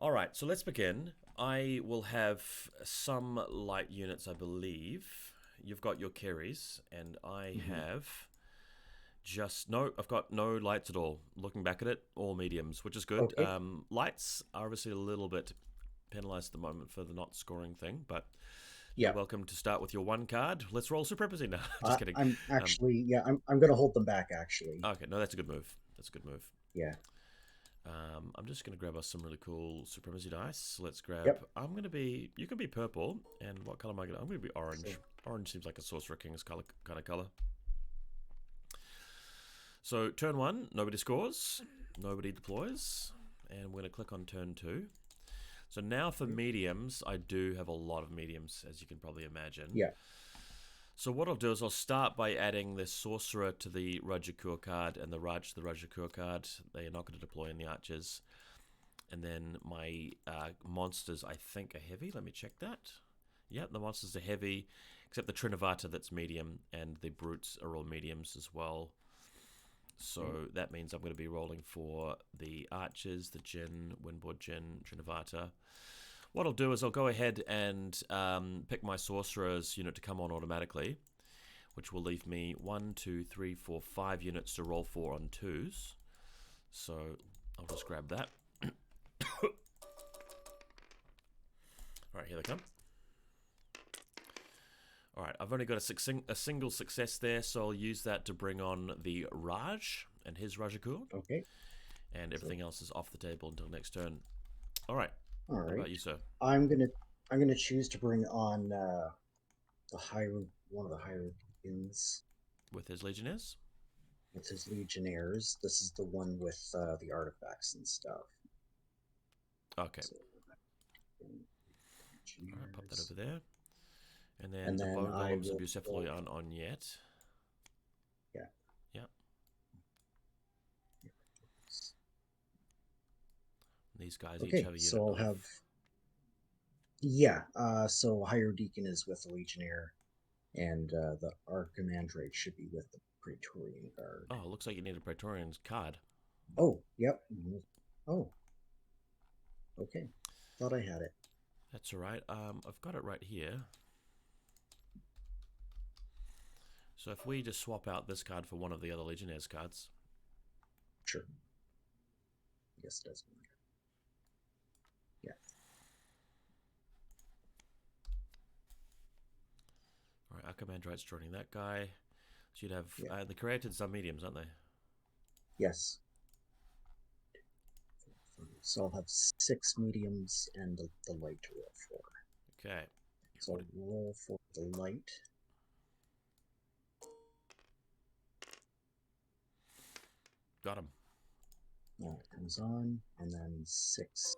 All right, so let's begin. I will have some light units, I believe. You've got your Kheres, and I have I've got no lights at all. Looking back at it, all mediums, which is good. Okay. Lights are obviously a little bit penalised at the moment for the not scoring thing, but you're Yeah. welcome to start with your one card. Let's roll supremacy now. Just kidding. I'm actually, yeah, I'm gonna hold them back actually. Okay, no, that's a good move. That's a good move. Yeah. I'm just going to grab us some really cool supremacy dice. Let's grab. Yep. You can be purple. And what color am I going to? I'm going to be orange. So, Orange seems like a Sorcerer Kings color, kind of color. So turn one, nobody scores, nobody deploys, and we're going to click on turn two. So now for mediums, I do have a lot of mediums, as you can probably imagine. yeah. So what I'll do is I'll start by adding the Sorcerer to the Rajakur card and the Raj to the Rajakur card. They are not going to deploy in the archers. And then my monsters, I think, are heavy. Let me check that. Yep, the monsters are heavy, except the Trinavarta that's medium, and the brutes are all mediums as well. So that means I'm going to be rolling for the archers, the Djinn, Windborne Djinn, Trinavarta. What I'll do is I'll go ahead and pick my Sorcerer's unit to come on automatically, which will leave me 1, 2, 3, 4, 5 units to roll for on twos. So I'll just grab that. Alright, here they come. Alright, I've only got a single success there, so I'll use that to bring on the Raj and his Rajakur. Okay. And everything else is off the table until next turn. Alright. All How right. about you, sir? I'm gonna choose to bring on one of the Hierodeacons With his Legionnaires? with his Legionnaires. This is the one with the artifacts and stuff. Okay. So, Alright, pop that over there. And then And the then bone I golems and will Buccephaloi aren't on yet. Yeah. Yep. These guys each Okay, have a unit so I'll of... have so Hierodeacon is with the Legionnaire, and the Archimandrite should be with the Praetorian Guard. Oh, looks like you need a Praetorian's card. Oh, yep. Oh, okay. Thought I had it. That's alright. I've got it right here. So if we just swap out this card for one of the other Legionnaires cards. Sure. Yes, it doesn't matter. Yeah. Alright, Archimandrite's joining that guy. So you'd have... the Karyatids are mediums, aren't they? Yes. So I'll have 6 mediums and the light to roll for. Okay. So I'll roll for the light. Got him. Now it comes on, and then 6.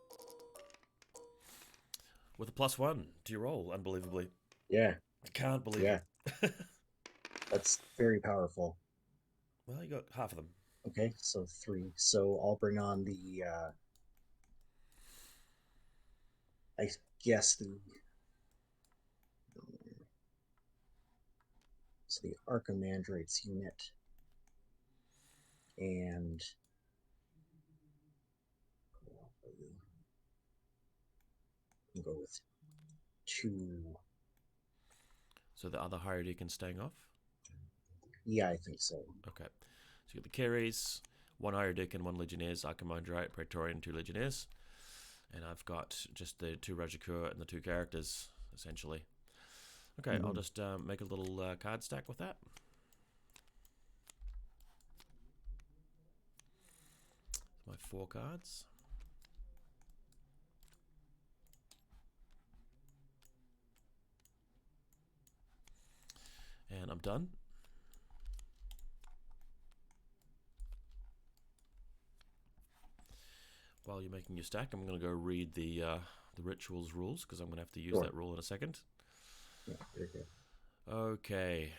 With a +1 to your roll, unbelievably. Yeah. I can't believe it. That's very powerful. Well, you got half of them. Okay, so 3. So I'll bring on the I guess the Archimandrite's unit, and I'll go with 2. So the other Hierodeacon staying off? Yeah, I think so. Okay. So you got the Kheres, 1 Hierodeacon, 1 Legionnaires, Archimandrite, Praetorian, 2 Legionnaires. And I've got just the 2 Rajakur and the 2 characters, essentially. Okay, I'll just make a little card stack with that. My 4 cards. And I'm done. While you're making your stack, I'm going to go read the rituals rules, because I'm going to have to use that rule in a second. Yeah, very good. Okay.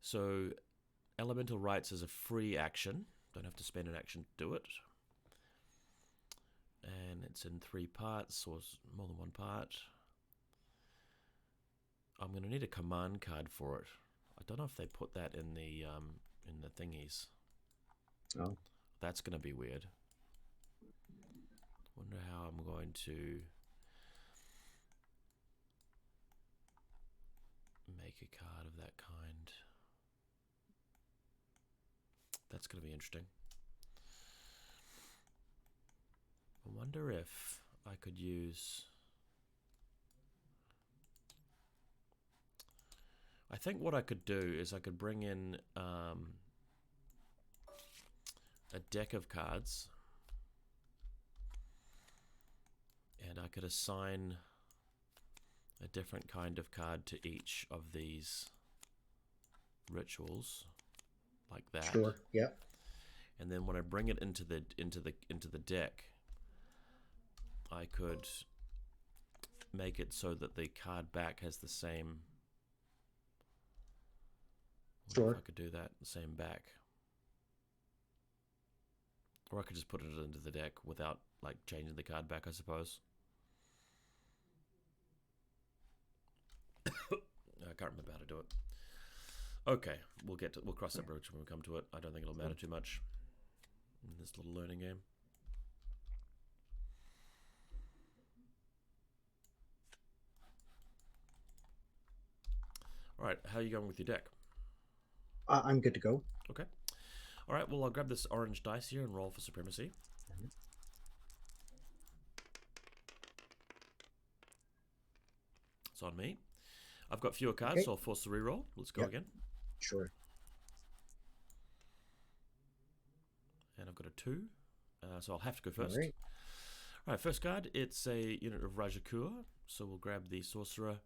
So, Elemental Rites is a free action. Don't have to spend an action to do it. And it's in 3 parts, or more than 1 part. I'm going to need a command card for it. I don't know if they put that in the thingies. Oh. That's going to be weird. Wonder how I'm going to make a card of that kind. That's going to be interesting. I wonder if I could use... I think what I could do is I could bring in a deck of cards, and I could assign a different kind of card to each of these rituals, like that. Sure. Yep. And then when I bring it into the deck, I could make it so that the card back has the same. Sure. If I could do that, the same back. Or I could just put it into the deck without like changing the card back, I suppose. I can't remember how to do it. Okay, we'll cross that bridge when we come to it. I don't think it'll matter too much in this little learning game. All right, how are you going with your deck? I'm good to go. Okay. All right, well, I'll grab this orange dice here and roll for supremacy. It's on me. I've got fewer cards, Okay. so I'll force the reroll. Let's go again. Sure. And I've got a 2, so I'll have to go first. All right. All right, first card, it's a unit of Rajakur, so we'll grab the Sorcerer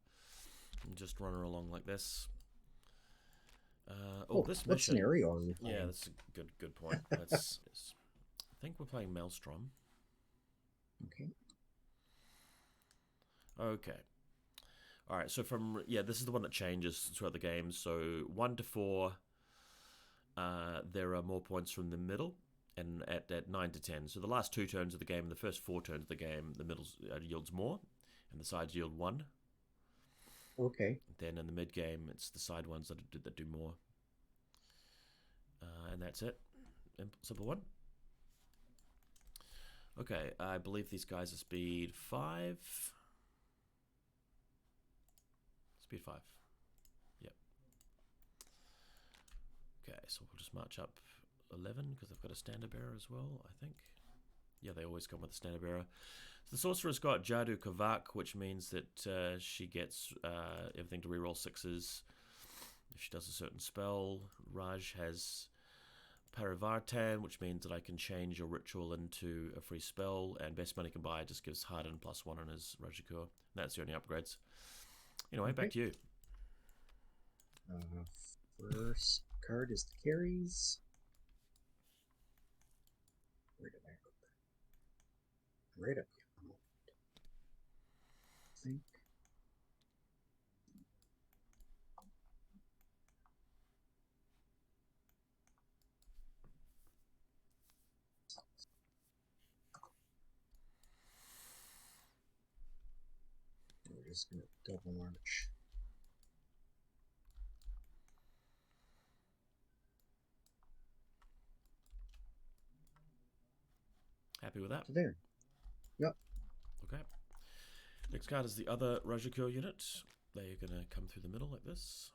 and just run her along like this. This what mission... scenario are we playing? Yeah, that's a good point. I think we're playing Maelstrom. Okay. Okay. All right, so this is the one that changes throughout the game. So 1 to 4, there are more points from the middle, and at 9 to 10. So the last 2 turns of the game and the first 4 turns of the game, the middle yields more, and the sides yield 1. Okay. Then in the mid game, it's the side ones that do more, and that's it. Simple one. Okay, I believe these guys are speed 5. Speed 5. Yep. Okay, so we'll just march up 11 because they've got a standard bearer as well, I think. Yeah, they always come with a standard bearer. So the sorcerer's got Jadoo Kavach, which means that she gets everything to reroll 6s if she does a certain spell. Raj has Parivartan, which means that I can change a ritual into a free spell, and best money can buy just gives Harden +1 on his Rajakur. That's the only upgrades. Anyway, back to you. First card is the Kheres. Where did I put that? Right up here. I think. We're just going to double march. Happy with that? To there. Yep. Okay. Next card is the other Rajakur unit. They're going to come through the middle like this.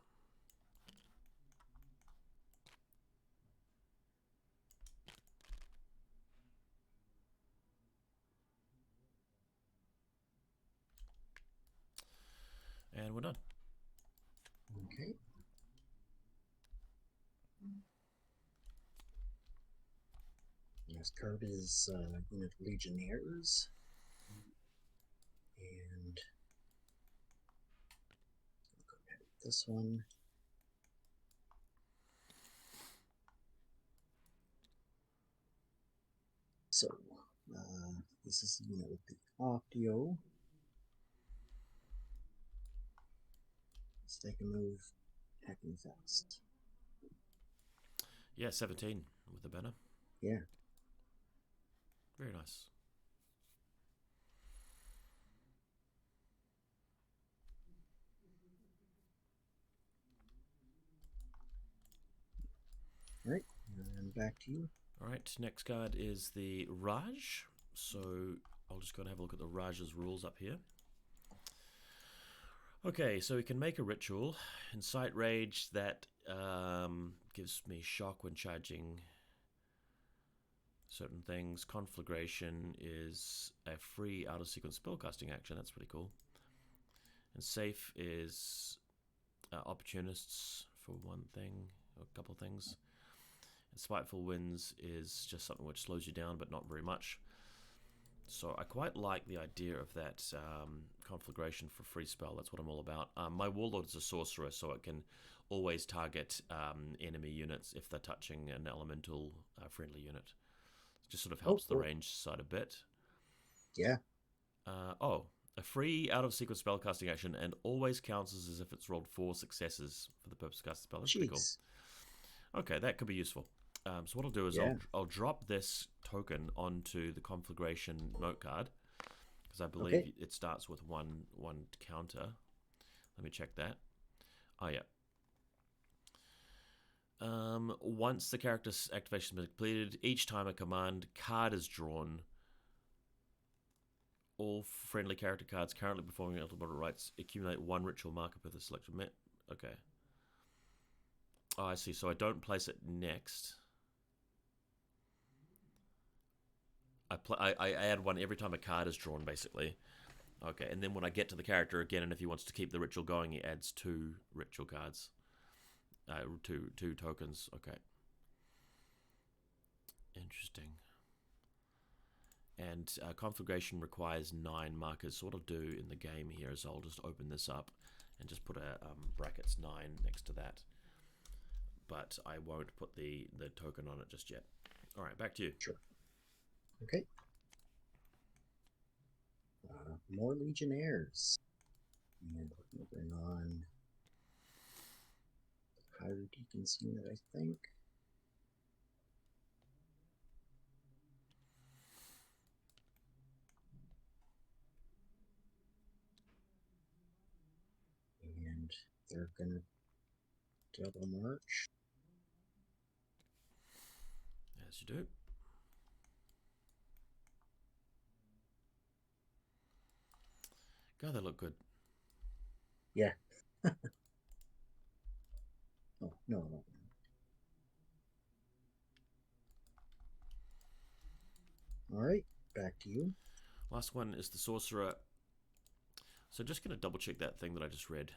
And we're done. Okay. Next card is unit of Legionnaires. And I'll go ahead with this one. So, this is the unit with the Optio. So they can move hacking fast. Yeah, 17 with the banner. Yeah. Very nice. All right, and back to you. All right, next card is the Raj. So I'll just go and have a look at the Raja's rules up here. Okay, so we can make a ritual. Incite Rage, that gives me shock when charging certain things. Conflagration is a free out-of-sequence spellcasting action. That's pretty cool. And Safe is opportunists for one thing, or a couple things. And Spiteful Winds is just something which slows you down, but not very much. So I quite like the idea of that conflagration for free spell. That's what I'm all about. My Warlord is a sorcerer, so it can always target enemy units if they're touching an elemental friendly unit. It just sort of helps the range side a bit. Yeah. A free out-of-sequence spellcasting action and always counts as if it's rolled 4 successes for the purpose of casting spell. That's pretty cool. Okay, that could be useful. So what I'll do is I'll drop this token onto the conflagration note card, because I believe it starts with one counter. Let me check that. Oh, yeah. Once the character's activation has been completed, each time a command card is drawn, all friendly character cards currently performing ultimate rights accumulate 1 ritual marker per the selected Okay. Oh, I see. So I don't place it next. I add 1 every time a card is drawn, basically. Okay, and then when I get to the character again, and if he wants to keep the ritual going, he adds 2 ritual cards. Two tokens. Okay. Interesting. And conflagration requires 9 markers. So what I'll do in the game here is I'll just open this up and just put a brackets 9 next to that. But I won't put the token on it just yet. All right, back to you. Sure. Okay. More Legionnaires. And we're going to bring on the Hierodeacon's unit, I think. And they're going to double march. As you do. God, they look good. Yeah. Oh, no. All right, back to you. Last one is the Sorcerer. So just going to double check that thing that I just read.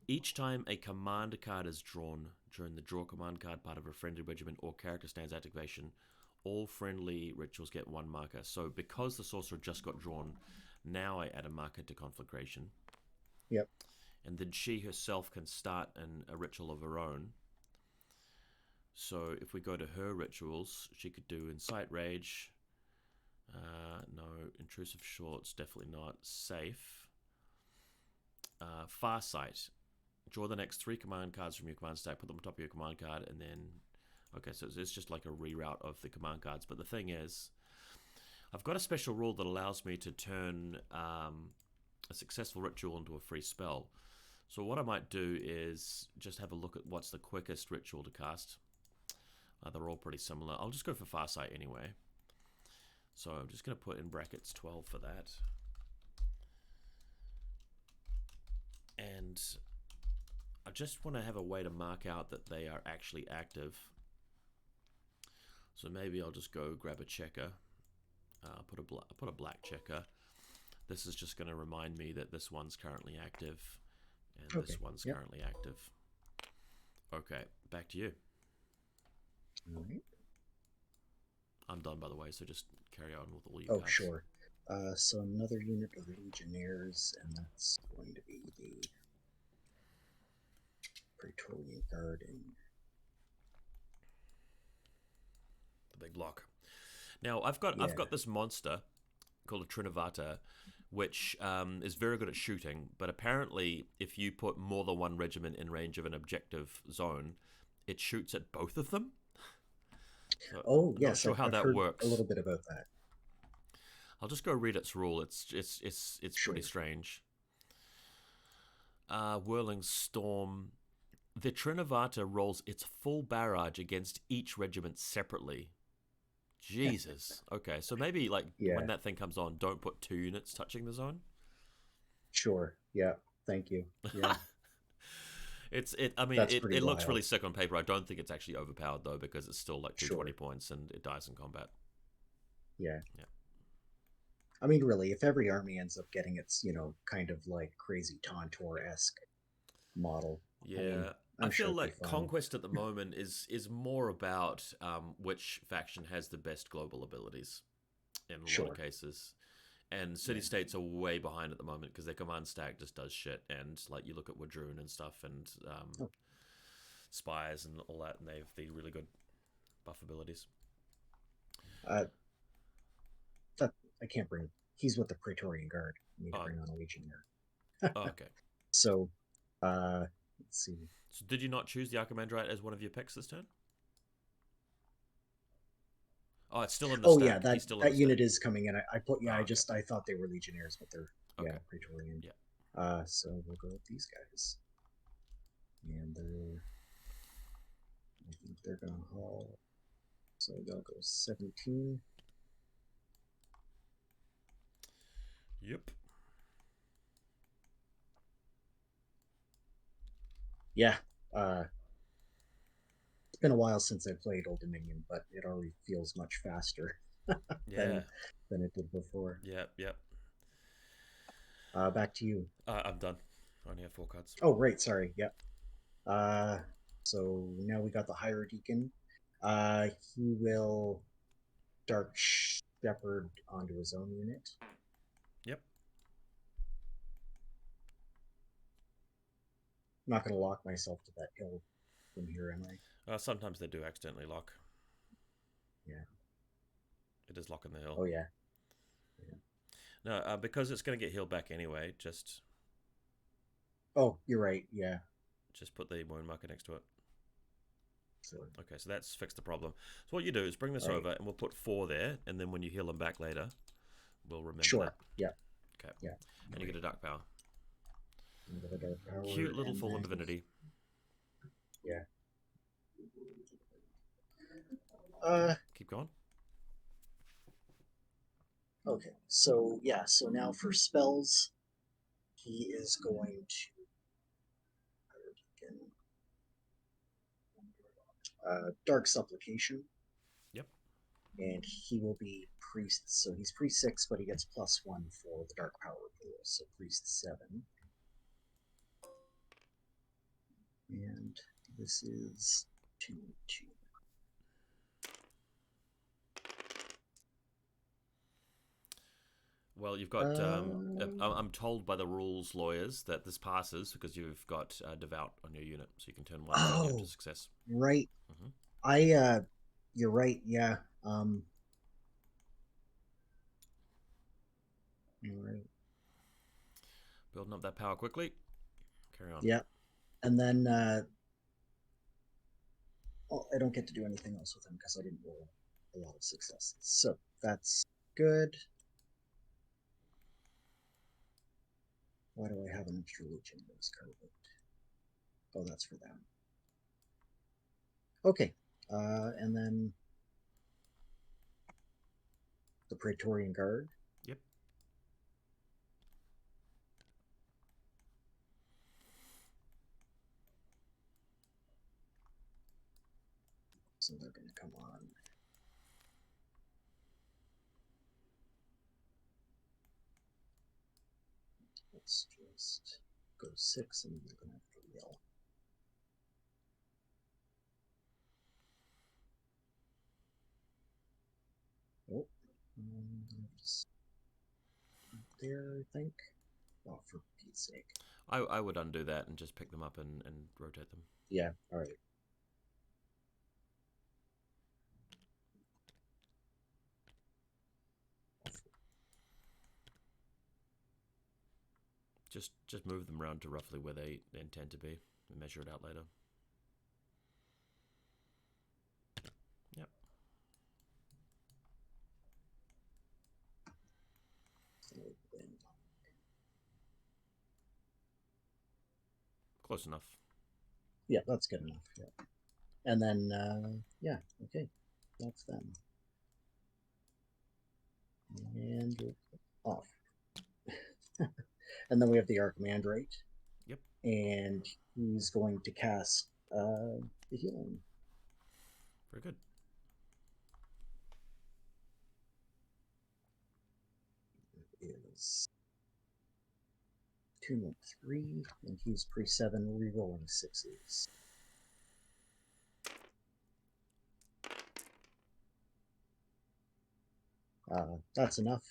Each time a command card is drawn during the draw command card part of a friendly regiment or character stand's activation, all friendly rituals get 1 marker. So because the Sorcerer just got drawn, now I add a marker to conflagration. Yep. And then she herself can start a ritual of her own. So if we go to her rituals, she could do Incite Rage. No. Intrusive Shorts, definitely not. Safe. Farsight. Draw the next 3 command cards from your command stack, put them on top of your command card, and then... Okay, so it's just like a reroute of the command cards. But the thing is, I've got a special rule that allows me to turn a successful ritual into a free spell. So what I might do is just have a look at what's the quickest ritual to cast. They're all pretty similar. I'll just go for Farsight anyway. So I'm just going to put in brackets 12 for that. And I just want to have a way to mark out that they are actually active. So maybe I'll just go grab a checker. Put a black checker. This is just going to remind me that this one's currently active. And this one's currently active. Okay, back to you. All right. I'm done, by the way, so just carry on with all you guys. Oh, sure. So another unit of Legionnaires, and that's going to be the Praetorian Guard. The big block. Now, I've got this monster called a Trinavarta, which is very good at shooting, but apparently if you put more than 1 regiment in range of an objective zone, it shoots at both of them. So yes, not sure how I've that heard works. A little bit about that. I'll just go read its rule. It's sure. Pretty strange. Whirling Storm. The Trinavarta rolls its full barrage against each regiment separately. Jesus. Okay, so maybe like Yeah, when that thing comes on, don't put 2 units touching the zone. sure. Yeah, thank you. Yeah, I mean, that's pretty it looks really wild. sick on paper. I don't think it's actually overpowered though, because it's still like 220 Sure. points and it dies in combat. Yeah. Yeah. I mean, really, if every army ends up getting its, kind of like crazy Tauntor-esque model, I mean, Yeah. I I'm sure feel it'd be like fine. Conquest at the moment is more about which faction has the best global abilities in a lot of Sure. cases. And city Yeah. states are way behind at the moment because their command stack just does shit. And like you look at Wadroon and stuff, and Oh, spies and all that, and they have the really good buff abilities. uh, that I can't bring. He's with the Praetorian Guard. I need to Oh, bring on a Legionnaire. oh, okay. So, let's see. So did you not choose the Archimandrite as one of your picks this turn? Oh, it's still in the Oh yeah, stack. that He's still in that the unit stack. is coming in. I put yeah. Oh, okay. I thought they were Legionnaires, but they're Okay. Praetorian. Yeah. So we'll go with these guys, and I think they're gonna haul. So they'll go 17. Yep. Yeah. It's been a while since I played Old Dominion, but it already feels much faster Yeah. than it did before. Yep. Yep. Back to you. I'm done. I only have 4 cards. Oh, right. Sorry. Yep. Uh, so now we got the Hierodeacon. He will Dark Shepherd onto his own unit. Yep. I'm not going to lock myself to that hill from here, am I? Sometimes they do accidentally lock. Yeah. It is locking the hill. Oh, yeah. No, because it's going to get healed back anyway. Just Oh, you're right. Yeah. put the wound marker next to it. Sure. Okay, so that's fixed the problem. So what you do is bring this over, and we'll put 4 there, and then when you heal them back later, we'll remember Sure. that. Yeah. Okay. Yeah. And you get a dark power. The dark power. Cute little and fallen then, divinity. Yeah. Keep going. Okay. So yeah. So now for spells, he is going to Dark Supplication. Yep. And he will be priest. So he's priest 6, but he gets +1 for the dark power pool. So priest 7. And this is 2 2. Well, you've got. I'm told by the rules lawyers that this passes because you've got devout on your unit, so you can turn one failure to success. Right. Mm-hmm. You're right. Yeah. All right. Building up that power quickly. Carry on. Yeah. And then I don't get to do anything else with him because I didn't roll a lot of successes. So that's good. Why do I have an extra legion in this card? Oh, that's for them. Okay. And then the Praetorian Guard. Yep. So they're going to come on. Let's just go 6 and they're going to have to yell. Oh, just there, I think. Oh, for Pete's sake. I would undo that and just pick them up and rotate them. Yeah, all right. Just move them around to roughly where they intend to be and measure it out later. Yep. Close enough. Yeah, that's good enough. Yeah. And then, yeah, okay. That's them. Archimandrite off. And then we have the Archimandrite. Yep. And he's going to cast the healing. Very good. It is 2 and 3, and he's pre-7, rerolling 6s. That's enough.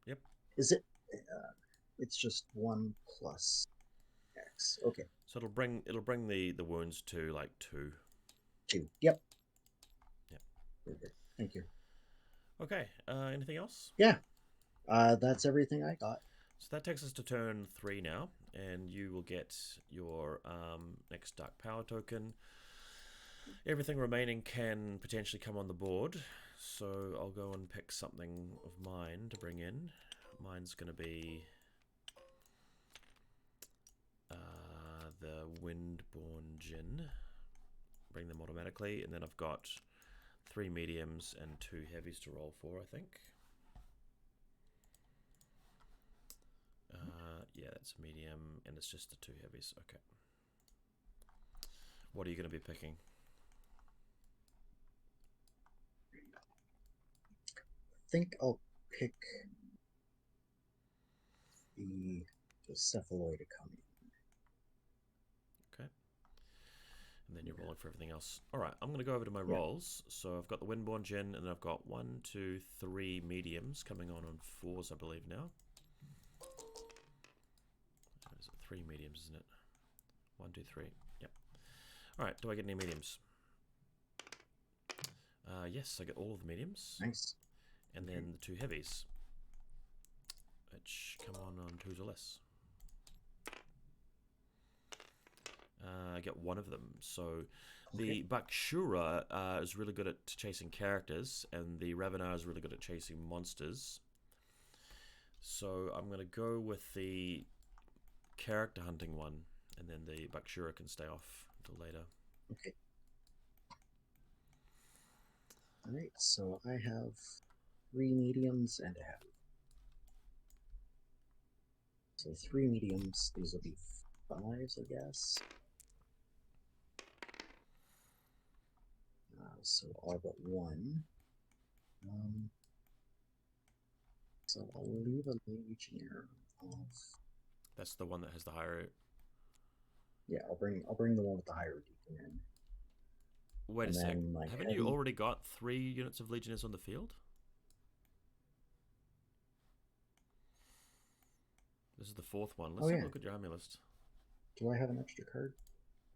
Yep. Is it? It's just 1 plus X. Okay. So it'll bring the wounds to like 2. 2. Yep. Yep. Very good. Thank you. Okay. Anything else? Yeah. That's everything I got. So that takes us to turn 3 now, and you will get your next Dark Power token. Everything remaining can potentially come on the board, so I'll go and pick something of mine to bring in. Mine's going to be the Windborne Djinn. Bring them automatically, and then I've got 3 mediums and 2 heavies to roll for, I think. Yeah, that's medium, and it's just the 2 heavies. Okay. What are you going to be picking? I think I'll pick the Buccephaloi to come in. Okay. And then you're rolling for everything else. All right, I'm going to go over to my rolls. So I've got the Windborne Djinn, and then I've got 1, 2, 3 mediums coming on 4s, I believe now. Is it 3 mediums, isn't it? 1, 2, 3. Yep. All right, do I get any mediums? Yes, I get all of the mediums. Nice. And then the 2 heavies, which come on 2s or less. I get 1 of them. So the Bakasura is really good at chasing characters, and the Ravanar is really good at chasing monsters. So I'm going to go with the character hunting one, and then the Bakasura can stay off until later. Okay. Alright, so I have 3 mediums and a heavy. So 3 mediums, these will be 5s, I guess. So all but 1. So I'll leave a Legionnaire off. That's the one that has the higher. Yeah, I'll bring the one with the Hierodeacon in. Wait a sec. Haven't you already got 3 units of Legionnaires on the field? This is the 4th one. Let's have a look at your army list. Do I have an extra card?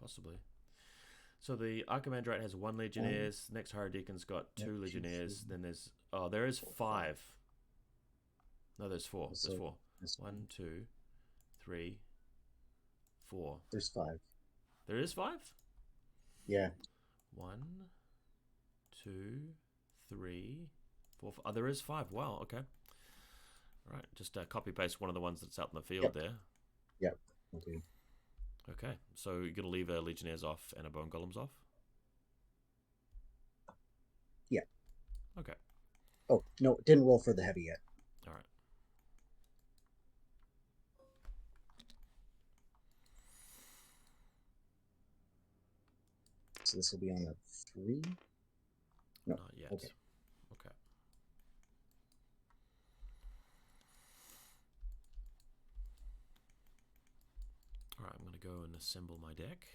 Possibly. So the Archimandrite has 1 Legionnaires. Next Hierodeacon's got 2 Legionnaires. Then there's... Oh, there is 5. No, there's 4. There's 4. 1, 2, 3, 4. There's 5. There is 5? Yeah. 1, 2, 3, 4, 5. Oh, there is 5. Wow, okay. All right, just copy paste one of the ones that's out in the field there. Yep. Okay. Okay, so you're going to leave a Legionnaires off and a Bone Golems off? Yeah. Okay. Oh, no, didn't roll for the heavy yet. All right. So this will be on a 3? No. Not yet. Okay. Okay. All right, I'm going to go and assemble my deck.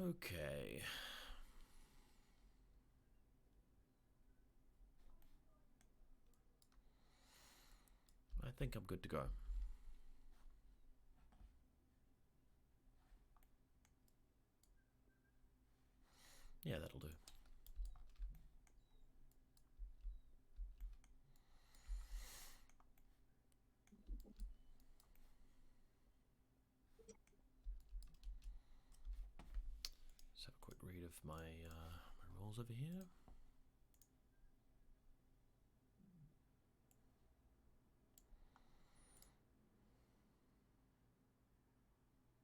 Okay. I think I'm good to go. Yeah, that'll do. Let's have a quick read of my rules over here.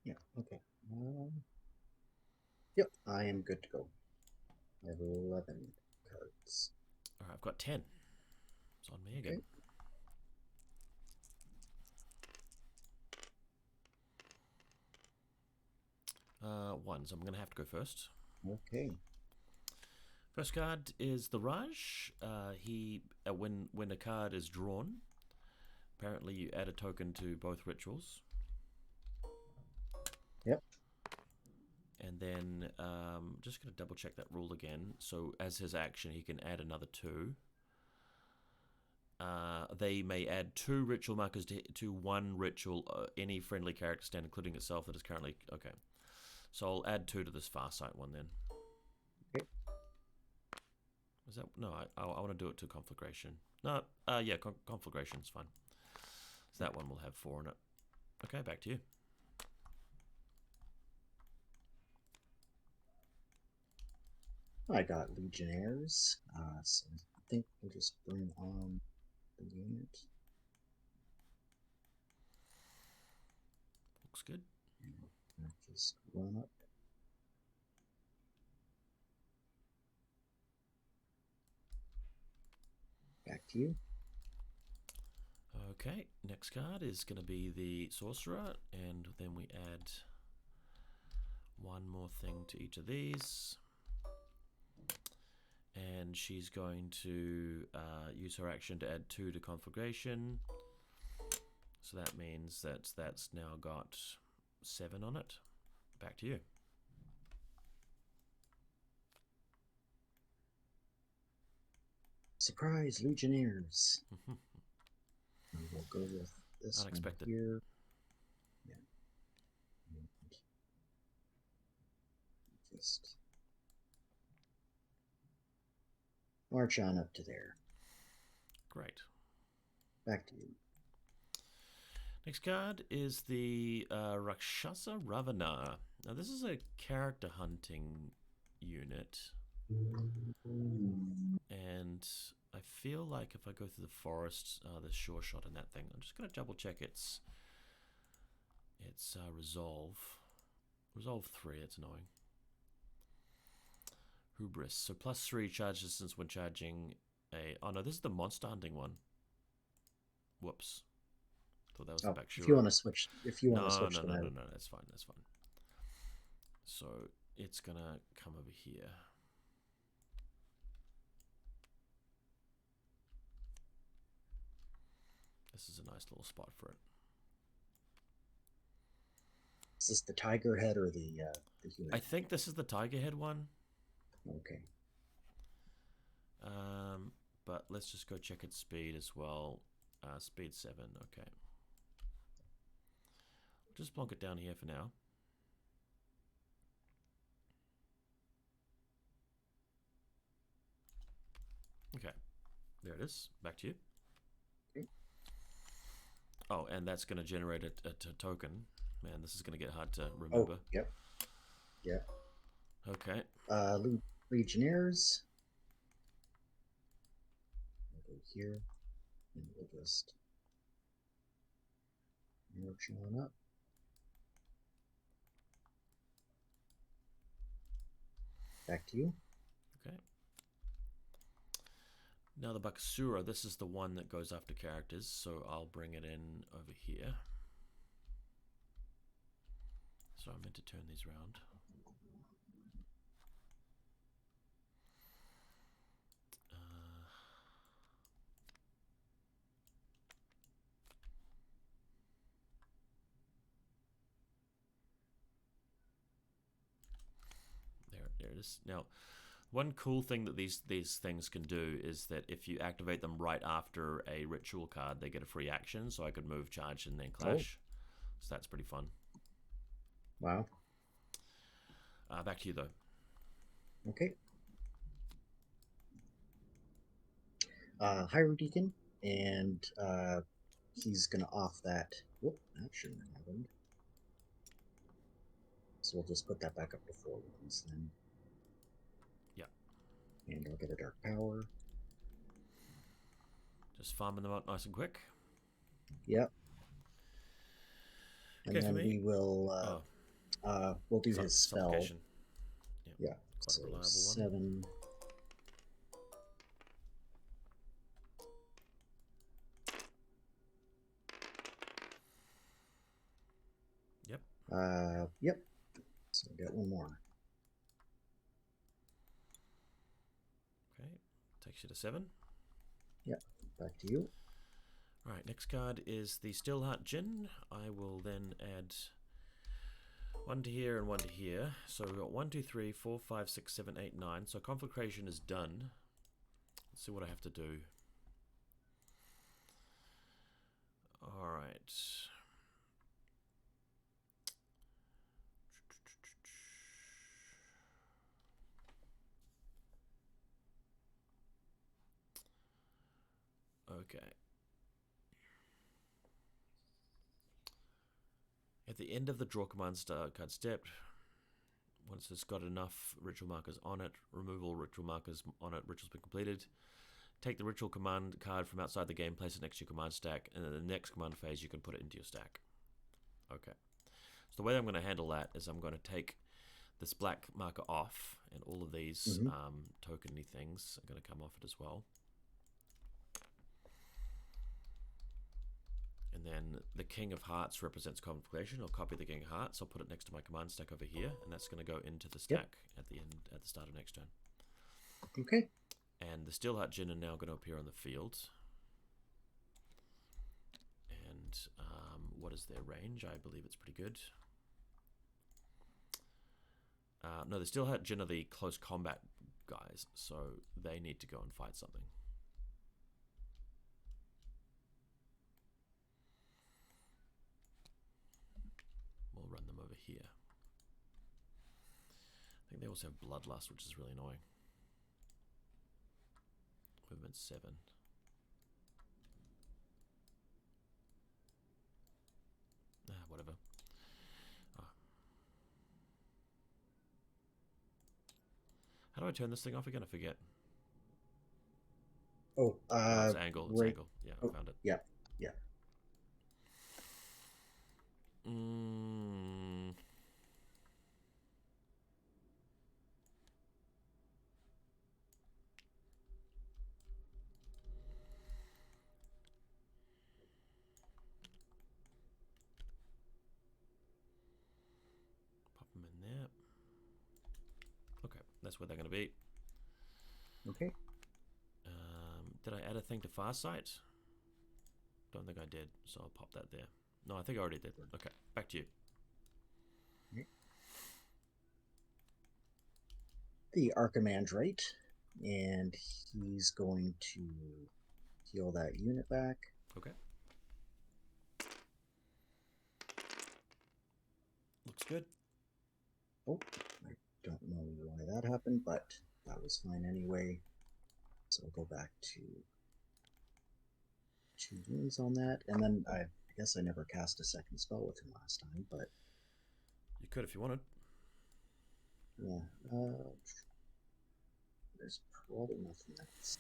Yeah, okay. Yep, I am good to go. I have 11 cards. All right, I've got 10. It's on me again. One, so I'm going to have to go first. Okay. First card is the Raj. When a card is drawn, apparently you add a token to both rituals. Yep. And then just going to double check that rule again. So as his action, he can add another 2. They may add 2 ritual markers to one ritual, any friendly character stand, including itself, that is currently... Okay. So I'll add 2 to this Farsight one then. Okay. Is that... No, I want to do it to Conflagration. No, yeah, Conflagration is fine. So that one will have 4 in it. Okay, back to you. I got Legionnaires, so I think we'll just bring on the unit. Looks good. And just run up. Back to you. Okay, next card is going to be the Sorcerer, and then we add 1 more thing to each of these. And she's going to use her action to add 2 to Conflagration. So that means that that's now got 7 on it. Back to you. Surprise, Legionnaires. And we'll go with this Unexpected. one here. Yeah. Just march on up to there. Great. Back to you. Next card is the Rakshasa Ravanar. Now this is a character hunting unit. And I feel like if I go through the forest, there's sure shot in that thing. I'm just going to double check its resolve. Resolve 3, it's annoying. Hubris. So +3 charge distance when charging a... Oh no, this is the monster hunting one. Whoops. Thought that was the Bakasura. If you want to switch, No, them out. that's fine, that's fine. So it's going to come over here. This is a nice little spot for it. Is this the tiger head or the human? I think this is the tiger head one. Okay. But let's just go check its speed as well. Speed 7, okay. Just plonk it down here for now. Okay, there it is. Back to you. Okay. Oh, and that's going to generate a token. Man, this is going to get hard to remember. Oh, yep. Yeah. Okay. Legionnaires. We'll go here, and we'll just march on up. Back to you. Okay. Now the Bakasura, this is the one that goes after characters, so I'll bring it in over here. So I meant to turn these around. it is. Now, one cool thing that these things can do is that if you activate them right after a ritual card, they get a free action. So I could move, charge, and then clash. So that's pretty fun. Wow. Back to you, though. Okay. Hierodeacon, and he's going to off that. Whoop, that shouldn't have happened. So we'll just put that back up to 4 ones then. Yeah. And I'll get a Dark Power. Just farming them out nice and quick. Yep. And okay, then we will we'll do his spell. Suffocation. Yeah. Quite So a reliable 7. one. Yep. Yep. So I got one more. Okay. Takes you to 7. Yep. Back to you. Right, next card is the Steelheart Djinn. I will then add 1 to here and 1 to here. So we've got 1, 2, 3, 4, 5, 6, 7, 8, 9. So Consecration is done. Let's see what I have to do. Alright. Okay. At the end of the draw command card step, once it's got enough ritual markers on it, remove all ritual markers on it, ritual's been completed. Take the ritual command card from outside the game, place it next to your command stack, and in the next command phase you can put it into your stack. Okay. So the way I'm going to handle that is I'm going to take this black marker off, and all of these tokeny things are going to come off it as well. And then the King of Hearts represents Consecration. I'll copy the King of Hearts. I'll put it next to my command stack over here, and that's going to go into the stack at the start of next turn. Okay. And the Steelheart Djinn are now going to appear on the field. And what is their range? I believe it's pretty good. No, the Steelheart Djinn are the close combat guys, so they need to go and fight something. We'll run them over here. I think they also have Bloodlust, which is really annoying. Movement 7. Whatever. How do I turn this thing off again? I forget. Oh, it's angle. It's angle. Yeah, I found it. Yeah, yeah. Pop them in there. Okay, that's where they're going to be. Okay. Did I add a thing to Farsight? Don't think I did, so I'll pop that there. No, I think I already did. Okay, back to you. Okay. The Archimandrite, and he's going to heal that unit back. Okay. Looks good. Oh, I don't know why that happened, but that was fine anyway. So I'll go back to 2 wounds on that, and then I guess I never cast a second spell with him last time, but you could if you wanted. Yeah, there's probably nothing else.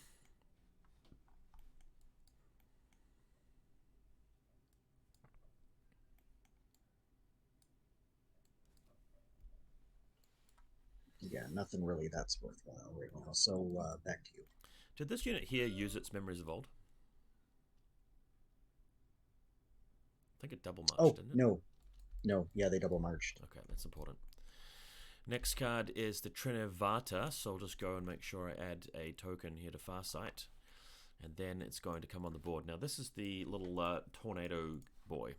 Yeah, nothing really that's worthwhile right now. So back to you. Did this unit here use its Memories of Old? I think it double marched, didn't it? No, yeah, they double marched. Okay, that's important. Next card is the Trinavarta, so I'll just go and make sure I add a token here to Farsight, and then it's going to come on the board. Now this is the little tornado boy.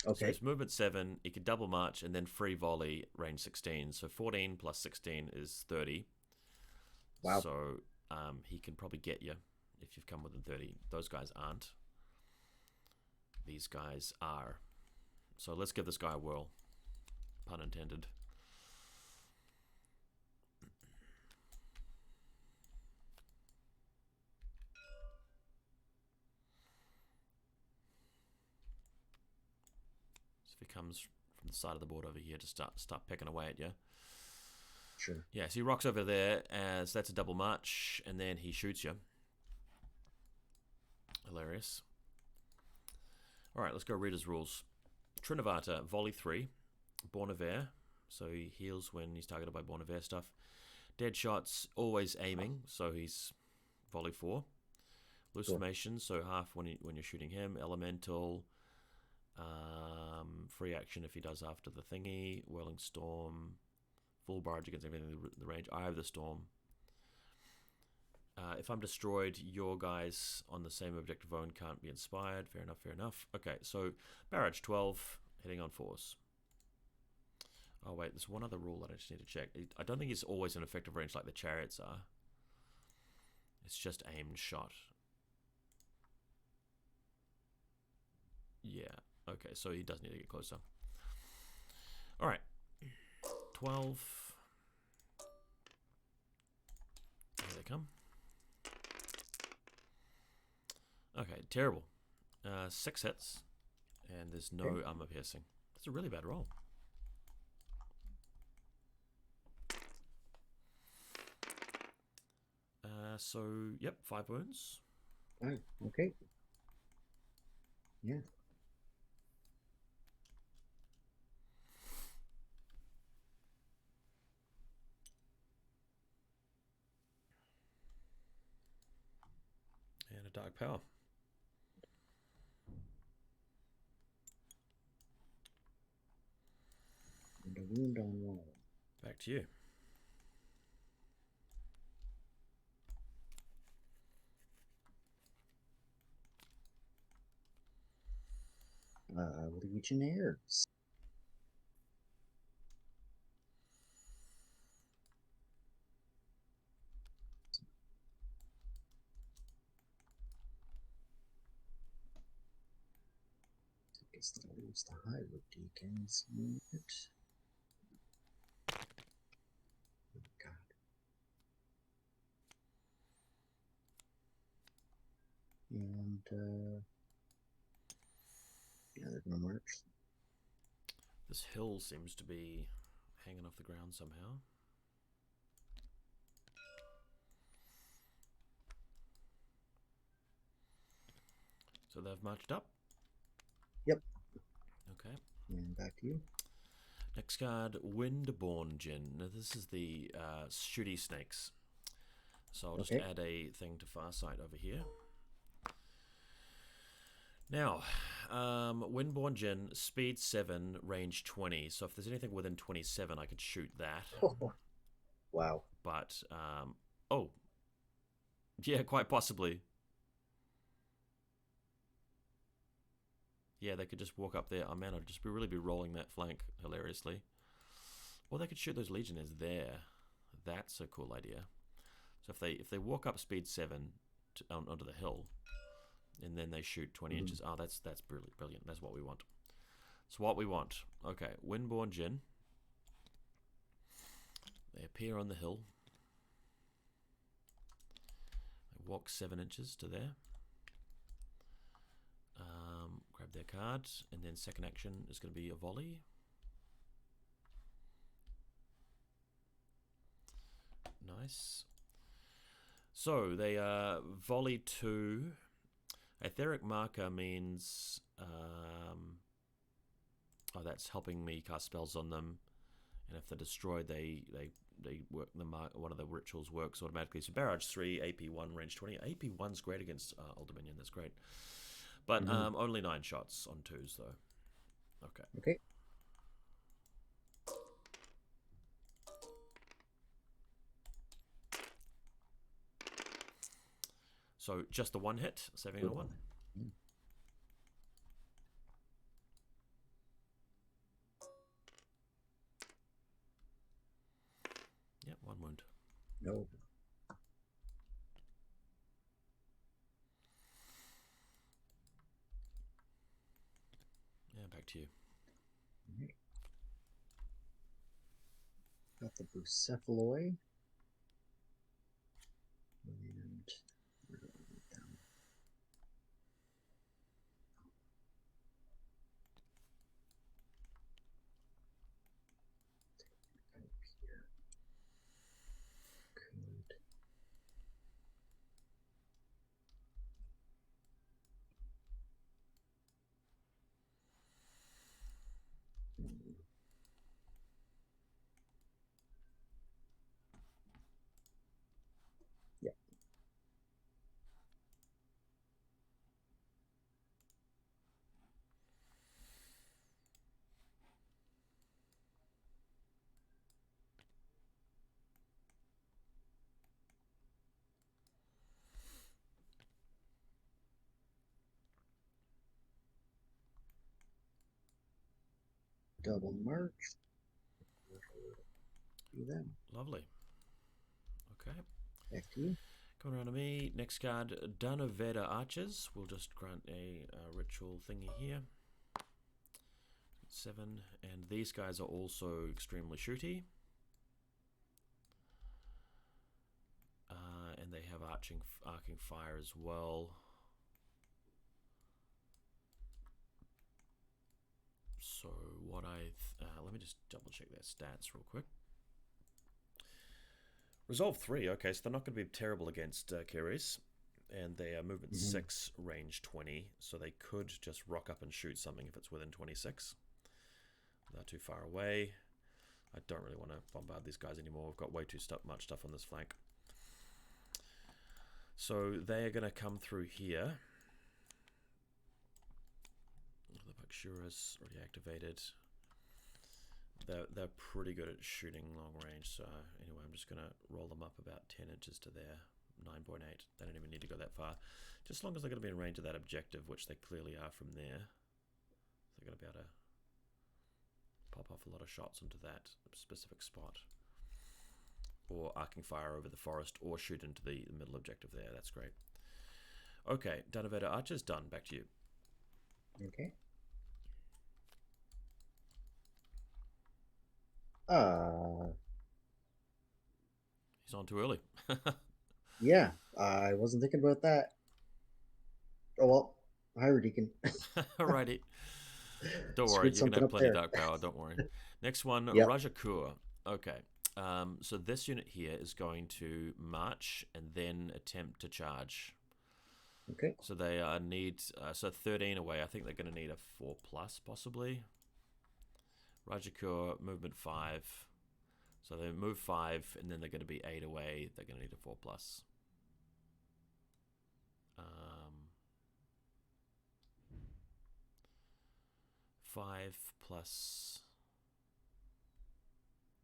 So Okay. his movement 7, he can double march and then free volley, range 16. So 14 plus 16 is 30. Wow. So he can probably get you if you've come within 30. Those guys aren't. These guys are. So let's give this guy a whirl. Pun intended. So if he comes from the side of the board over here to start pecking away at you. Sure. Yeah, so he rocks over there as that's a double march, and then he shoots you. Hilarious. Alright, let's go read his rules. Trinavarta, volley 3. Born of Air, so he heals when he's targeted by Born of Air stuff. Dead shots, always aiming, so he's volley 4. Loose formation, so half when you're shooting him. Elemental, free action if he does after the thingy. Whirling Storm, full barrage against everything in the range. Eye of the Storm. If I'm destroyed, your guys on the same objective zone can't be inspired. Fair enough, fair enough. Okay, so barrage 12, hitting on 4s. Oh wait, there's one other rule that I just need to check. I don't think it's always an effective range like the chariots are. It's just aimed shot. Yeah, okay, so he does need to get closer. Alright. 12. Here they come. Okay, terrible. 6 hits. And there's no armor piercing. That's a really bad roll. So, yep, 5 wounds. Okay. Yeah. And a dark power. And a wound on wall. Back to you. Legionnaires. I guess that leaves the Hierodeacon's unit. Oh, God. And, yeah, they're gonna march. This hill seems to be hanging off the ground somehow. So they've marched up? Yep. Okay. And back to you. Next card, Windborne Djinn. Now this is the shooty snakes. So I'll just add a thing to Farsight over here. Now, Windborne Djinn, speed 7, range 20. So if there's anything within 27, I could shoot that. Oh, wow. But, oh. Yeah, quite possibly. Yeah, they could just walk up there. Oh man, I'd just really be rolling that flank hilariously. Or they could shoot those Legionnaires there. That's a cool idea. So if they walk up speed 7 onto the hill, and then they shoot 20 inches. Oh, that's brilliant. That's what we want. It's what we want. Okay, Windborne Djinn. They appear on the hill. They walk 7 inches to there. Grab their card, and then second action is going to be a volley. Nice. So they volley 2. Etheric marker means oh, that's helping me cast spells on them, and if they're destroyed, they work one of the rituals works automatically. So barrage 3, AP 1, range 20. AP 1's great against Old Dominion. That's great, but only 9 shots on 2s though. Okay. Okay. So just the 1 hit, saving a 1. No. Yeah, back to you. Right. Got the Buccephaloi. And where do I write them? Up here. Code. Yeah. Double march. Do them. Lovely. Okay. Back to you. Coming around to me. Next card, Dhanur Archers. We'll just grant a ritual thingy here. 7. And these guys are also extremely shooty. And they have arcing fire as well. So what let me just double check their stats real quick. Resolve 3, okay, so they're not going to be terrible against Kheres. And they are movement 6, range 20, so they could just rock up and shoot something if it's within 26. They're too far away. I don't really want to bombard these guys anymore. We've got way too much stuff on this flank. So they are going to come through here. The Bakasura's already activated. They're pretty good at shooting long range, so anyway, I'm just going to roll them up about 10 inches to their 9.8. They don't even need to go that far. Just as long as they're going to be in range of that objective, which they clearly are from there. They're going to be able to pop off a lot of shots into that specific spot. Or arcing fire over the forest, or shoot into the middle objective there. That's great. Okay, Dhanur Archers, done. Back to you. Okay. He's on too early. Yeah, I wasn't thinking about that. Oh well, Hierodeacon. Alrighty. Don't worry, Screwed you're going to something have up plenty of there. dark power, don't worry. Next one, Yep. Rajakur. Okay. So this unit here is going to march and then attempt to charge. Okay. So they need, so 13 away. I think they're going to need a 4+ possibly. Rajakur, movement 5. So they move 5 and then they're going to be 8 away. They're going to need a 4+. 5 plus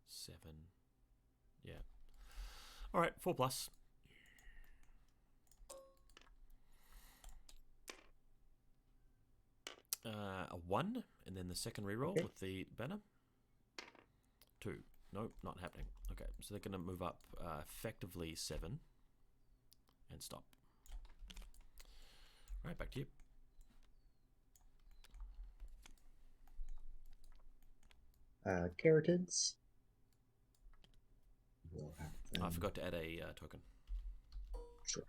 7. Yeah. All right, 4+. A 1, and then the second reroll with the banner. 2. Nope, not happening. Okay, so they're going to move up effectively 7 and stop. All right, back to you. Karyatids. We'll have them. I forgot to add a token. Sure.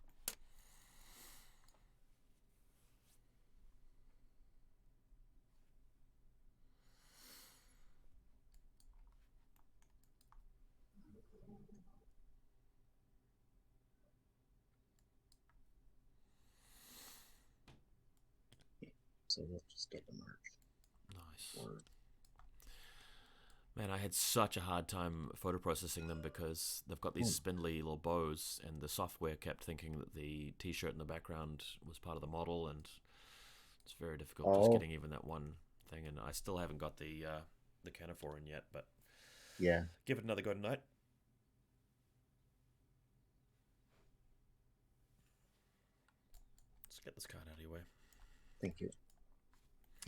So let's just get the march. Nice. Man, I had such a hard time photo processing them because they've got these spindly little bows, and the software kept thinking that the t-shirt in the background was part of the model, and it's very difficult just getting even that one thing. And I still haven't got the canaphore in yet, but yeah, give it another go tonight. Let's get this card out of your way. Thank you.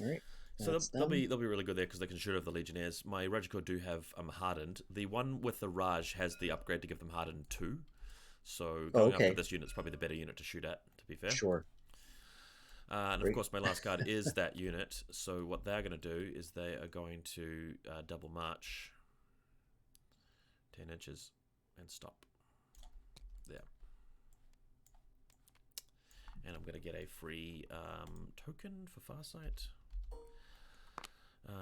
All right. So That's they'll them. be really good there because they can shoot over the Legionnaires. My Rajakur do have hardened. The one with the Raj has the upgrade to give them hardened 2. So Oh, going after okay. this unit is probably the better unit to shoot at, to be fair. Sure. And of Great. course, my last card is that unit. So what they're going to do is they are going to double march 10 inches and stop there. And I'm going to get a free token for Farsight.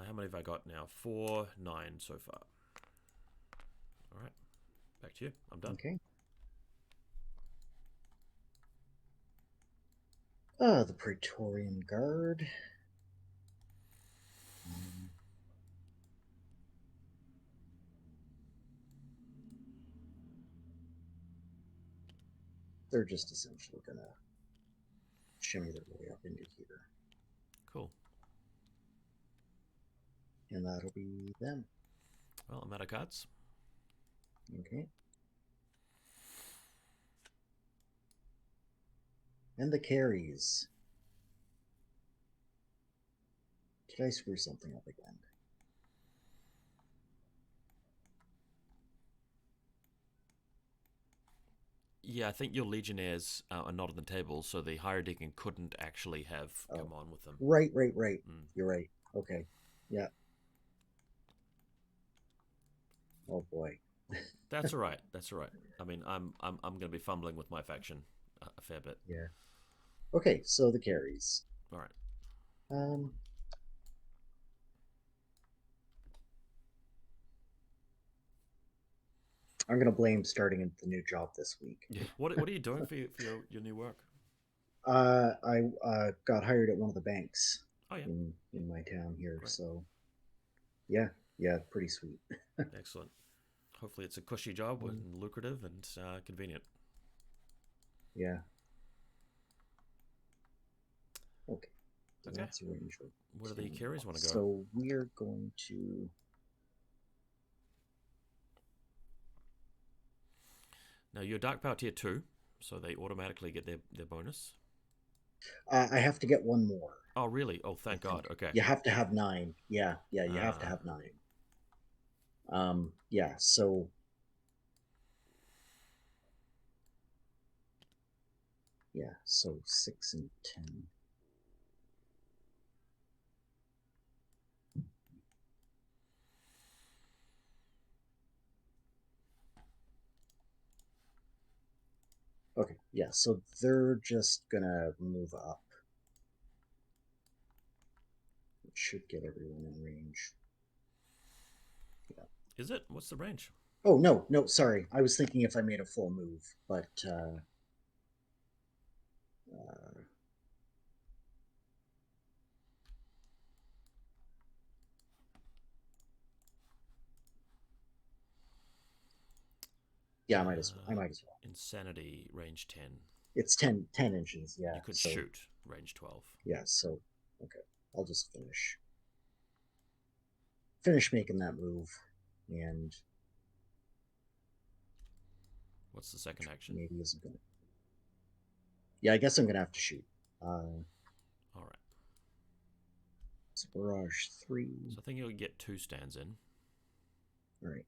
How many have I got now? 4, 9 so far. All right, back to you. I'm done. Okay. The Praetorian Guard. They're just essentially gonna shimmy their way up into here. Cool. And that'll be them. Well, I'm out of cards. Okay. And the Kheres. Did I screw something up again? Yeah, I think your Legionnaires are not on the table, so the Hierodeacon couldn't actually have come on with them. Right. You're right. Okay. Yeah. Oh boy. That's all right. That's all right. I mean, I'm going to be fumbling with my faction a fair bit. Yeah. Okay, so the Kheres. All right. I'm gonna blame starting at the new job this week. Yeah. What are you doing for your new work? I got hired at one of the banks Oh yeah. in my town here. Great. So yeah, pretty sweet. Excellent. Hopefully it's a cushy job and lucrative and convenient. Yeah. Okay. So Okay. that's range. Where do the Kheres want to go? So we're going to. Now you're Dark Power Tier 2, so they automatically get their bonus. I have to get one more. Oh really? Oh thank God. Okay. You have to have 9. Yeah. You have to have 9. Yeah. So. Yeah. So 6 and 10. Okay, yeah, so they're just gonna move up. It should get everyone in range. Yeah. Is it? What's the range? Oh, no, sorry. I was thinking if I made a full move, but yeah, I might as well. Insanity, range 10. It's 10 inches, yeah. You could shoot, range 12. Yeah, so, okay. I'll just finish making that move, and... What's the second action? Maybe isn't gonna... Yeah, I guess I'm gonna have to shoot. Alright. It's Barrage 3. So I think you'll get 2 stands in. Alright.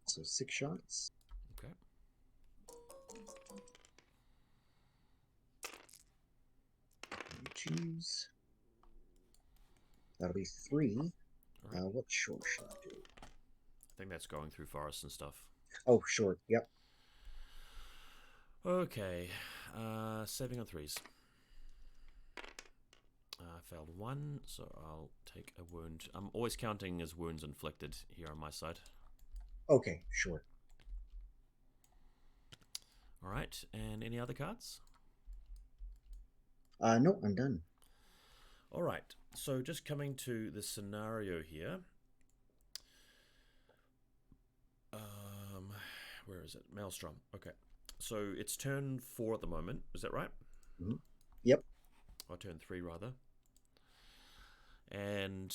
So 6 shots. Okay. Choose. That'll be 3. Right. What short should I do? I think that's going through forests and stuff. Oh, short. Yep. Okay. Saving on 3s. Failed 1, so I'll take a wound. I'm always counting as wounds inflicted here on my side. Okay, sure. Alright, and any other cards? No, I'm done. Alright, so just coming to the scenario here. Where is it? Maelstrom. Okay. So it's turn 4 at the moment, is that right? Mm-hmm. Yep. Or turn 3 rather. And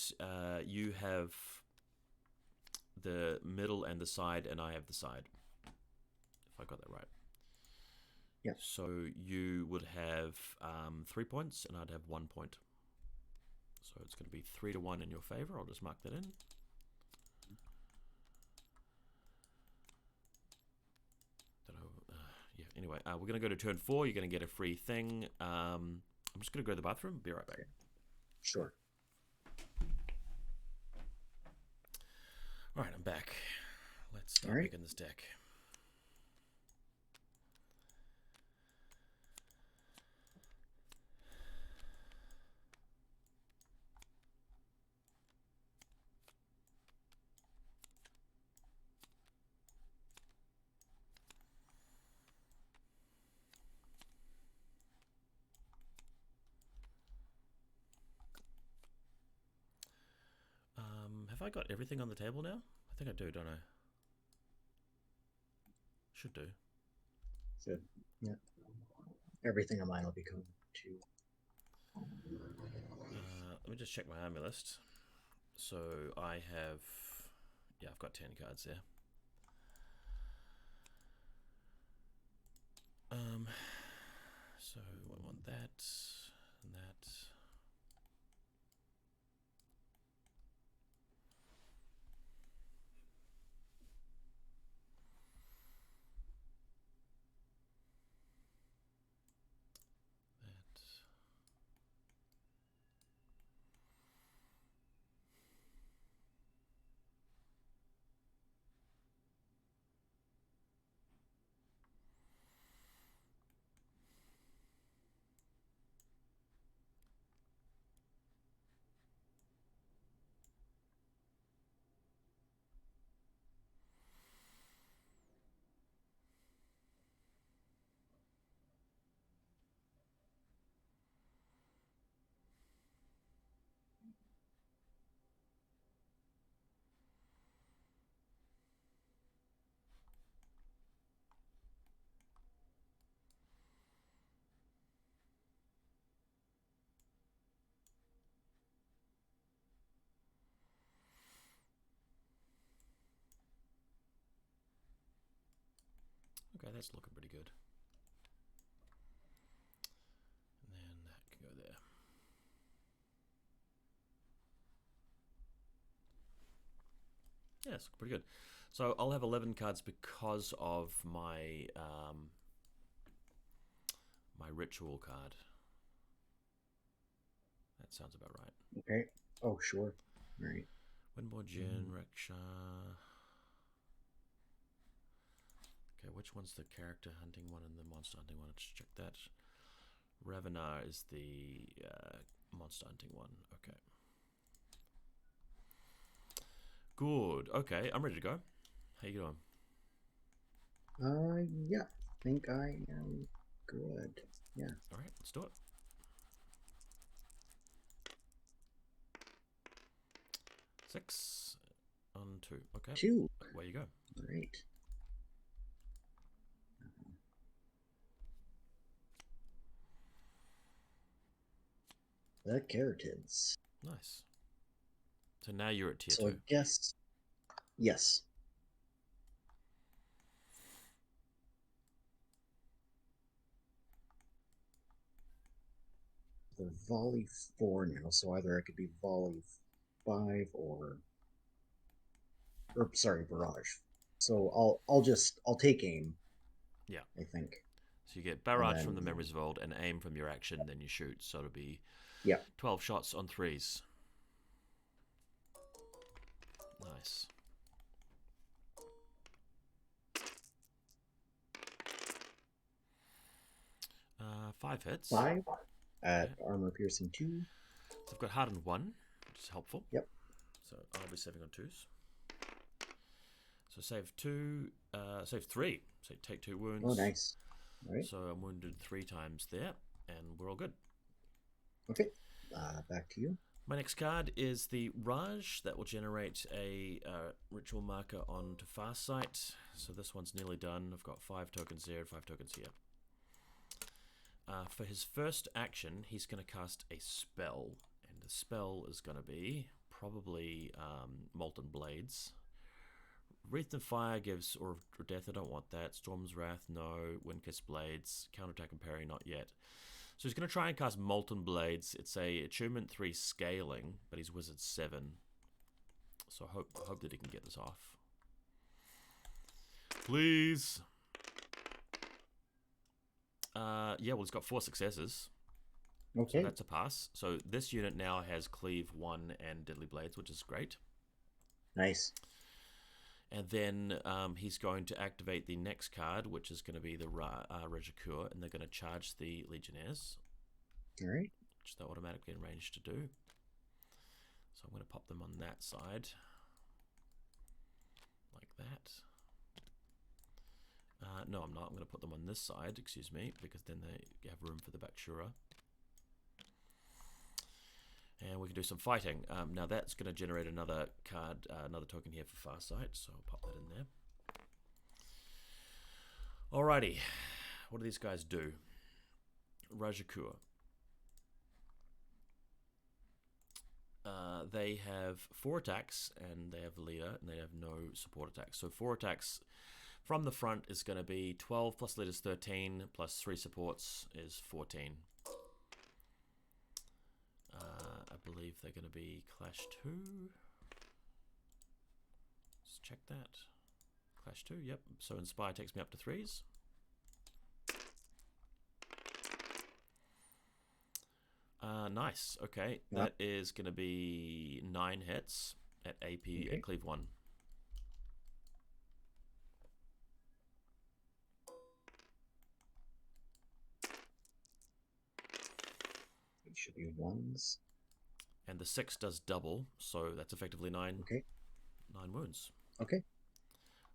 you have the middle and the side, and I have the side. If I got that right. Yep. So you would have 3 points, and I'd have 1 point. So it's going to be 3-1 in your favor. I'll just mark that in. Yeah. Anyway, we're going to go to turn 4. You're going to get a free thing. I'm just going to go to the bathroom. Be right back. Okay. Sure. All right, I'm back. Let's start All right. making this deck. Have I got everything on the table now? I think I do, don't I? Should do. Should. Yeah. Everything on mine will become 2. Let me just check my army list. So I have... Yeah, I've got 10 cards there. So I want that and that. Okay, that's looking pretty good. And then that can go there. Yeah, it's looking pretty good. So I'll have 11 cards because of my my ritual card. That sounds about right. Okay. Oh, sure. All right. Windborne Djinn, Rakshasa. Okay, which one's the character hunting one and the monster hunting one? Let's check that. Ravanar is the monster hunting one. Okay. Good. Okay, I'm ready to go. How you doing? Yeah. I think I am good. Yeah. All right, let's do it. Six on 2. Okay. 2. Away you go. All right. The Karyatids. Nice. So now you're at tier 2. So I guess, yes. The volley 4 now, so either I could be volley 5 or sorry, barrage. So I'll take aim. Yeah. I think. So you get barrage from the Memories Vault and aim from your action, then you shoot. So it'll be 12 shots on 3s. Nice. Uh, 5 hits. 5 at armor piercing 2. So I've got hardened 1, which is helpful. Yep. So I'll be saving on 2s. So save 2, save 3. So take 2 wounds. Oh, nice. All right. So I'm wounded 3 times there, and we're all good. Okay. Back to you. My next card is the Raj that will generate a ritual marker onto Farsight. So this one's nearly done. I've got 5 tokens there and 5 tokens here. For his first action, he's going to cast a spell, and the spell is going to be probably Molten Blades. Wreath of Fire gives or Death. I don't want that. Storm's Wrath, no. Windkiss Blades, counterattack and parry, not yet. So he's going to try and cast Molten Blades. It's a Attunement 3 scaling, but he's Wizard 7. So I hope that he can get this off. Please. Yeah, well, he's got 4 successes. Okay. So that's a pass. So this unit now has Cleave 1 and Deadly Blades, which is great. Nice. And then he's going to activate the next card, which is going to be the Rajakur, and they're going to charge the Legionnaires. All right. Which they're automatically arranged to do. So I'm going to pop them on that side. Like that. No, I'm not. I'm going to put them on this side, excuse me, because then they have room for the Bakasura. And we can do some fighting. Now that's going to generate another card, another token here for Farsight, so I'll pop that in there. Alrighty, what do these guys do? Rajakur. They have 4 attacks, and they have the leader, and they have no support attacks. So 4 attacks from the front is going to be 12 plus leader's 13 plus 3 supports is 14. I believe they're going to be Clash 2. Let's check that. Clash 2, yep. So Inspire takes me up to 3s. Nice. Okay, yep. That is going to be 9 hits at AP and Cleave 1. It should be 1s. And the 6 does double, so that's effectively 9. Okay. 9 wounds. Okay.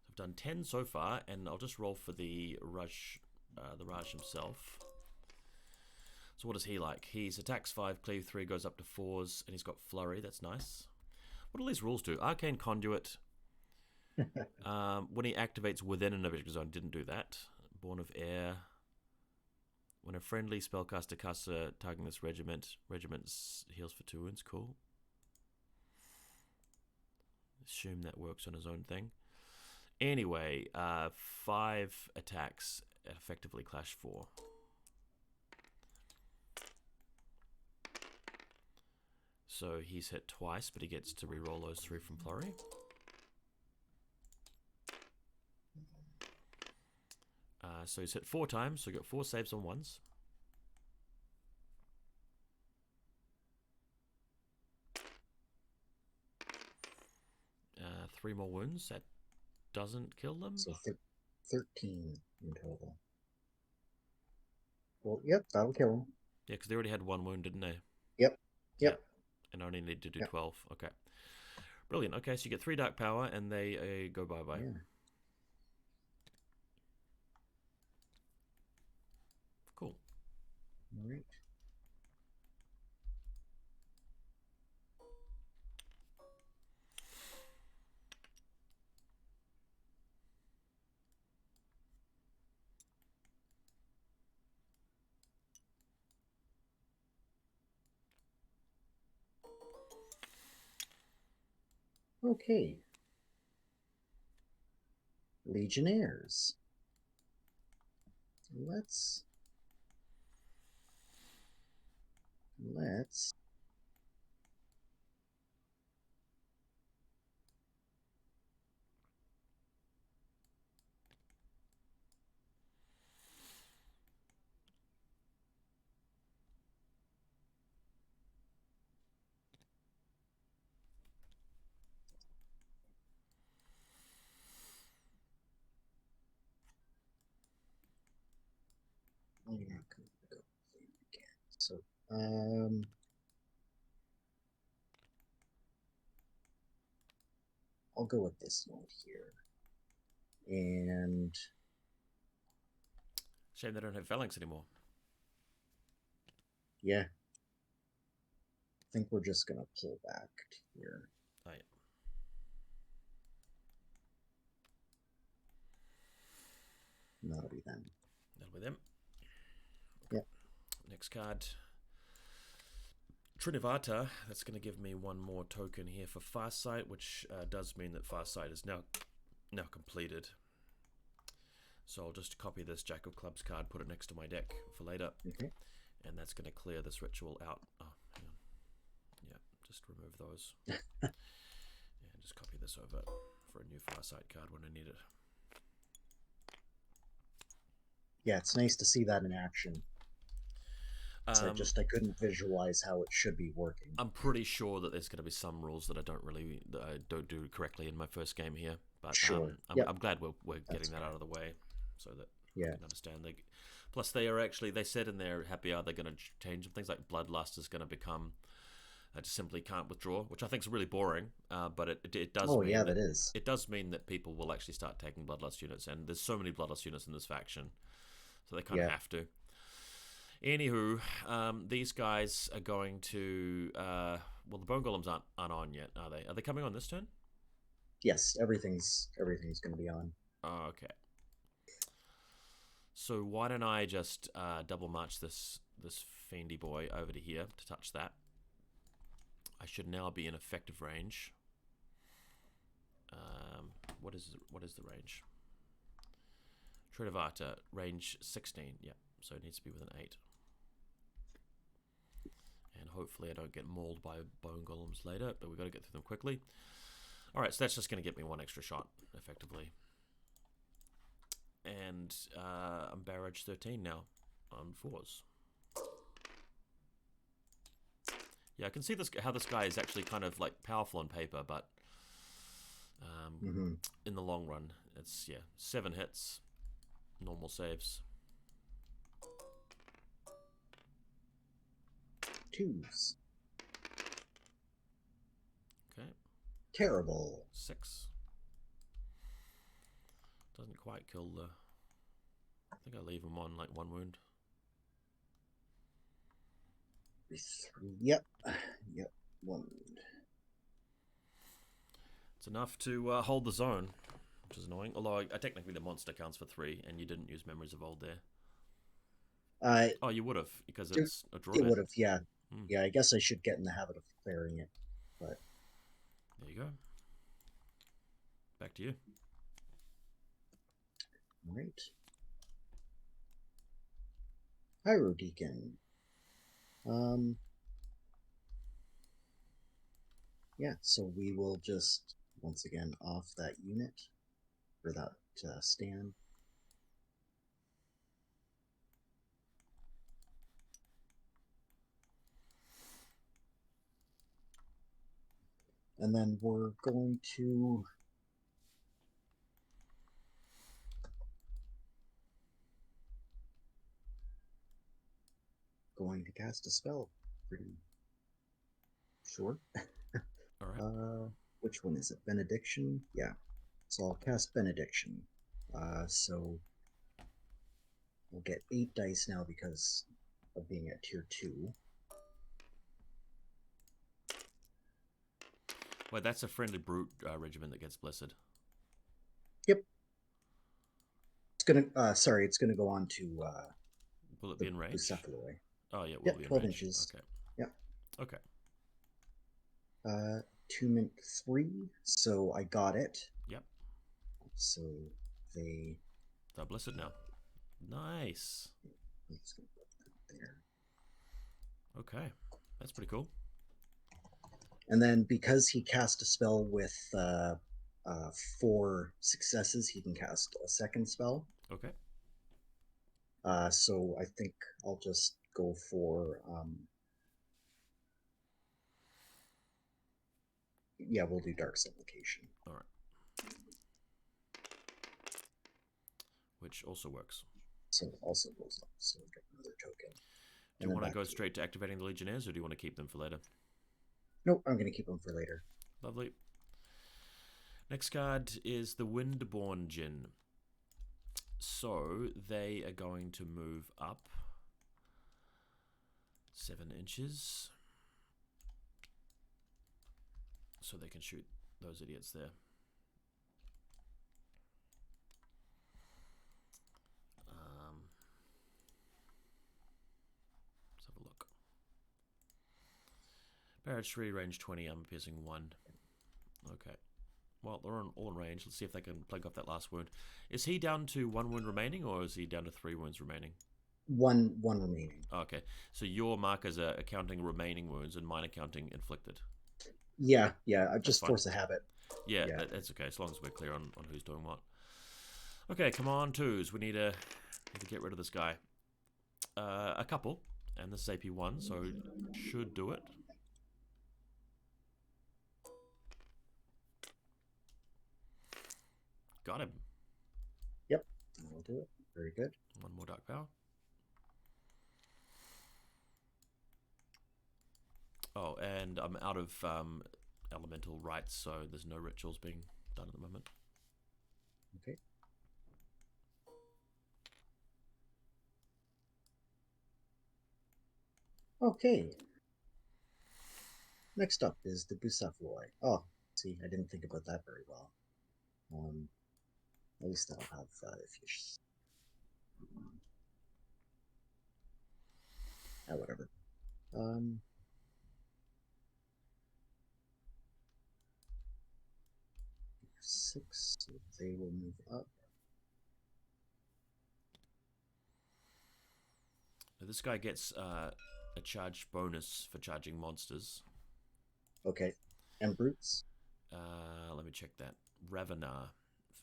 I've done 10 so far, and I'll just roll for the Raj himself. So what is he like? He's attacks 5, cleave 3, goes up to 4s, and he's got flurry. That's nice. What do these rules do? Arcane Conduit. When he activates within an objective zone, didn't do that. Born of Air. When a friendly spellcaster casts a targeting this regiment heals for 2 wounds. Cool. Assume that works on his own thing. Anyway, 5 attacks effectively Clash 4. So he's hit twice, but he gets to reroll those 3 from flurry. So he's hit 4 times, so he got 4 saves on 1s. Three more wounds. That doesn't kill them. So 13 in total. Well, yep, that'll kill him. Yeah, because they already had 1 wound, didn't they? Yep. And only need to do 12. Okay. Brilliant. Okay, so you get 3 dark power, and they go bye-bye. Yeah. Cool. All right. Okay. Legionnaires. Let's I'm not going to go again. So, I'll go with this note here. And Shame they don't have phalanx anymore. yeah. I think we're just going to pull back here. Oh, yeah. And that'll be them. That'll be them. Yep. Next card. Trinavarta. That's going to give me 1 more token here for Farsight, which does mean that Farsight is now now completed. So I'll just copy this Jack of Clubs card, put it next to my deck for later. Okay. And that's going to clear this ritual out. Oh, hang on. Yeah, just remove those. And just copy this over for a new Farsight card when I need it. Yeah, it's nice to see that in action. So I couldn't visualize how it should be working. I'm pretty sure that there's going to be some rules that I don't do correctly in my first game here, but sure. I'm glad we're getting that out of the way, so that I can understand. Plus, they said in their happy hour they're going to change things like Bloodlust is going to become just simply can't withdraw, which I think is really boring. But it does. Oh yeah, that is. It does mean that people will actually start taking Bloodlust units, and there's so many Bloodlust units in this faction, so they kind of have to. Anywho, these guys are going to... well, the Bone Golems aren't on yet, are they? Are they coming on this turn? Yes, everything's going to be on. Oh, okay. So why don't I just double march this fiendy boy over to here to touch that. I should now be in effective range. What is the range? Trinavarta, range 16. Yeah, so it needs to be within 8. And hopefully I don't get mauled by bone golems later, but we've got to get through them quickly. Alright, so that's just going to get me one extra shot, effectively. And I'm barrage 13 now on 4s. Yeah, I can see how this guy is actually kind of like powerful on paper, but in the long run, it's 7 hits, normal saves. 2s. Okay. Terrible. 6. Doesn't quite kill the... I think I leave him on like 1 wound. Yep. 1 wound. It's enough to hold the zone, which is annoying. Although technically the monster counts for 3, and you didn't use Memories of Old there. Oh, you would have, because it's a draw. It would have, yeah. Yeah, I guess I should get in the habit of clearing it, but... There you go. Back to you. All right. Hierodeacon. Yeah, so we will just, once again, off that unit, or that stand. And then we're going to cast a spell. Pretty sure. All right. Which one is it? Benediction? Yeah. So I'll cast Benediction. So we'll get 8 dice now because of being at tier 2. Wait, that's a friendly brute regiment that gets blessed. Yep. It's gonna. Sorry, it's gonna go on to. Will it be in range? Buccephaloi. Oh yeah, it will be in 12 range. inches. Okay. Yep. Okay. 2 mint 3. So I got it. Yep. So they're blessed now. Nice. I'm just gonna put that there. Okay, that's pretty cool. And then because he cast a spell with 4 successes, he can cast a second spell. Okay. So I think I'll just go for we'll do Dark Supplication. All right. Which also works. So it also goes up. So we'll get another token. Do you want to go straight to activating the Legionnaires, or do you want to keep them for later? Nope, I'm going to keep them for later. Lovely. Next card is the Windborne Djinn. So they are going to move up 7 inches. So they can shoot those idiots there. Let's have a look. Barrage 3, range 20, I'm piercing 1. Okay. Well, they're all in range. Let's see if they can plug off that last wound. Is he down to 1 wound remaining, or is he down to 3 wounds remaining? One remaining. Okay, so your markers are counting remaining wounds, and mine are counting inflicted. Yeah. I just force a habit. Yeah, that's okay, as long as we're clear on who's doing what. Okay, come on, twos. We need to get rid of this guy. A couple, and this is AP1, so should do it. Got him. Yep, that'll do it. Very good. 1 more dark power. Oh, and I'm out of elemental rites, so there's no rituals being done at the moment. Okay. Okay. Next up is the Buccephaloi. Oh, see, I didn't think about that very well. At least I'll have fish. Whatever. 6, so they will move up. Now this guy gets a charge bonus for charging monsters. Okay. And brutes? Let me check that. Ravanar.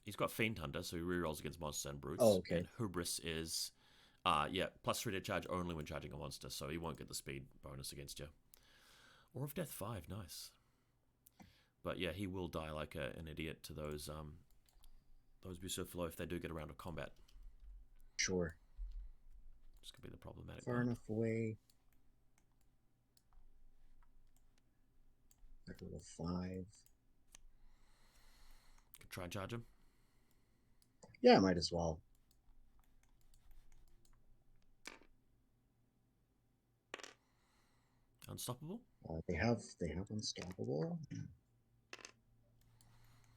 He's got Fiend Hunter, so he rerolls against monsters and brutes. Oh, okay. And Hubris is, +3 to charge only when charging a monster, so he won't get the speed bonus against you. Or of Death 5, nice. But yeah, he will die like an idiot to those Buccephaloi if they do get a round of combat. Sure. This could be the problematic Far part. enough away. Like level 5. Could try and charge him. Yeah, might as well. Unstoppable? They have unstoppable.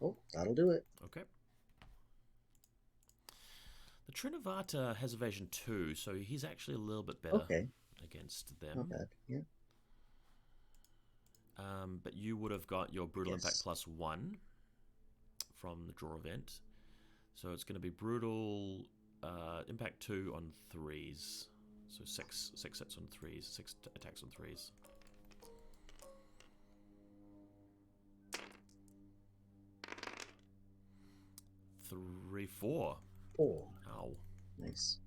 Oh, that'll do it. Okay. The Trinavarta has evasion 2, so he's actually a little bit better against them. Not bad, yeah. But you would have got your Brutal Impact +1 from the draw event. So it's going to be Brutal Impact 2 on 3s. So 6 sets on 3s, 6 attacks on 3s. Three, 4. 4. Ow. Nice.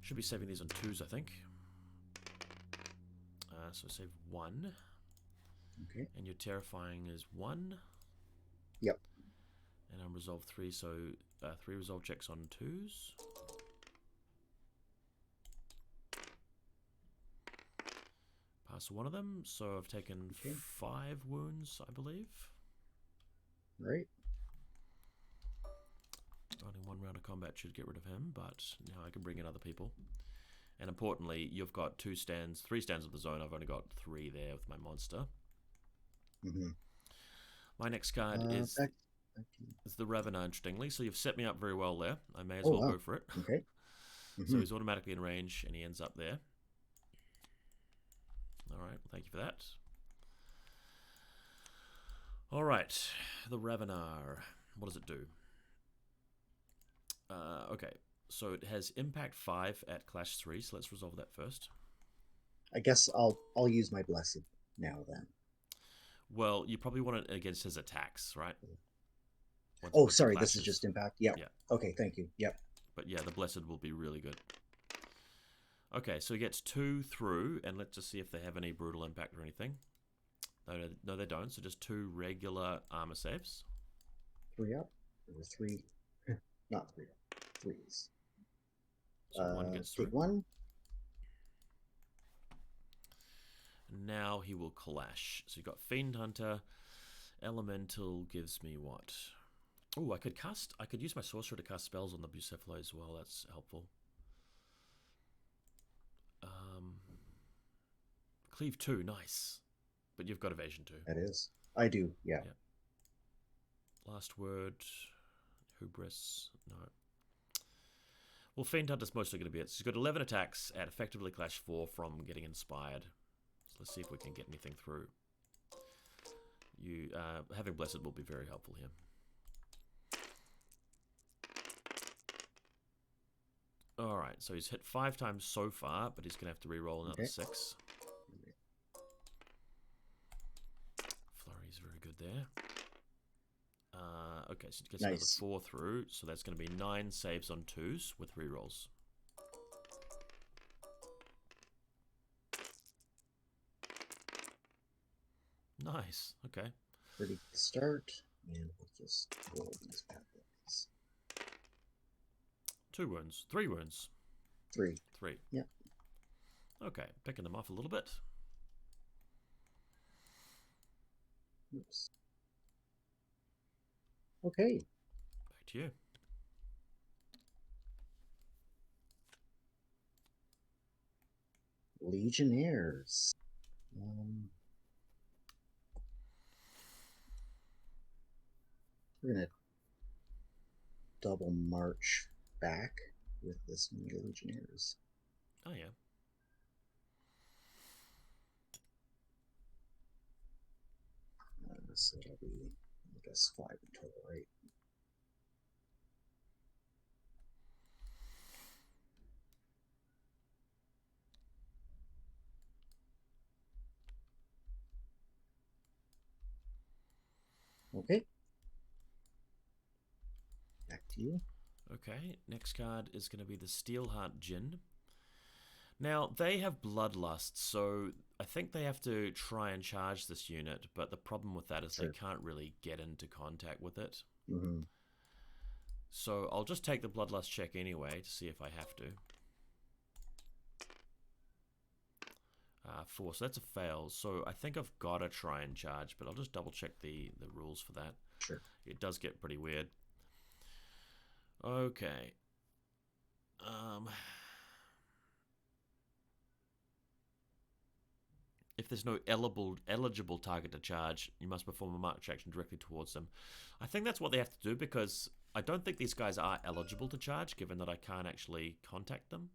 Should be saving these on 2s, I think. So save 1. Okay. And your terrifying is 1. Yep. And I'm resolve 3, so 3 resolve checks on 2s. Pass 1 of them, so I've taken 5 wounds, I believe. Right. Only 1 round of combat should get rid of him, but now I can bring in other people. And importantly, you've got 3 stands of the zone. I've only got 3 there with my monster. Mm-hmm. My next card is the Ravanar, interestingly. So you've set me up very well there. I may as well go for it. Okay. Mm-hmm. So he's automatically in range, and he ends up there. All right, thank you for that. All right, the Ravanar. What does it do? Okay, so it has Impact 5 at Clash 3, so let's resolve that first. I guess I'll use my Blessed now then. Well, you probably want it against his attacks, right? Sorry, this is just Impact? Yep. Yeah. Okay, thank you. Yep. But yeah, the Blessed will be really good. Okay, so he gets 2 through, and let's just see if they have any Brutal Impact or anything. No, they don't, so just 2 regular armor saves. 3 up? Or 3? Not 3 up. 3s. So 1 gets through. 1. Now he will clash. So you've got Fiend Hunter. Elemental gives me what? Oh, I could use my Sorcerer to cast spells on the Buccephaloi as well. That's helpful. Cleave 2, nice. But you've got evasion 2. That is. I do, yeah. Last word. Hubris. No. Well, Fiend Hunter's mostly going to be it. So he's got 11 attacks at effectively Clash 4 from getting inspired. So let's see if we can get anything through. you having Blessed will be very helpful here. Alright, so he's hit 5 times so far, but he's going to have to re-roll another 6. Flurry's very good there. Okay, so it gets another 4 through, so that's going to be 9 saves on 2s with re-rolls. Nice, okay. Pretty good start, and we'll just roll these bad boys. 2 wounds. 3 wounds. 3. 3. Yeah. Okay, picking them off a little bit. Oops. Okay. Back to you. Legionnaires. We're going to double march back with this many Legionnaires. Oh, yeah. So it'll be, I guess, 5 in total, right? Okay. Back to you. Okay, next card is going to be the Steelheart Djinn. Now, they have Bloodlust, so I think they have to try and charge this unit, but the problem with that is they can't really get into contact with it. Mm-hmm. So I'll just take the Bloodlust check anyway to see if I have to. 4, so that's a fail. So I think I've got to try and charge, but I'll just double check the rules for that. Sure. It does get pretty weird. Okay. If there's no eligible target to charge, you must perform a march action directly towards them. I think that's what they have to do, because I don't think these guys are eligible to charge, given that I can't actually contact them.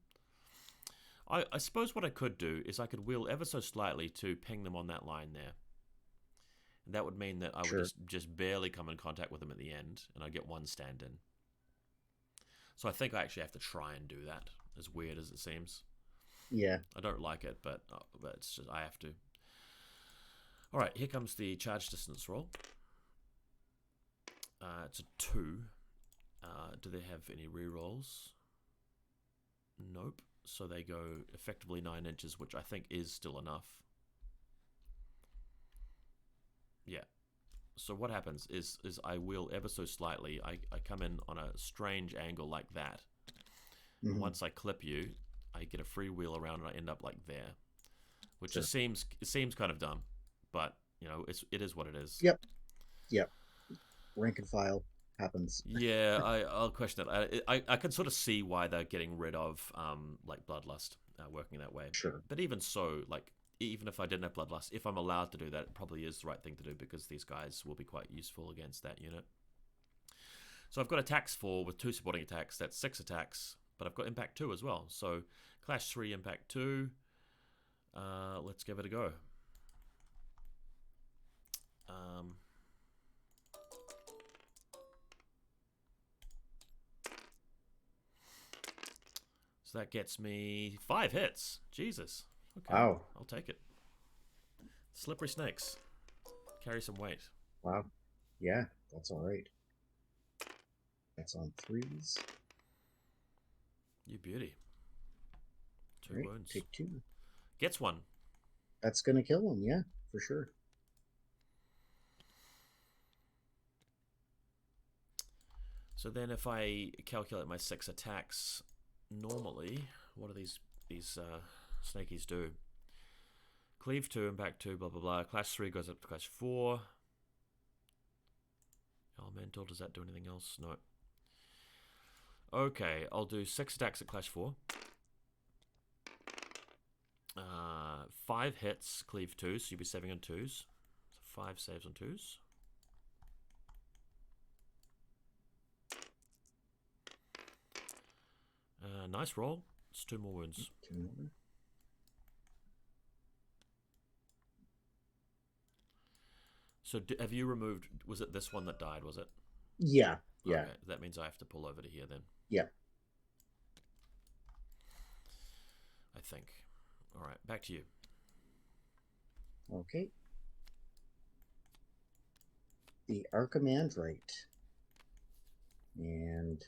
I suppose what I could do is I could wheel ever so slightly to ping them on that line there. And that would mean that I would just barely come in contact with them at the end, and I'd get 1 stand-in. So I think I actually have to try and do that, as weird as it seems. Yeah. I don't like it, but it's just, I have to. Alright, here comes the charge distance roll. It's a 2. Do they have any rerolls? Nope. So they go effectively 9 inches, which I think is still enough. Yeah. So what happens is I wheel ever so slightly. I come in on a strange angle like that. Mm-hmm. Once I clip you, I get a free wheel around and I end up like there. Which just seems kind of dumb. But, you know, it is what it is. Yep. Rank and file happens. Yeah, I'll question it. I can sort of see why they're getting rid of like Bloodlust working that way. Sure. But even so, like, even if I didn't have Bloodlust, if I'm allowed to do that, it probably is the right thing to do, because these guys will be quite useful against that unit. So I've got attacks 4 with 2 supporting attacks. That's 6 attacks, but I've got impact 2 as well. So clash 3, impact 2. Let's give it a go. So that gets me 5 hits. Jesus. Okay. Wow. I'll take it. Slippery snakes. Carry some weight. Wow. Yeah, that's all right. That's on 3s. You beauty. 2 wounds. Take 2. Gets 1. That's going to kill him, yeah, for sure. So then if I calculate my 6 attacks normally, what do these snakies do? Cleave 2, impact 2, blah, blah, blah. Clash 3 goes up to clash 4. Elemental, does that do anything else? No. Okay, I'll do 6 attacks at clash 4. 5 hits, cleave 2, so you'll be saving on 2s. So 5 saves on 2s. Nice roll. It's 2 more wounds. 2 more. So have you removed? Was it this one that died? Was it? Yeah. Yeah. Okay, that means I have to pull over to here then. Yeah. I think. All right, back to you. Okay. The Archimandrite. And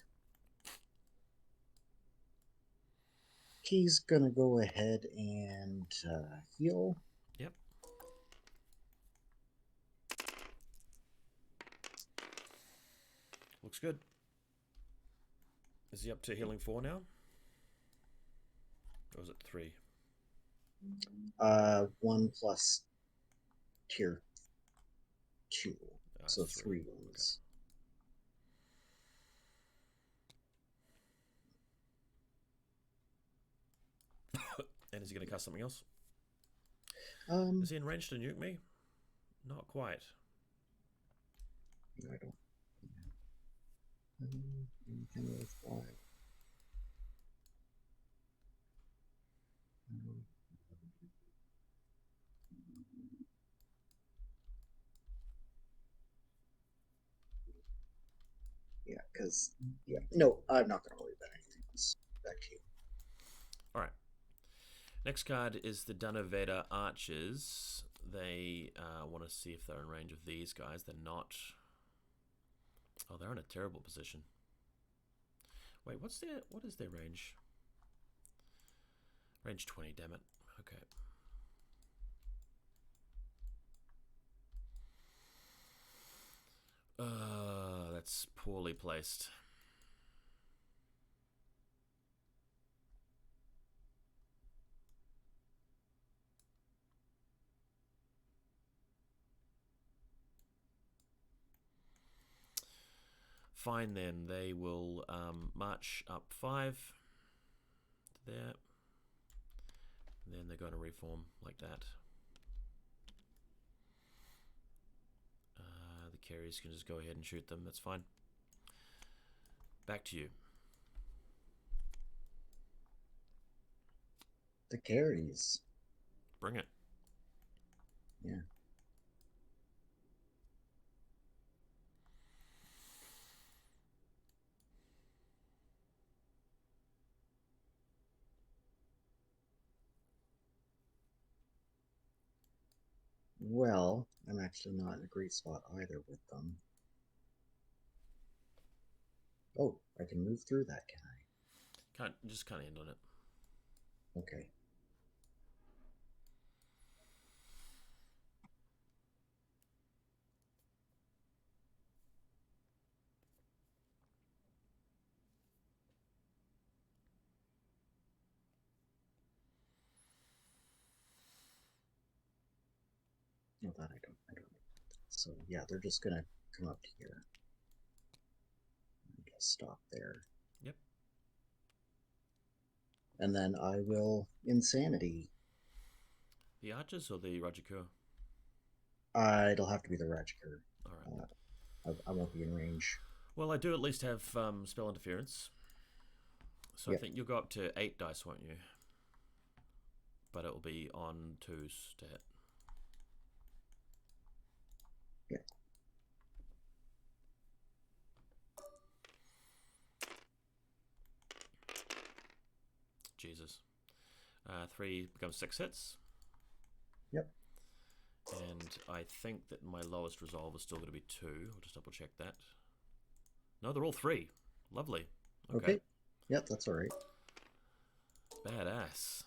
he's gonna go ahead and heal. Yep. Looks good. Is he up to healing 4 now? Or is it 3? 1 plus tier 2. So 3 wounds. Okay. And is he going to cast something else? Is he in range to nuke me? Not quite. I don't. Yeah, because no, I'm not going to worry about anything else. Back to you. All right. Next card is the Dhanur Archers. They want to see if they're in range of these guys. They're not. Oh, they're in a terrible position. Wait, what is their range? Range 20, damn it. Okay. That's poorly placed. Fine then, they will march up 5 to there. And then they're going to reform like that. The Kheres can just go ahead and shoot them, that's fine. Back to you. The Kheres. Bring it. Yeah. Well, I'm actually not in a great spot either with them. Oh, I can move through that, can I? Can't end on it. Okay. No, that I don't. So yeah, they're just gonna come up here. Just stop there. Yep. And then I will insanity. The Archers or the Rajakur? It'll have to be the Rajakur. All right. I won't be in range. Well, I do at least have spell interference. So yep. I think you'll go up to 8 dice, won't you? But it will be on 2s to hit. Yeah. Jesus. 3 becomes 6 hits. Yep. And I think that my lowest resolve is still going to be 2. I'll just double check that. No, they're all 3. Lovely. Okay. Yep, that's all right. Badass.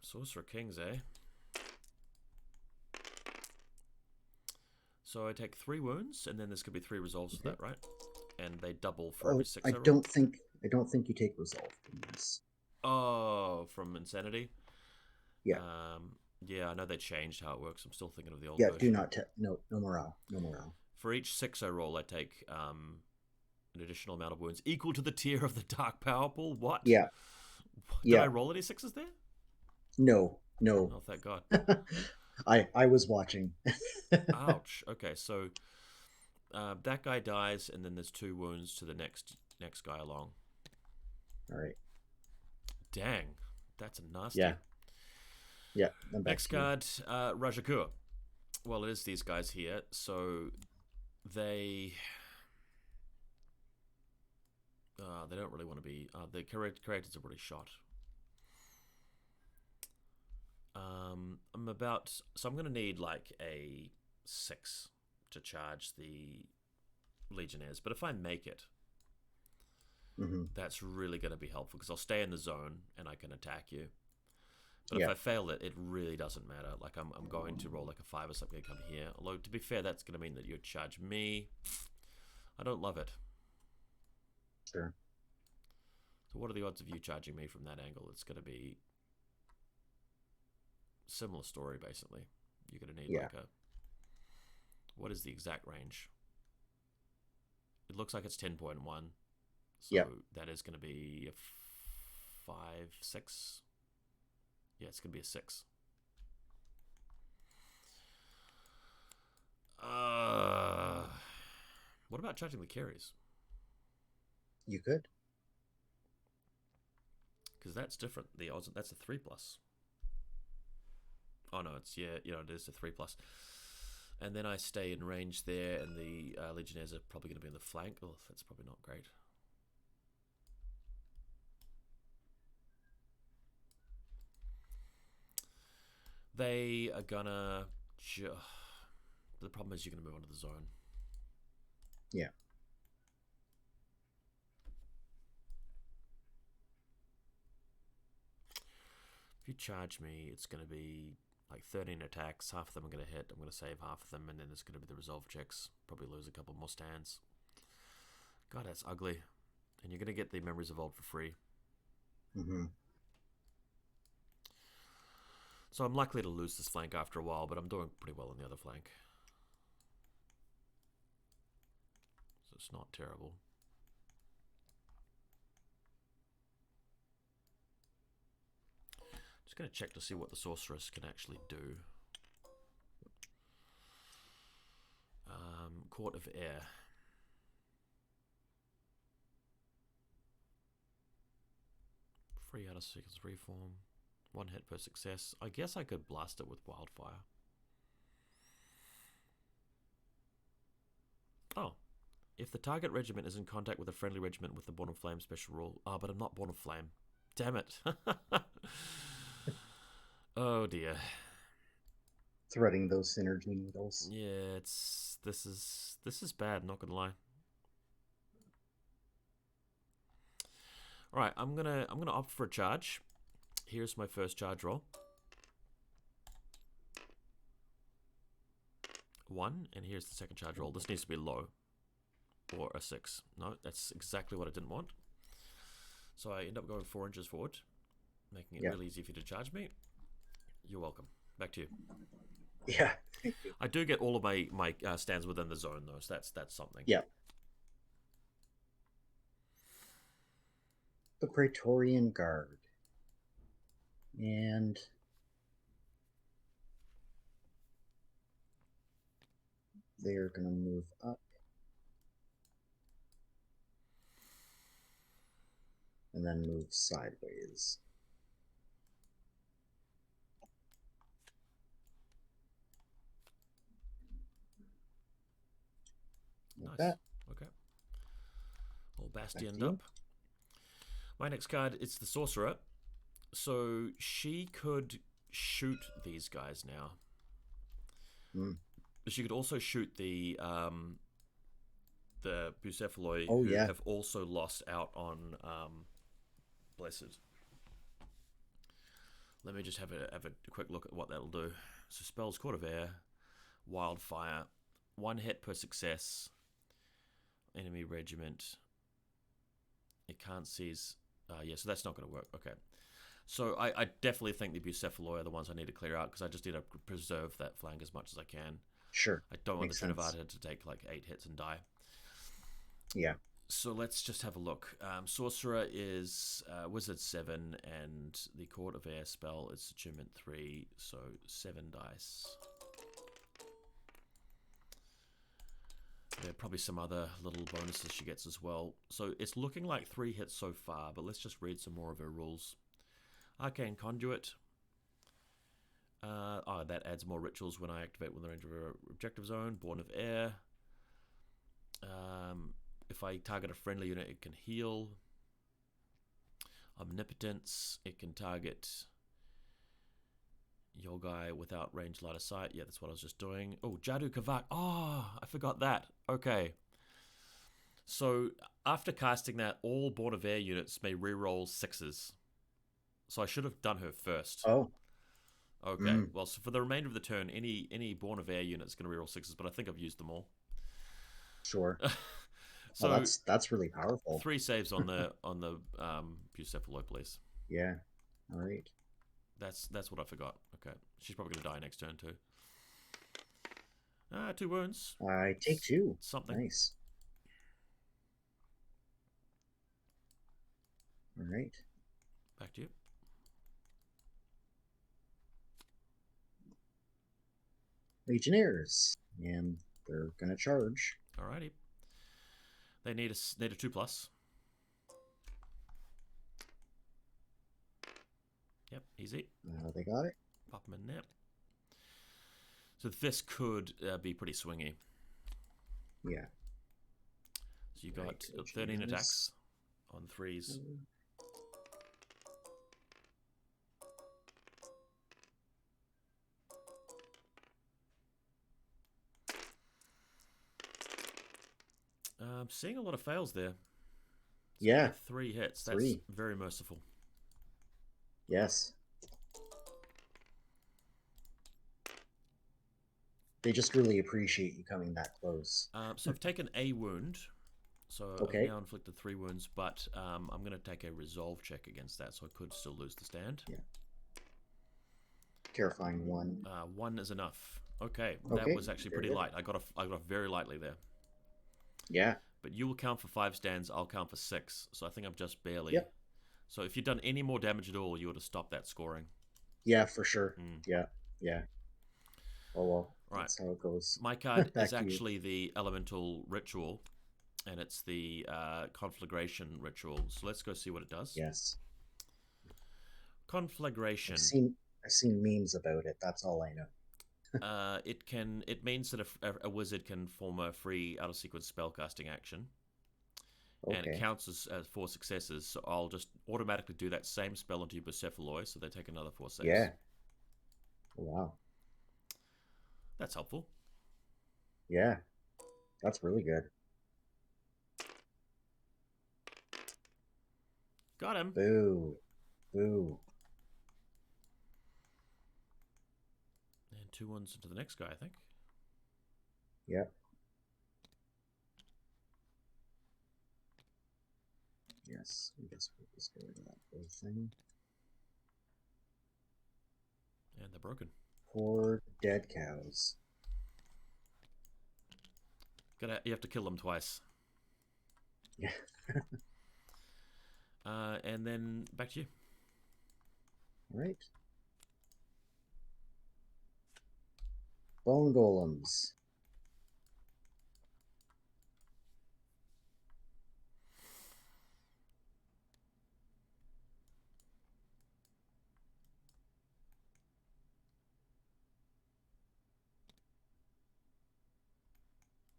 Sorcerer Kings, eh? So I take 3 wounds, and then there's going to be 3 resolves for that, right? And they double for every 6 I roll? I don't think you take resolve from this. Oh, from Insanity? Yeah. Yeah, I know they changed how it works. I'm still thinking of the old version. version. Do not no morale. No morale. For each 6 I roll, I take an additional amount of wounds equal to the tier of the Dark Power Pool. What? Yeah. Did I roll any 6s there? No. Oh, thank God. I was watching. Ouch. Okay, so that guy dies, and then there's 2 wounds to the next guy along. All right. Dang, that's a nasty. Yeah. Next card, Rajakur. Well, it is these guys here. So they don't really want to be. The Karyatids are already shot. I'm about. So I'm going to need like a 6 to charge the Legionnaires. But if I make it, that's really going to be helpful because I'll stay in the zone and I can attack you. But if I fail it, it really doesn't matter. Like I'm going to roll like a 5 or something to come here. Although to be fair, that's going to mean that you charge me. I don't love it. Sure. So what are the odds of you charging me from that angle? It's going to be similar story basically. You're going to need like a. What is the exact range? It looks like it's 10.1. So that is going to be a 5, 6. Yeah, it's going to be a 6. What about charging the Kheres? You could. Because that's different. The odds, that's a 3+. Oh no, it's it is a 3+. And then I stay in range there, and the Legionnaires are probably going to be in the flank. Oh, that's probably not great. They are gonna. The problem is you're gonna move on to the zone. Yeah. If you charge me, it's gonna be like 13 attacks. Half of them are gonna hit. I'm gonna save half of them, and then there's gonna be the resolve checks. Probably lose a couple more stands. God, that's ugly. And you're gonna get the Memories of Old for free. So I'm likely to lose this flank after a while, but I'm doing pretty well on the other flank. So it's not terrible. Just going to check to see what the sorceress can actually do. Court of Air. Free out of seconds reform. 1 hit per success. I guess I could blast it with wildfire. Oh. If the target regiment is in contact with a friendly regiment with the Born of Flame special rule. Oh, but I'm not Born of Flame. Damn it. Oh dear. Threading those synergy needles. Yeah, this is bad, not gonna lie. Alright, I'm gonna opt for a charge. Here's my first charge roll. 1, and here's the second charge roll. This needs to be low. Or a 6. No, that's exactly what I didn't want. So I end up going 4 inches forward, making it really easy for you to charge me. You're welcome. Back to you. Yeah. I do get all of my stands within the zone, though, so that's something. Yeah. The Praetorian Guard. And they're going to move up. And then move sideways. Nice. Like that. Okay. All bastioned up. My next card is the Sorcerer. So she could shoot these guys now. She could also shoot the Buccephaloi who have also lost out on Blessed. Let me just have a quick look at what that'll do. So spells Court of Air, Wildfire, 1 hit per success, enemy regiment. It can't seize. Yeah, so that's not going to work. Okay. So I definitely think the Buccephaloi are the ones I need to clear out because I just need to preserve that flank as much as I can. Sure. I don't want the Trinavarta to take like 8 hits and die. Yeah. So let's just have a look. Sorcerer is Wizard 7, and the Court of Air spell is Achievement 3, so 7 dice. There are probably some other little bonuses she gets as well. So it's looking like 3 hits so far, but let's just read some more of her rules. Arcane Conduit. That adds more rituals when I activate within the range of an objective zone. Born of Air. If I target a friendly unit, it can heal. Omnipotence. It can target your guy without range line of sight. Yeah, that's what I was just doing. Oh, Jadoo Kavach. Oh, I forgot that. Okay. So after casting that, all Born of Air units may reroll 6s. So I should have done her first. Oh. Okay. Well, so for the remainder of the turn, any Born of Air unit is going to reroll 6s, but I think I've used them all. Sure. So that's really powerful. 3 saves on the Buccephaloi, please. Yeah. All right. That's what I forgot. Okay. She's probably going to die next turn too. 2 wounds. I take 2. Something. Nice. All right. Back to you. Legionnaires, and they're gonna charge. Alrighty. They need a 2+. Yep, easy. They got it. Pop them in there. So this could be pretty swingy. Yeah. So you got 13 attacks on 3s. I'm seeing a lot of fails there. So yeah. 3 hits. That's 3. Very merciful. Yes. They just really appreciate you coming that close. So I've taken a wound. So okay. I've now inflicted 3 wounds, but I'm going to take a resolve check against that, so I could still lose the stand. Yeah. Terrifying 1. 1 is enough. Okay, that was actually pretty light. I got off very lightly there. Yeah. But you will count for 5 stands, I'll count for 6. So I think I'm just barely. Yep. So if you'd done any more damage at all, you would have stopped that scoring. Yeah, for sure. Yeah. Oh well. Right. That's how it goes. My card is actually the Elemental Ritual, and it's the Conflagration Ritual. So let's go see what it does. Yes. Conflagration. I've seen memes about it. That's all I know. It means that a wizard can form a free out of sequence spellcasting action, and it counts as 4 successes. So I'll just automatically do that same spell onto Buccephaloi, so they take another 4 saves. Yeah. Wow. That's helpful. Yeah, that's really good. Got him. Boo. Boo. And 2 ones into the next guy, I think. Yep. Yes, I guess we'll just go to that whole thing. And they're broken. Poor dead cows. You have to kill them twice. Yeah. And then back to you. All right. Bone golems.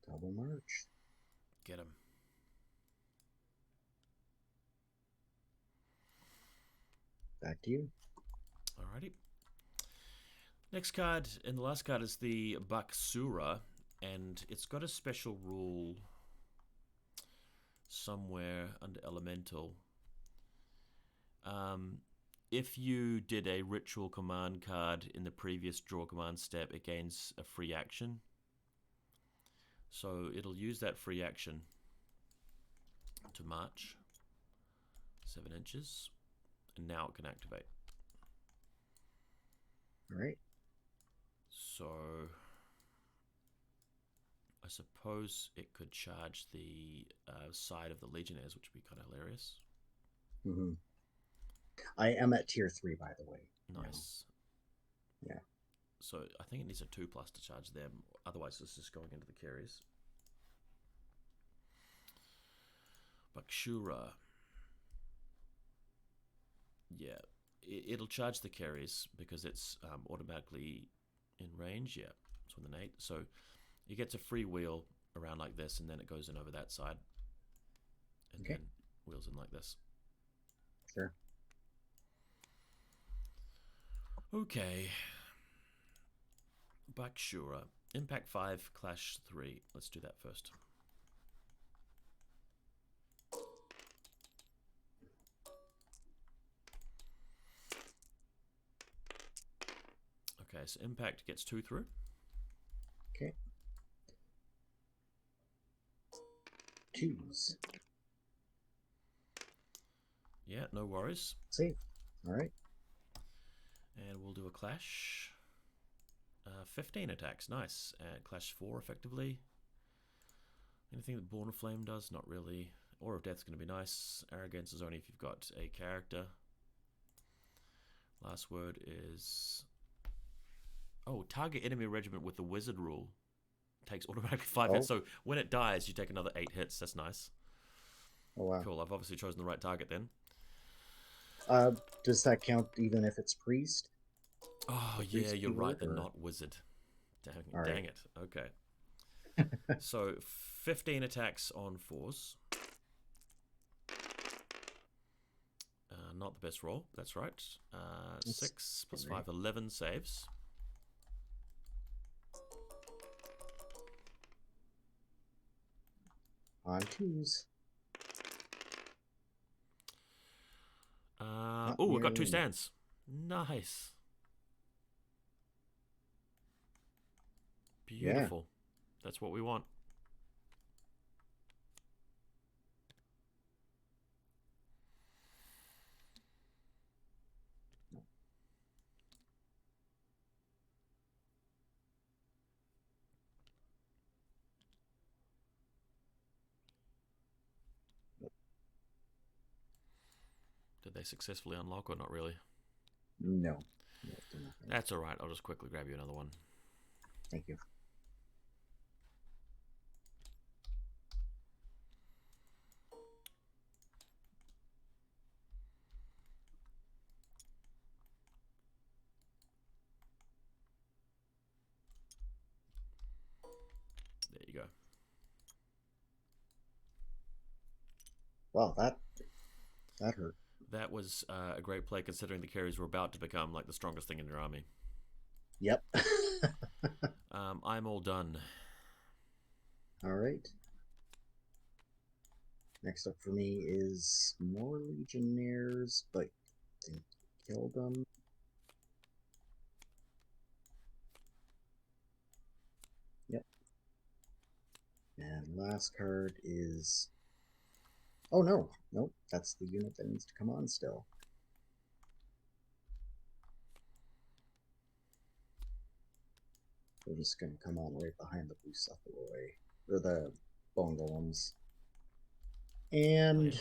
Double march. Get him. Back to you. Alrighty. Next card, and the last card is the Bakasura, and it's got a special rule somewhere under Elemental. If you did a ritual command card in the previous draw command step, it gains a free action. So it'll use that free action to march 7 inches, and now it can activate. All right. So I suppose it could charge the side of the Legionnaires, which would be kind of hilarious. Mm-hmm. I am at tier 3, by the way. Nice. Yeah. So I think it needs a 2+ to charge them. Otherwise, it's just going into the Kheres. Bakasura. Yeah. it'll charge the Kheres because it's automatically in range. Yeah, it's with an 8. So he gets a free wheel around like this, and then it goes in over that side, and Okay. then wheels in like this. Sure. Okay. Bakasura. Impact 5, Clash 3. Let's do that first. Okay, so Impact gets 2 through. Okay. 2s. Yeah, no worries. Save. All right. And we'll do a Clash. 15 attacks, nice. And Clash 4 effectively. Anything that Born of Flame does? Not really. Aura of Death's going to be nice. Arrogance is only if you've got a character. Last word is... Oh, target enemy regiment with the wizard rule. Takes automatically 5 hits. So when it dies, you take another 8 hits. That's nice. Oh, wow. Cool, I've obviously chosen the right target then. Does that count even if it's priest? Oh, yeah, you're right. They're not wizard. Dang it. Okay. So 15 attacks on 4s. Not the best roll. That's right. 6 plus 5, 11 saves. On 2s. Oh, we've got 2 stands. Nice. Beautiful. Yeah. That's what we want. Did they successfully unlock or not really? No. That's alright. I'll just quickly grab you another one. Thank you. There you go. Wow, that hurt. That was a great play considering the Kheres were about to become like the strongest thing in your army. Yep. I'm all done. All right. Next up for me is more Legionnaires, but I think killed them. Yep. And last card is... Oh, no. Nope. That's the unit that needs to come on still. We're just going to come on right behind the Buccephaloi, or the Bone Golems. And...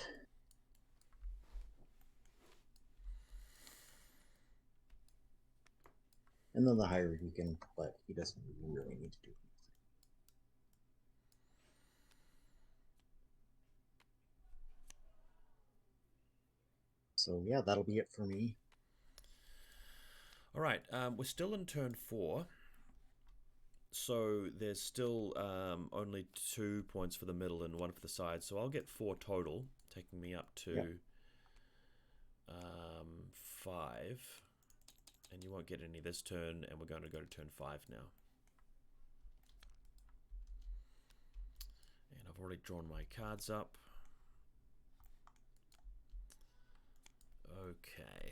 And then the Hierodeacon, but he doesn't really need to do anything. So yeah, that'll be it for me. All right, we're still in turn 4. So there's still only 2 points for the middle and 1 for the side. So I'll get 4 total, taking me up to 5. And you won't get any this turn, and we're going to go to turn 5 now. And I've already drawn my cards up. Okay.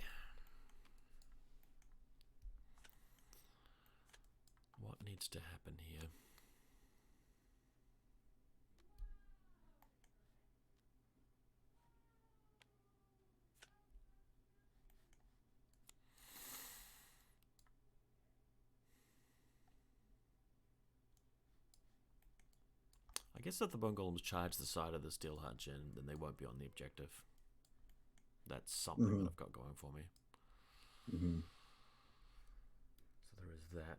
What needs to happen here? I guess if the Bone Golems charge the side of the Steelheart Djinn, then they won't be on the objective. That's something that I've got going for me. So there is that.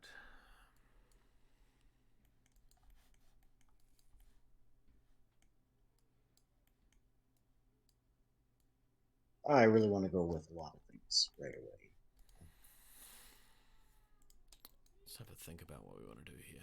I really want to go with a lot of things. cards right away. Let's have a think about what we want to do here.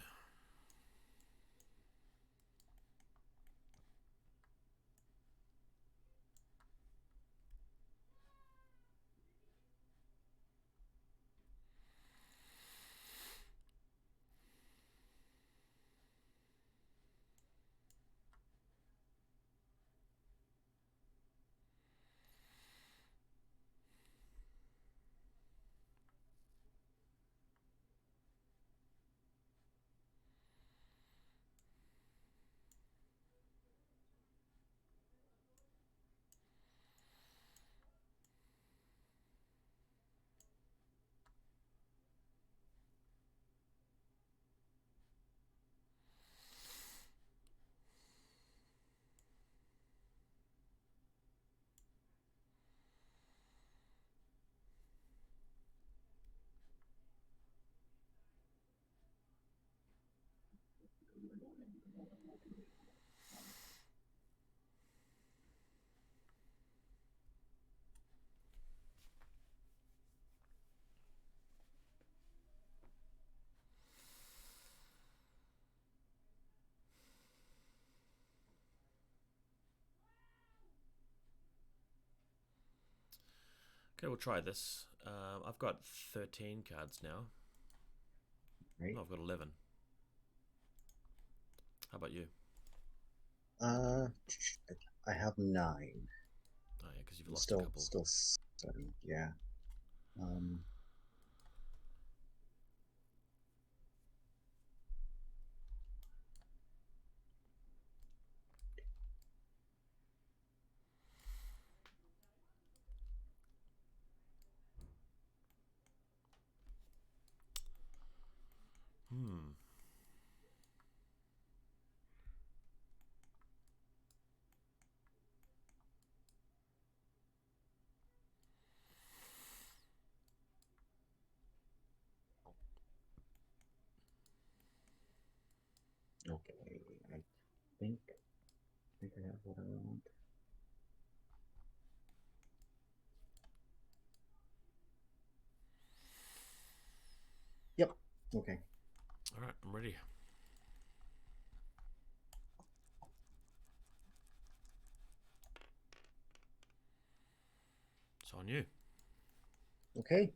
Okay, we'll try this. I've got 13 cards now. Right. No, I've got 11. How about you? I have 9. Oh yeah, because you've lost a couple. Still 7. Yeah. Okay, I think I have what I want. Yep. Okay. All right, I'm ready. It's on you. Okay.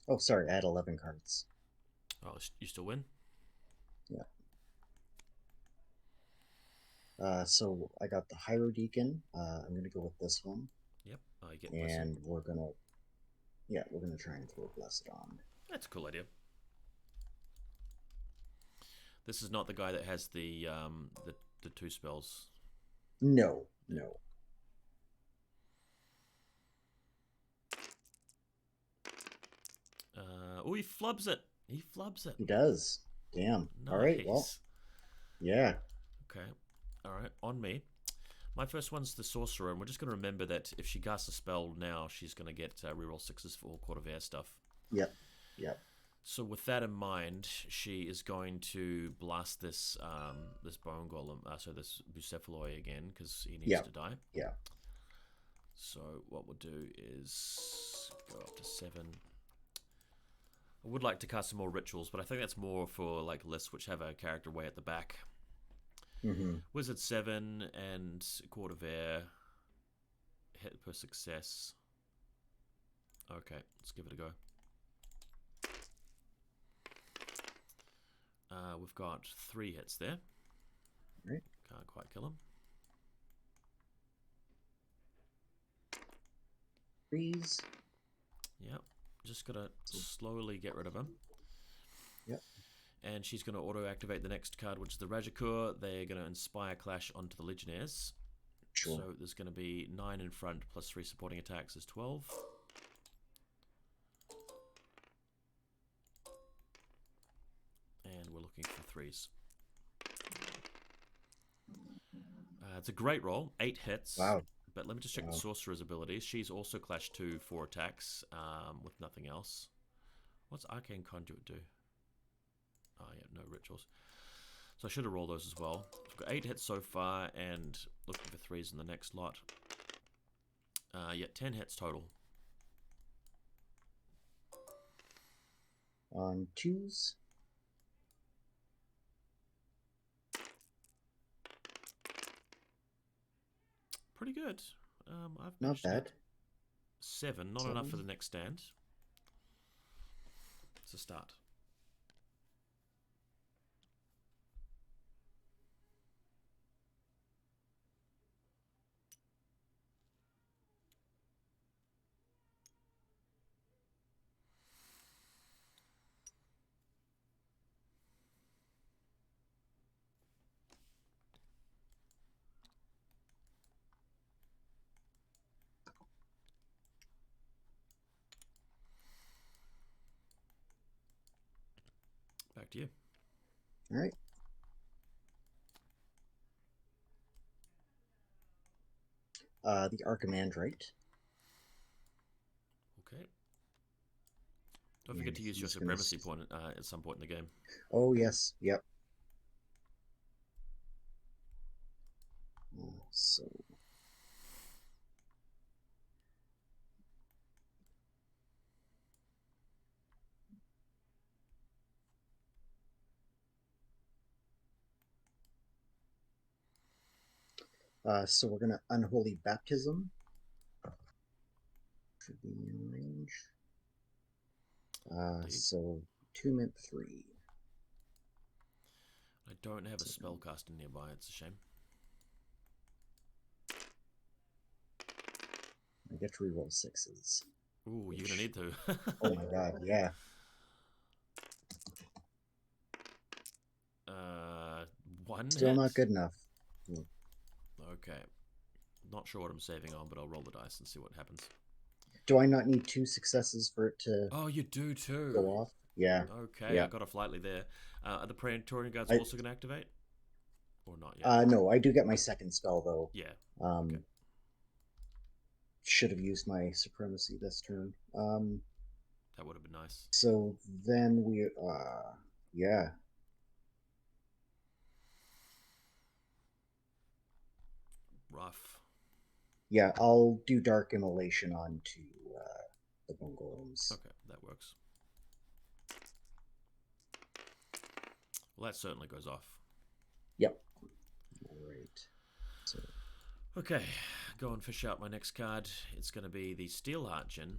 Oh, sorry. I had 11 cards. Oh, you still win? Yeah. So I got the Hierodeacon. I'm gonna go with this one. Yep. You get and blessing. we're gonna try and throw Blessed on. That's a cool idea. This is not the guy that has the 2 spells. No. Oh, he flubs it. He He does. Damn. Nice. All right. Well. Yeah. Okay. All right. On me. My first one's the Sorcerer, and we're just going to remember that if she casts a spell now, she's going to get reroll 6s for all Court of Air stuff. Yep. So with that in mind, she is going to blast this this Bone Golem, so this Buccephaloi again, because he needs to die. Yeah. So what we'll do is go up to 7. I would like to cast some more rituals, but I think that's more for like lists which have a character way at the back. Wizard 7 and Court of Air. Hit per success. Okay, let's give it a go. We've got 3 hits there. Right. Can't quite kill him. Freeze. Yep. Just gotta slowly get rid of him. Yep. And she's gonna auto-activate the next card, which is the Rajakur. They're gonna inspire Clash onto the Legionnaires. Sure. So there's gonna be 9 in front plus 3 supporting attacks is 12. And we're looking for 3s. It's a great roll, 8 hits. Wow. But let me just check the Sorcerer's abilities. She's also Clash 2 for attacks with nothing else. What's Arcane Conduit do? Oh, yeah, no rituals. So I should have rolled those as well. I've got 8 hits so far and looking for 3s in the next lot. Yeah, 10 hits total. On 2s. Pretty good. I've Not managed to bad. get 7, not enough for the next stand. It's a start. Back to you. All right. The Archimandrite. Okay. Don't forget to use your supremacy point at some point in the game. Oh, yes. Yep. So... so we're going to Unholy Baptism. Should be in range. So 2 mint 3. I don't have a spellcaster nearby, it's a shame. I get to reroll 6s. Ooh, you're going to need to. Oh my god, yeah. One Still hit? not good enough. Okay. Not sure what I'm saving on, but I'll roll the dice and see what happens. Do I not need 2 successes for it to... Oh, you do too. Go off? Yeah. Okay, yeah. I got off lightly there. Are the Praetorian guards also going to activate? Or not yet? No, I do get my second spell, though. Yeah. Okay. Should have used my supremacy this turn. That would have been nice. So then we... yeah. Rough. Yeah, I'll do Dark Immolation onto the Golems. Okay, that works. Well, that certainly goes off. Yep. All right. So. Okay, go and fish out my next card. It's going to be the Steelheart Djinn.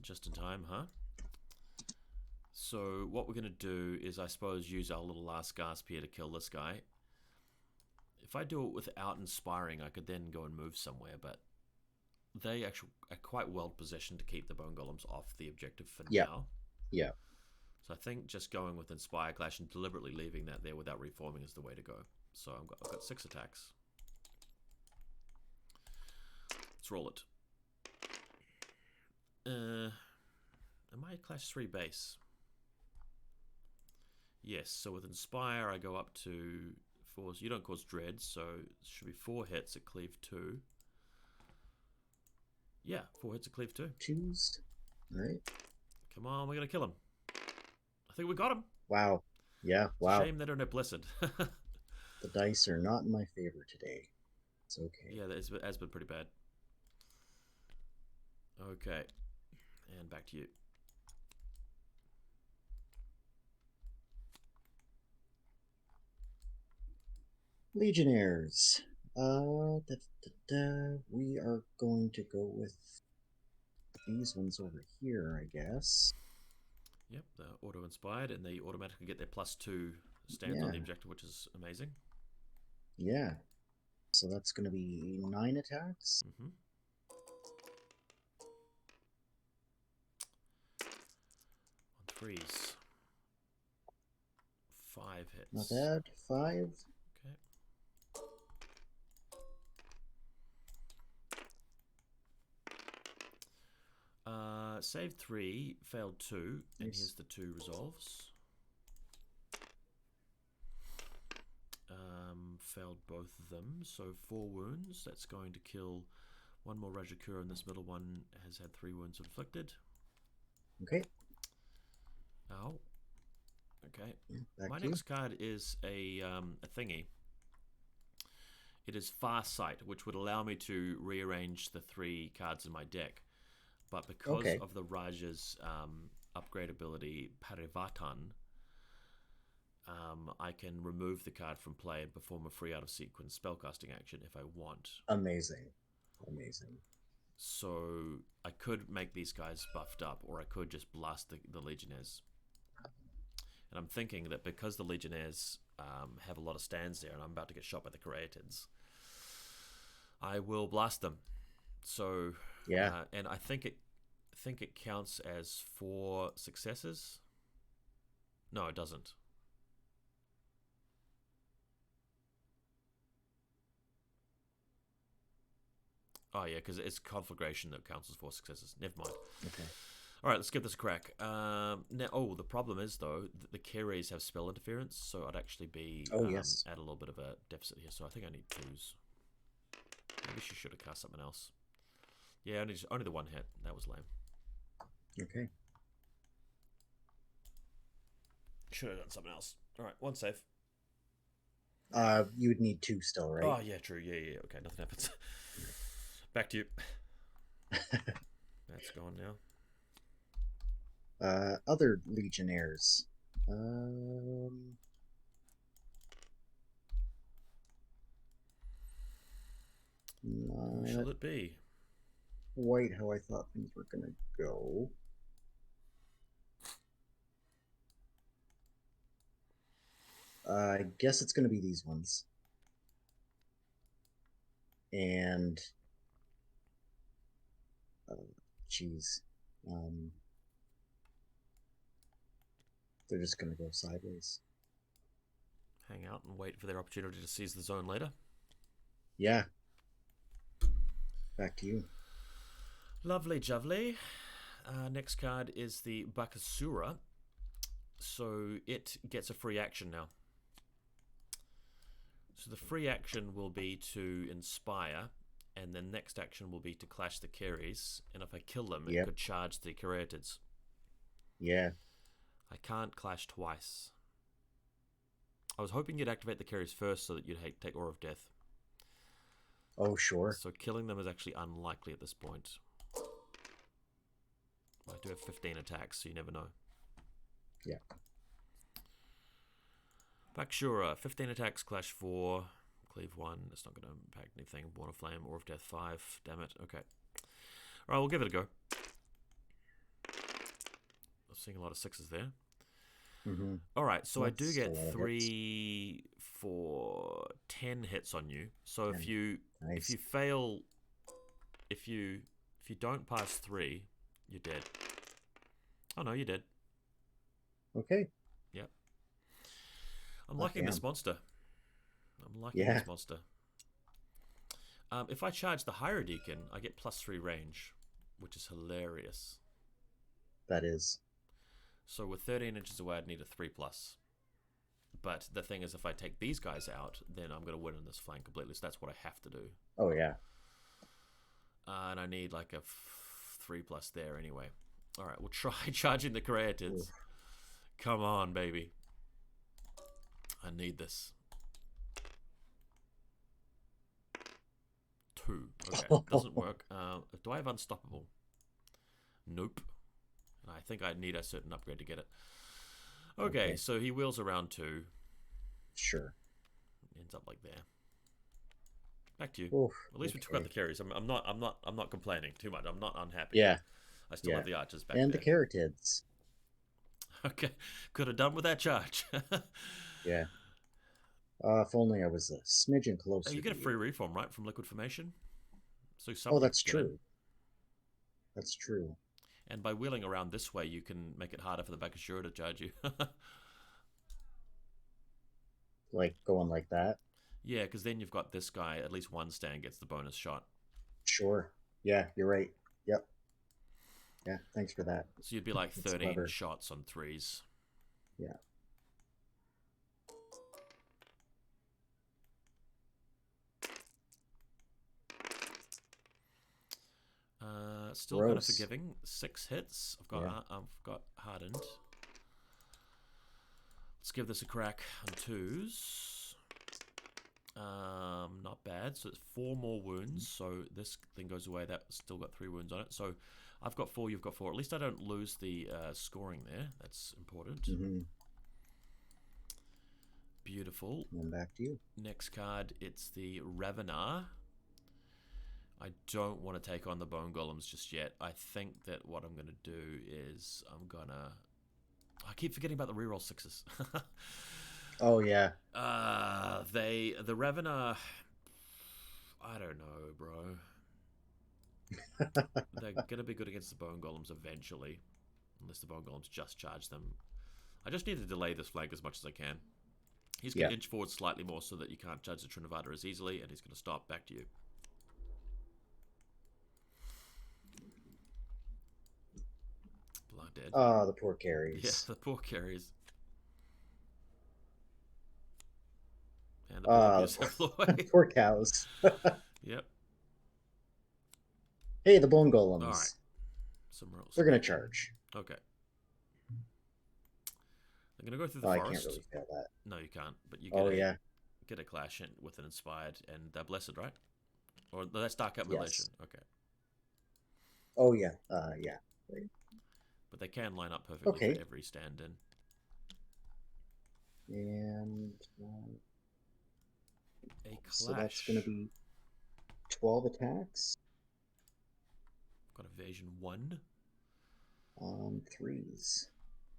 Just in time, huh? So what we're going to do is, I suppose, use our little last gasp here to kill this guy. If I do it without inspiring, I could then go and move somewhere, but they actually are quite well positioned to keep the Bone Golems off the objective for now. Yeah. So I think just going with Inspire Clash and deliberately leaving that there without reforming is the way to go. So I've got 6 attacks. Let's roll it. Am I Clash 3 base? Yes, so with Inspire I go up to 4. You don't cause dread, so it should be 4 hits at cleave 2. Yeah, 4 hits at cleave 2. 2s. Alright. Come on, we're going to kill him. I think we got him. Wow. Yeah, wow. It's a shame they don't have Blessed. The dice are not in my favor today. It's okay. Yeah, that has been pretty bad. Okay. And back to you. Legionnaires. We are going to go with these ones over here, I guess. Yep, they're auto-inspired, and they automatically get their +2 stance on the objective, which is amazing. Yeah. So that's going to be 9 attacks. Mm-hmm. On 3s. 5 hits. Not bad. 5. Saved 3, failed 2, and here's the 2 resolves. Failed both of them, so 4 wounds. That's going to kill 1 more Rajakur, and this middle one has had 3 wounds inflicted. Okay. Ow. Okay. Back My next card is a thingy. it is Farsight, which would allow me to rearrange the 3 cards in my deck. But because of the Raja's upgrade ability, Parivartan, I can remove the card from play and perform a free out-of-sequence spellcasting action if I want. Amazing. So I could make these guys buffed up, or I could just blast the Legionnaires. And I'm thinking that because the Legionnaires have a lot of stands there, and I'm about to get shot by the Karyatids, I will blast them. So yeah, and I think it counts as 4 successes. No, it doesn't. Oh yeah, because it's conflagration that counts as 4 successes. Never mind. Okay. All right, let's give this a crack. Now, the problem is though the Kheres have spell interference, so I'd actually be at a little bit of a deficit here. So I think I need 2s. Maybe she should have cast something else. Yeah, only the 1 hit. That was lame. Okay. Should have done something else. All right, 1 save. You would need 2 still, right? Oh yeah, true. Yeah. Okay, nothing happens. Back to you. That's gone now. Other Legionnaires. Who shall it be? Quite how I thought things were gonna go. I guess it's gonna be these ones. And geez. They're just gonna go sideways. Hang out and wait for their opportunity to seize the zone later. Yeah. Back to you. Lovely jubbly. Next card is the Bakasura. So it gets a free action now. So the free action will be to inspire, and then next action will be to clash the Kheres, and if I kill them, it could charge the Karyatids. Yeah. I can't clash twice. I was hoping you'd activate the Kheres first so that you'd take Aura of Death. Oh, sure. So killing them is actually unlikely at this point. I do have 15 attacks, so you never know. Yeah. Bakasura, 15 attacks, clash 4, cleave 1. That's not going to impact anything. Born of Flame, Aura of Death 5. Damn it. Okay. Alright, we'll give it a go. I'm seeing a lot of 6s there. Mm-hmm. Alright, so I do get 3, 4, 10 hits on you. So if you fail, if you don't pass 3, you're dead. Oh no, you're dead. Okay. Yep. I'm liking this monster. This monster. If I charge the Hierodeacon, I get +3 range, which is hilarious. That is. So with 13 inches away, I'd need a 3+. But the thing is, if I take these guys out, then I'm going to win in this flank completely. So that's what I have to do. Oh, yeah. And I need like a 3+ there anyway. All right, we'll try charging the Karyatids. Come on, baby. I need this. 2. Okay, doesn't work. Do I have Unstoppable? Nope. I think I need a certain upgrade to get it. Okay, so he wheels around 2. Sure. Ends up like there. Back to you. Oof, At least we took out the Kheres. I'm not complaining too much. I'm not unhappy. Yeah. I still have the archers back and there. the Karyatids. Okay, could have done with that charge. Yeah. If only I was a smidgen closer. Oh, you get a free reform, right, from Liquid Formation? So that's true. That's true. And by wheeling around this way, you can make it harder for the Bakasura to charge you. Like going like that? Yeah, because then you've got this guy, at least one stand gets the bonus shot. Sure. Yeah, you're right. Yep. Yeah, thanks for that. So you'd be like 13 shots on 3s. Yeah. Still kind of forgiving. 6 hits. I've got hardened. Let's give this a crack on 2s. Not bad. So it's 4 more wounds. So this thing goes away. That's still got 3 wounds on it. So I've got 4. You've got 4. At least I don't lose the scoring there. That's important. Mm-hmm. Beautiful. And back to you. Next card, it's the Ravanar. I don't want to take on the Bone Golems just yet. I think that what I'm going to do is I keep forgetting about the reroll 6s. Oh yeah. The Ravanar. I don't know, bro. They're gonna be good against the Bone Golems eventually, unless the Bone Golems just charge them. I just need to delay this flank as much as I can. He's gonna inch forward slightly more so that you can't judge the Trinavarta as easily, and he's gonna stop. Back to you. Blood dead. Oh, the poor Kheres. Yeah, the poor Kheres. And the poor Buccephaloi. Poor cows. Yep. Hey, the Bone Golems. All right. Some rules. They're gonna charge. Okay. I'm gonna go through the forest. I can't really fail that. No, you can't. But you get get a clash in with an inspired, and they're blessed, right? Or that's Dark Appellation. Yes. Okay. Oh yeah. Yeah. Right. But they can line up perfectly for every stand-in. And a clash. So that's going to be 12 attacks. Got evasion 1. On 3s.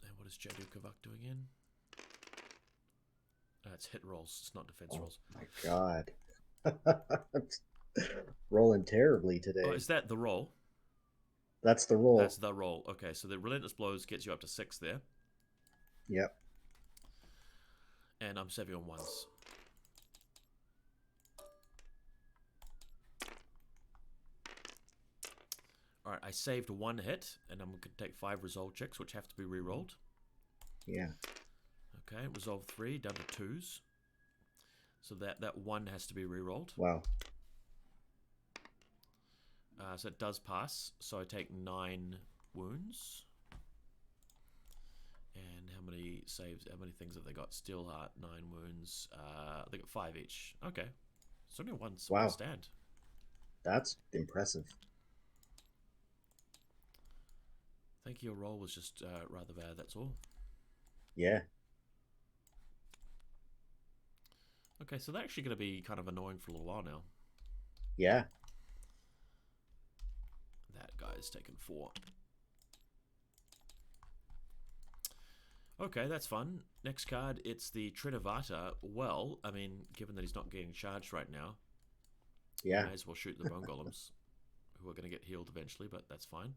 And what is Jadoo Kavach doing in? It's hit rolls. It's not defense rolls. Oh my god. Rolling terribly today. Oh, is that the roll? That's the roll. That's the roll. Okay, so the Relentless Blows gets you up to 6 there. Yep. And I'm saving on 1s. Alright, I saved 1 hit, and I'm going to take 5 resolve checks, which have to be re-rolled. Yeah. Okay, resolve 3, down to 2s. So that 1 has to be re-rolled. Wow. So it does pass. So I take 9 wounds. And how many saves? How many things have they got? Steelheart, 9 wounds. They got 5 each. Okay. So only one stand. That's impressive. I think your roll was just rather bad, that's all. Yeah. Okay, so they're actually going to be kind of annoying for a little while now. Yeah. That guy's taken 4. Okay, that's fun. Next card, it's the Trinavarta. Well, I mean, given that he's not getting charged right now, yeah, may as well shoot the Bone Golems, who are going to get healed eventually, but that's fine.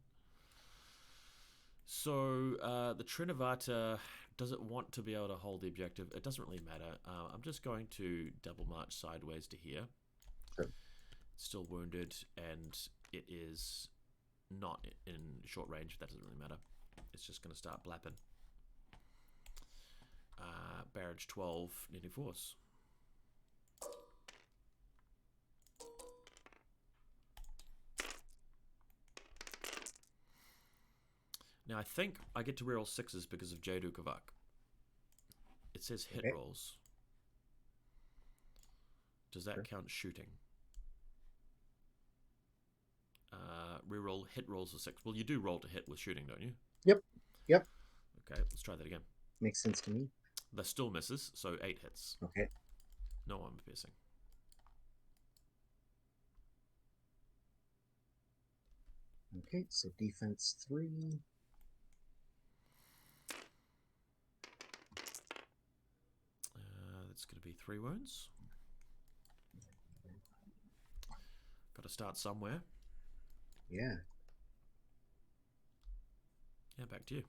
So, the Trinavarta, does it want to be able to hold the objective? It doesn't really matter. I'm just going to double march sideways to here. Sure. Still wounded, and it is not in short range. That doesn't really matter. It's just going to start blapping. Barrage 12, nearly force. Now I think I get to reroll 6s because of Jadoo Kavach. It says hit rolls. Does that count shooting? Reroll hit rolls of 6. Well, you do roll to hit with shooting, don't you? Yep. Yep. Okay, let's try that again. Makes sense to me. That still misses, so 8 hits. Okay. No armor piercing. Okay, so defense 3. That's going to be 3 wounds. Got to start somewhere. Yeah. Yeah, back to you.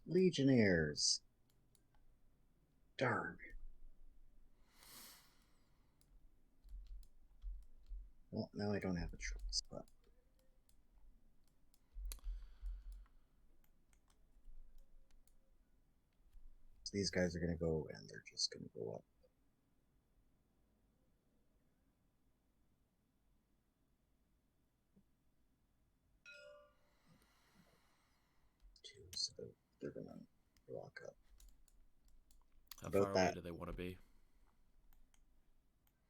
Legionnaires. Darn. Well, now I don't have a choice, but so these guys are going to go, and they're just going to go up. too, so they're gonna lock up. How About far away that. do they want to be?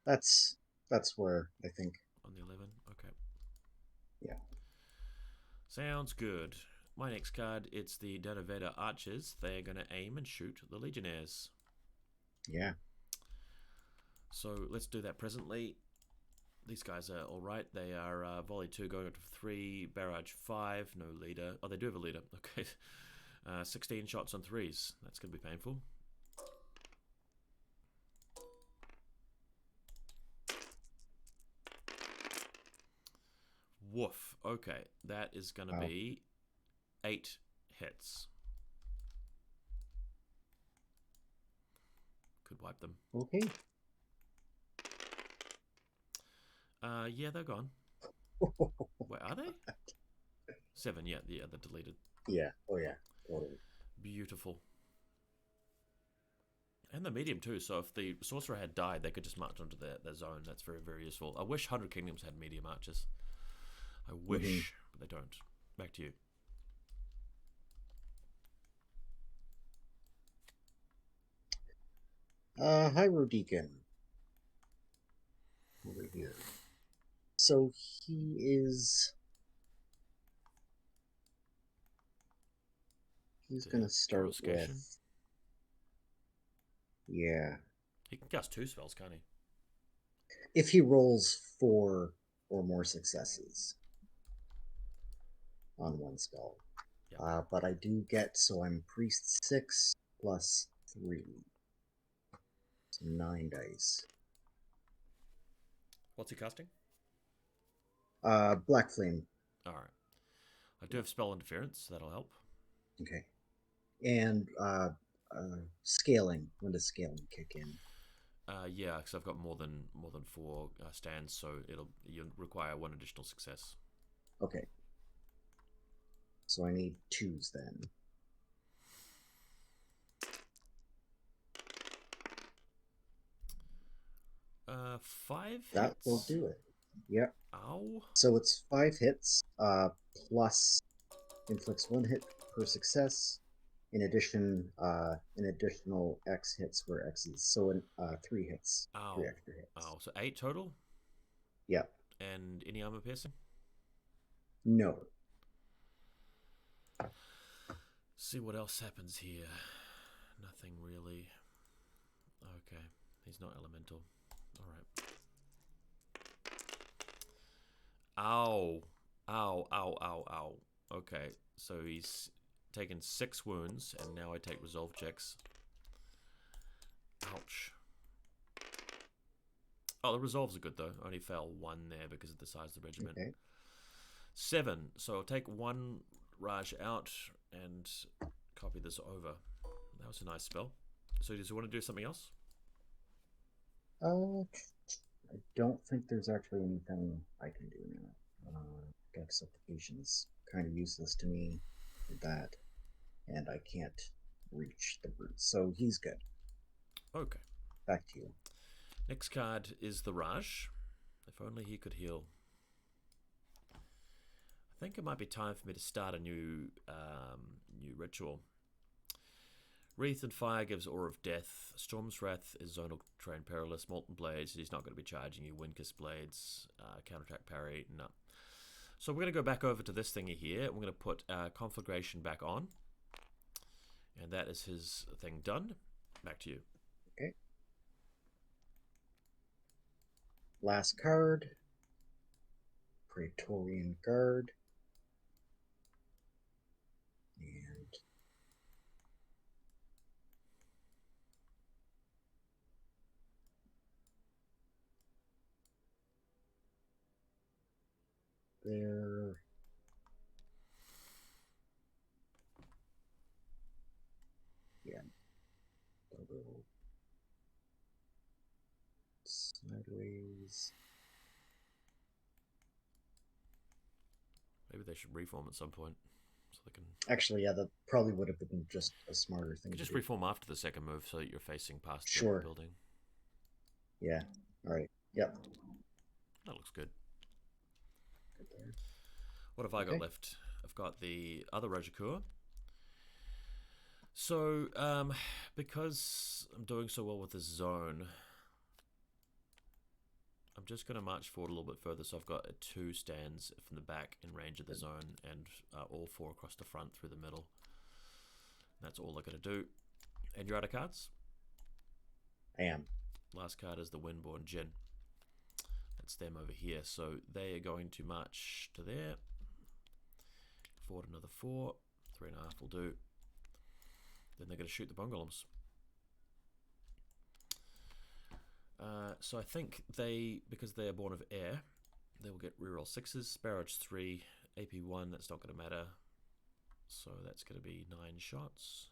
That's where I think. On the 11? Okay. Yeah. Sounds good. My next card, it's the Trinavarta Archers. They're going to aim and shoot the Legionnaires. Yeah. So let's do that presently. These guys are alright. They are volley 2 going up to 3, barrage 5, no leader. Oh, they do have a leader. Okay. 16 shots on 3s. That's going to be painful. Woof. Okay. That is going to be 8 hits. Could wipe them. Okay. Yeah, they're gone. Wait, are they? 7, yeah, they're deleted. Yeah. Oh, yeah. Totally. Beautiful. And the medium too, so if the sorcerer had died, they could just march onto their zone. That's very, very useful. I wish 100 Kingdoms had medium archers. I wish, but they don't. Back to you. Hierodeacon. Over here. So he is... He's going to start with... Yeah. He can cast 2 spells, can't he? If he rolls 4 or more successes on one spell. Yep. But I do get, so I'm priest 6 plus 3. So 9 dice. What's he casting? Black Flame. Alright. I do have spell interference, so that'll help. Okay. And scaling. When does scaling kick in? Yeah, because I've got more than 4 stands, so you'll require 1 additional success. Okay. So I need 2s then. Uh, 5 hits? That will do it. Yep. Ow. So it's 5 hits, plus inflicts 1 hit per success. In addition, an additional X hits where X is. So 3 hits. Ow. 3 extra hits. Oh, so 8 total? Yep. And any armor piercing? No. See what else happens here. Nothing really. Okay. He's not elemental. Alright. Ow. Ow, ow, ow, ow. Okay, so he's taken 6 wounds, and now I take resolve checks. Ouch. Oh, the resolves are good, though. I only fell 1 there because of the size of the regiment. Okay. 7. So I'll take 1 Raj out and copy this over. That was a nice spell. So does he want to do something else? I don't think there's actually anything I can do now. Deck supplication's kind of useless to me with that, and I can't reach the brute, so he's good. Okay. Back to you. Next card is the Raj. If only he could heal. I think it might be time for me to start a new ritual. Wreath and Fire gives Aura of Death. Storm's Wrath is Zonal Terrain Perilous. Molten Blades, he's not going to be charging you. Windkiss Blades, Counterattack Parry, no. So we're going to go back over to this thingy here. We're going to put Conflagration back on. And that is his thing done. Back to you. Okay. Last card. Praetorian Guard. And there. Yeah. A little sideways. Maybe they should reform at some point. So they can... Actually, yeah, that probably would have been just a smarter thing to just do. reform after the second move so that you're facing past the building. Yeah. Alright. Yep. That looks good. Good there. What have I got left? I've got the other Rajakur. So, because I'm doing so well with this zone, I'm just going to march forward a little bit further. So I've got 2 stands from the back in range of the zone, and all 4 across the front through the middle. That's all I got to do. And you're out of cards? I am. Last card is the Windborne Djinn. That's them over here. So they are going to march to there. Forward another 4. 3.5 will do. Then they're going to shoot the Golems. So I think they, because they are born of air, they will get reroll 6s. Barrage 3, AP 1, that's not going to matter. So that's going to be 9 shots.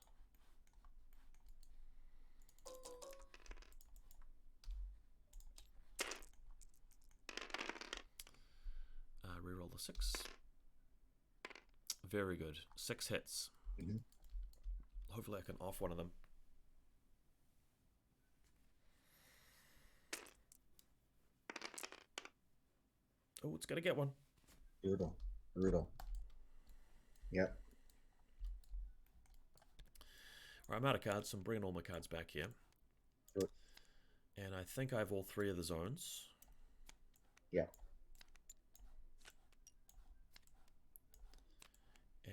Reroll the 6. Very good. 6 hits. Mm-hmm. Hopefully I can off one of them. Oh, it's going to get one. Brutal. Brutal. Yep. Right, I'm out of cards, so I'm bringing all my cards back here. Sure. And I think I have all 3 of the zones. Yeah.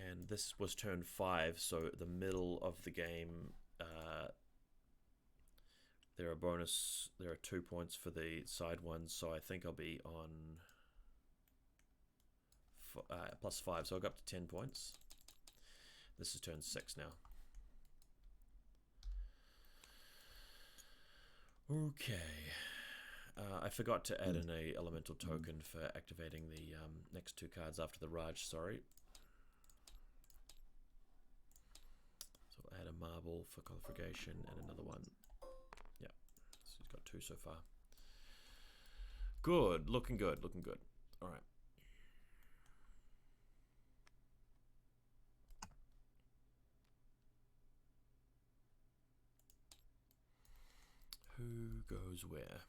And this was turn 5, so the middle of the game, there are 2 points for the side ones, so I think I'll be on +5, so I'll go up to 10 points. This is turn 6 now. Okay. I forgot to add in a elemental token for activating the next 2 cards after the Raj, sorry. So I'll add a marble for conflagration and another one. Yeah, so he's got 2 so far. Good, looking good, looking good. All right. Who goes where?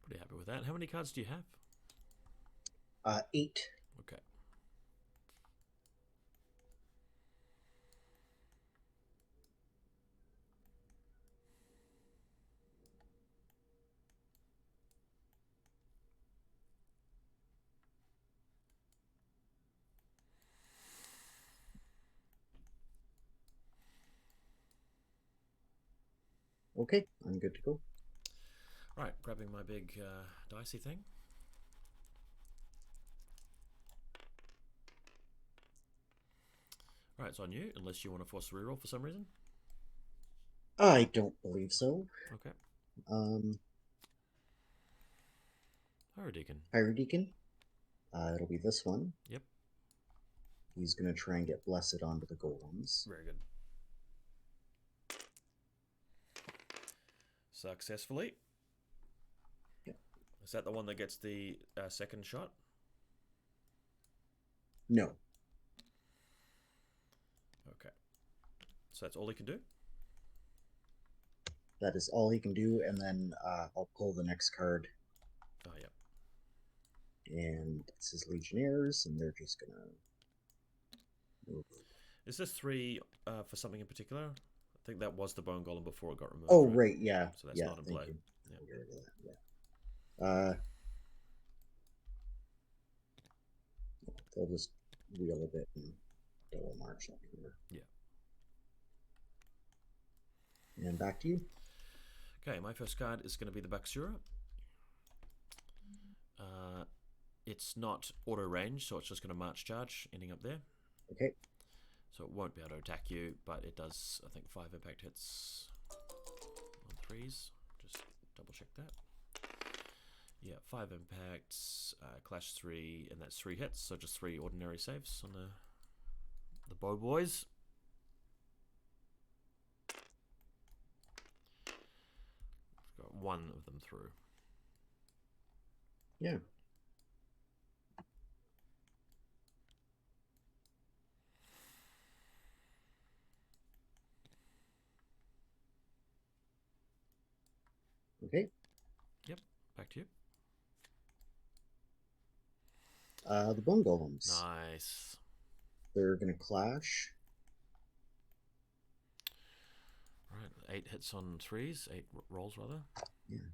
Pretty happy with that. How many cards do you have? 8. Okay. Okay, I'm good to go. Right, grabbing my big dicey thing. Right, it's on you, unless you want to force a reroll for some reason. I don't believe so. Okay. Hierodeacon. Hierodeacon. It'll be this one. Yep. He's going to try and get Blessed onto the Golems. Very good. Successfully. Yep. Is that the one that gets the second shot? No. Okay. So that's all he can do? That is all he can do, and then I'll pull the next card. Oh, yeah. And it's his Legionnaires, and they're just gonna move. Is this 3 for something in particular? think that was the bone golem before it got removed. Oh, right? right, yeah. So that's yeah, not in thank play. you. Yeah. I'll get rid of that, yeah. They'll just wheel a bit and double march up here. Yeah. And back to you. Okay, my first card is going to be the Bakasura. It's not auto range, so it's just going to march charge, ending up there. Okay. So it won't be able to attack you, but it does, I think, 5 impact hits on 3s. Just double check that. Yeah, 5 impacts, clash 3, and that's 3 hits, so just 3 ordinary saves on the bow boys. Got 1 of them through. Yeah. Okay. Yep, back to you. The bone golems. Nice. They're gonna clash. Right, 8 hits on 3s, 8 rolls rather. Yeah.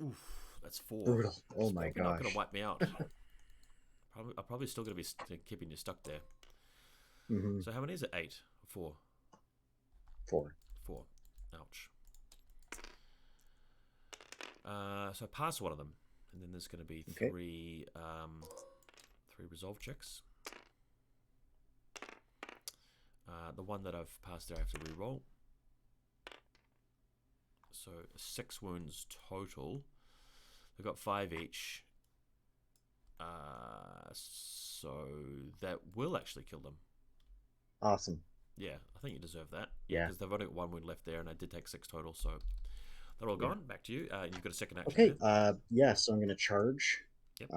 Oof, that's 4. Brutal. Oh It's my probably not going gosh. to wipe me out. I'm probably still going to be keeping you stuck there. Mm-hmm. So how many is it? 8? 4? 4. 4. Ouch. So pass one of them, and then there's going to be 3 resolve checks. The one that I've passed there I have to re-roll. So 6 wounds total. They've got 5 each. So that will actually kill them. Awesome. Yeah, I think you deserve that. Yeah. Because they've only got 1 wound left there, and I did take 6 total, so they're all gone. Back to you. You've got a second action. Okay. There. Yeah. So I'm gonna charge. Yep.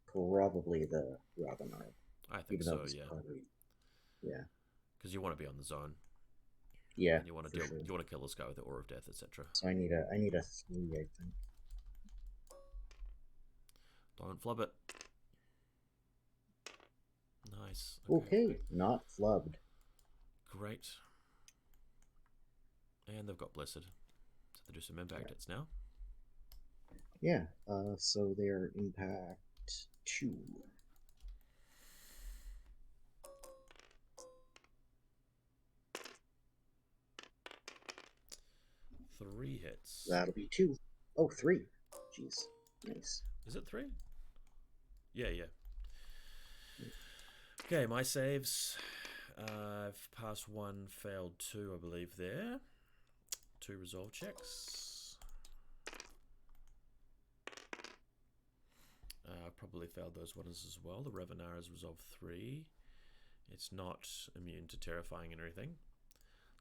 Probably the Ravanar. I think so. Yeah. Probably, yeah. Because you want to be on the zone. Yeah. And you want to deal. Sure. You want to kill this guy with the Aura of Death, etc. So I need a 3, I think. Don't flub it. Nice. Okay, not flubbed. Great. And they've got Blessed. So they do some impact hits now. Yeah, so they're impact 2. Three hits. That'll be 2. Oh, 3. Jeez. Nice. Is it 3? Yeah. Okay, my saves. I've passed 1, failed 2, I believe there. 2 resolve checks. I've probably failed those ones as well. The Ravanar has resolved 3. It's not immune to terrifying and everything.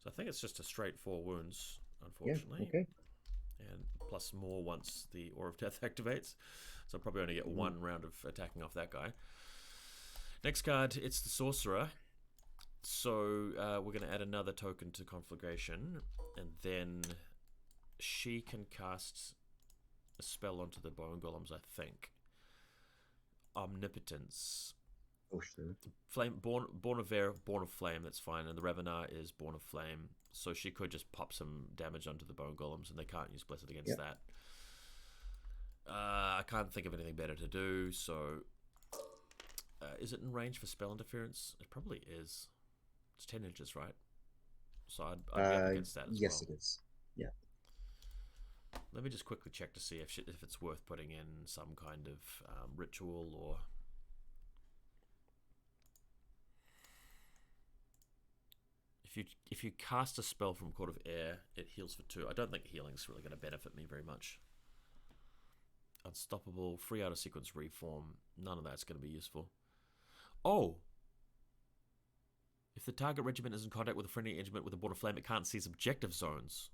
So I think it's just a straight 4 wounds, unfortunately. Yeah, okay. And plus more once the Aura of Death activates. So I'll probably only get 1 round of attacking off that guy. Next card, it's the Sorcerer. So we're going to add another token to Conflagration, and then she can cast a spell onto the Bone Golems, I think. Omnipotence. Oh, sure. Flame, born of Flame, that's fine, and the Ravanar is Born of Flame, so she could just pop some damage onto the Bone Golems, and they can't use Blessed against that. I can't think of anything better to do, so... is it in range for spell interference? It probably is. It's 10 inches, right? So I'd be up against that as well. Yes, it is. Yeah. Let me just quickly check to see if it's worth putting in some kind of ritual or... If you cast a spell from Court of Air, it heals for 2. I don't think healing's really going to benefit me very much. Unstoppable, free out of sequence reform. None of that's going to be useful. Oh! If the target regiment is in contact with a friendly regiment with a Born of Flame, it can't seize objective zones.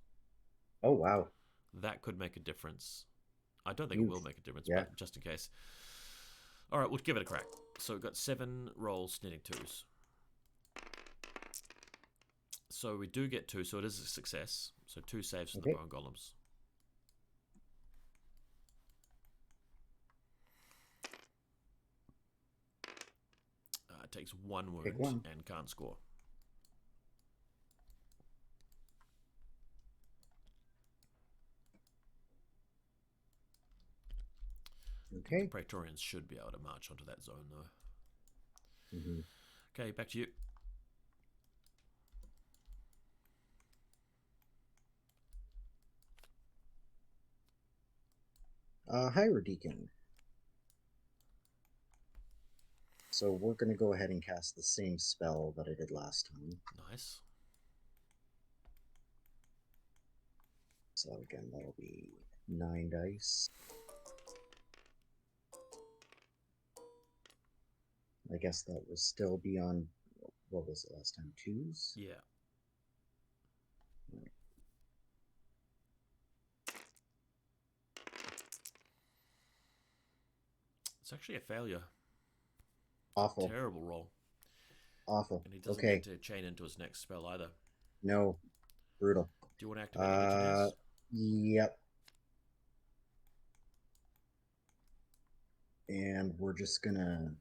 Oh, wow. That could make a difference. I don't think it will make a difference, but just in case. Alright, we'll give it a crack. So we've got 7 rolls, netting 2s. So we do get 2, so it is a success. So 2 saves from the Bone Golems. takes 1 Take wound 1. and can't score. Okay. The Praetorians should be able to march onto that zone, though. Mm-hmm. Okay, back to you. Hierodeacon. So we're going to go ahead and cast the same spell that I did last time. Nice. So again, that'll be 9 dice. I guess that will still be on, what was it last time, 2s? Yeah. Right. It's actually a failure. Awful. Terrible roll. Awful. And he doesn't Okay. get to chain into his next spell either. No. Brutal. Do you want to activate the Legionnaires? Yep. And we're just gonna...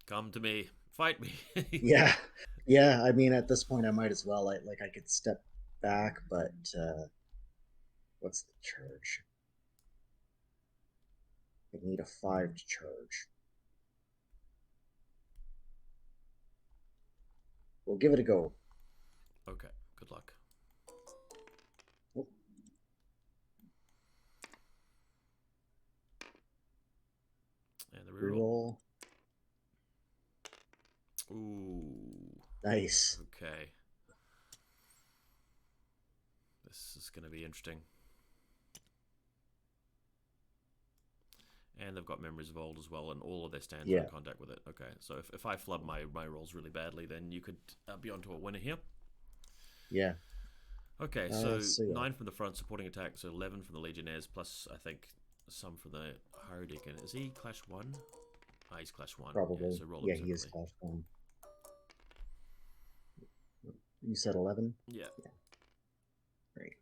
Come to me. Fight me. Yeah. Yeah, I mean, at this point, I might as well. I could step back, but what's the charge? I need a 5 to charge. We'll give it a go. Okay, good luck. Oh. And the reroll. Reroll. Ooh. Nice. Okay. This is going to be interesting. And they've got Memories of Old as well, and all of their stands are in contact with it. Okay, so if I flub my rolls really badly, then you could be onto a winner here. Yeah. Okay, so 9 from the front, supporting attack, so 11 from the Legionnaires, plus I think some from the Hierodeacon. Is he Clash 1? Ah, he's Clash 1. Probably. Yeah, so roll Yeah, he is Clash 1. You said 11? Yeah. Great.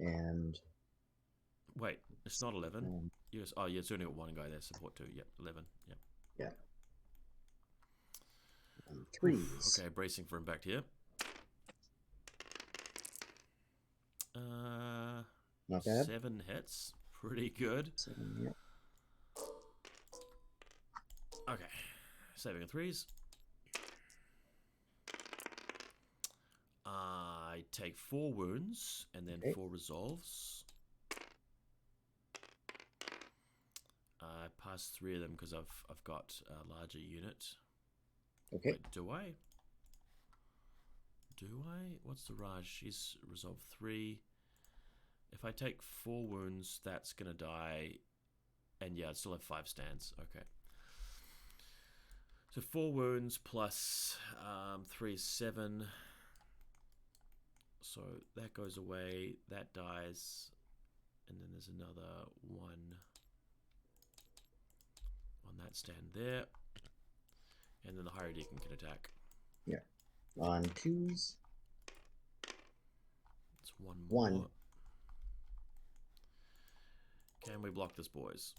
And... Wait, it's not 11. Yes. Oh, yeah, it's only got 1 guy there. Support 2. Yep, 11. Yep. Yeah. And 3s. Okay, bracing for impact here. Not bad. 7 hits. Pretty good. 7, yep. Okay. Saving a 3s. I take 4 wounds and then 4 resolves. I pass 3 of them because I've got a larger unit. Okay. Wait, do I? What's the Raj? He's resolved 3. If I take 4 wounds, that's gonna die. And yeah, I still have 5 stands. Okay. So 4 wounds plus 3 is 7. So that goes away. That dies. And then there's another 1 on that stand there. And then the Hierodeacon can attack. Yeah. On 2s. It's 1 more. 1. Can we block this, boys?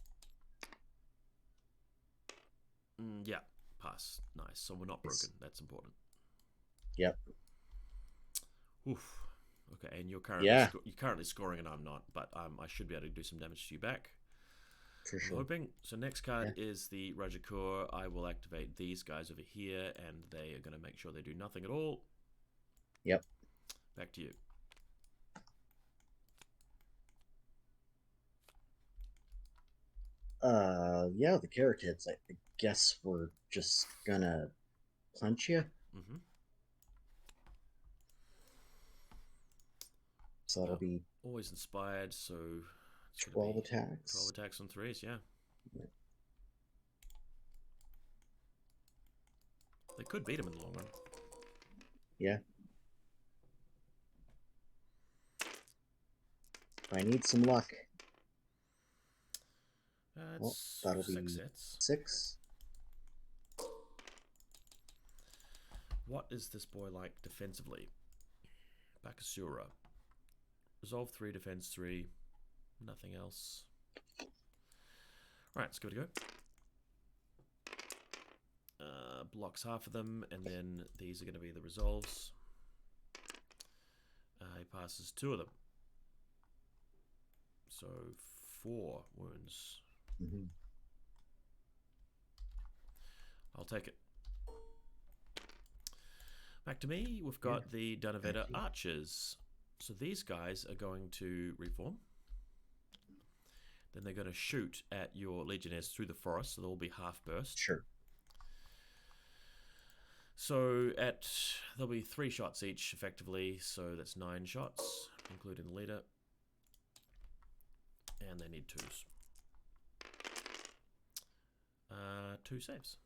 Yeah. Pass. Nice. So we're not broken. That's important. Yep. Oof. Okay, and you're currently scoring and I'm not, but I should be able to do some damage to you back. For sure. I'm hoping. So next card is the Rajakur. I will activate these guys over here, and they are going to make sure they do nothing at all. Yep. Back to you. Yeah, the Karyatids. I guess we're just gonna punch you. Mm-hmm. So that'll be always inspired. So 12 attacks. 12 attacks on 3s. Yeah. They could beat him in the long run. Yeah. I need some luck. Well, that'll 6 be hits. 6. What is this boy like defensively? Bakasura. Resolve 3, defense 3. Nothing else. Right, let's give it a go. Blocks half of them, and then these are going to be the resolves. He passes 2 of them. So 4 wounds. Mm-hmm. I'll take it. Back to me. We've got the Dhanur archers. So these guys are going to reform. Then they're going to shoot at your Legionnaires through the forest, so they'll all be half burst. Sure. So there'll be 3 shots each, effectively. So that's 9 shots, including the leader. And they need 2s. 2 saves.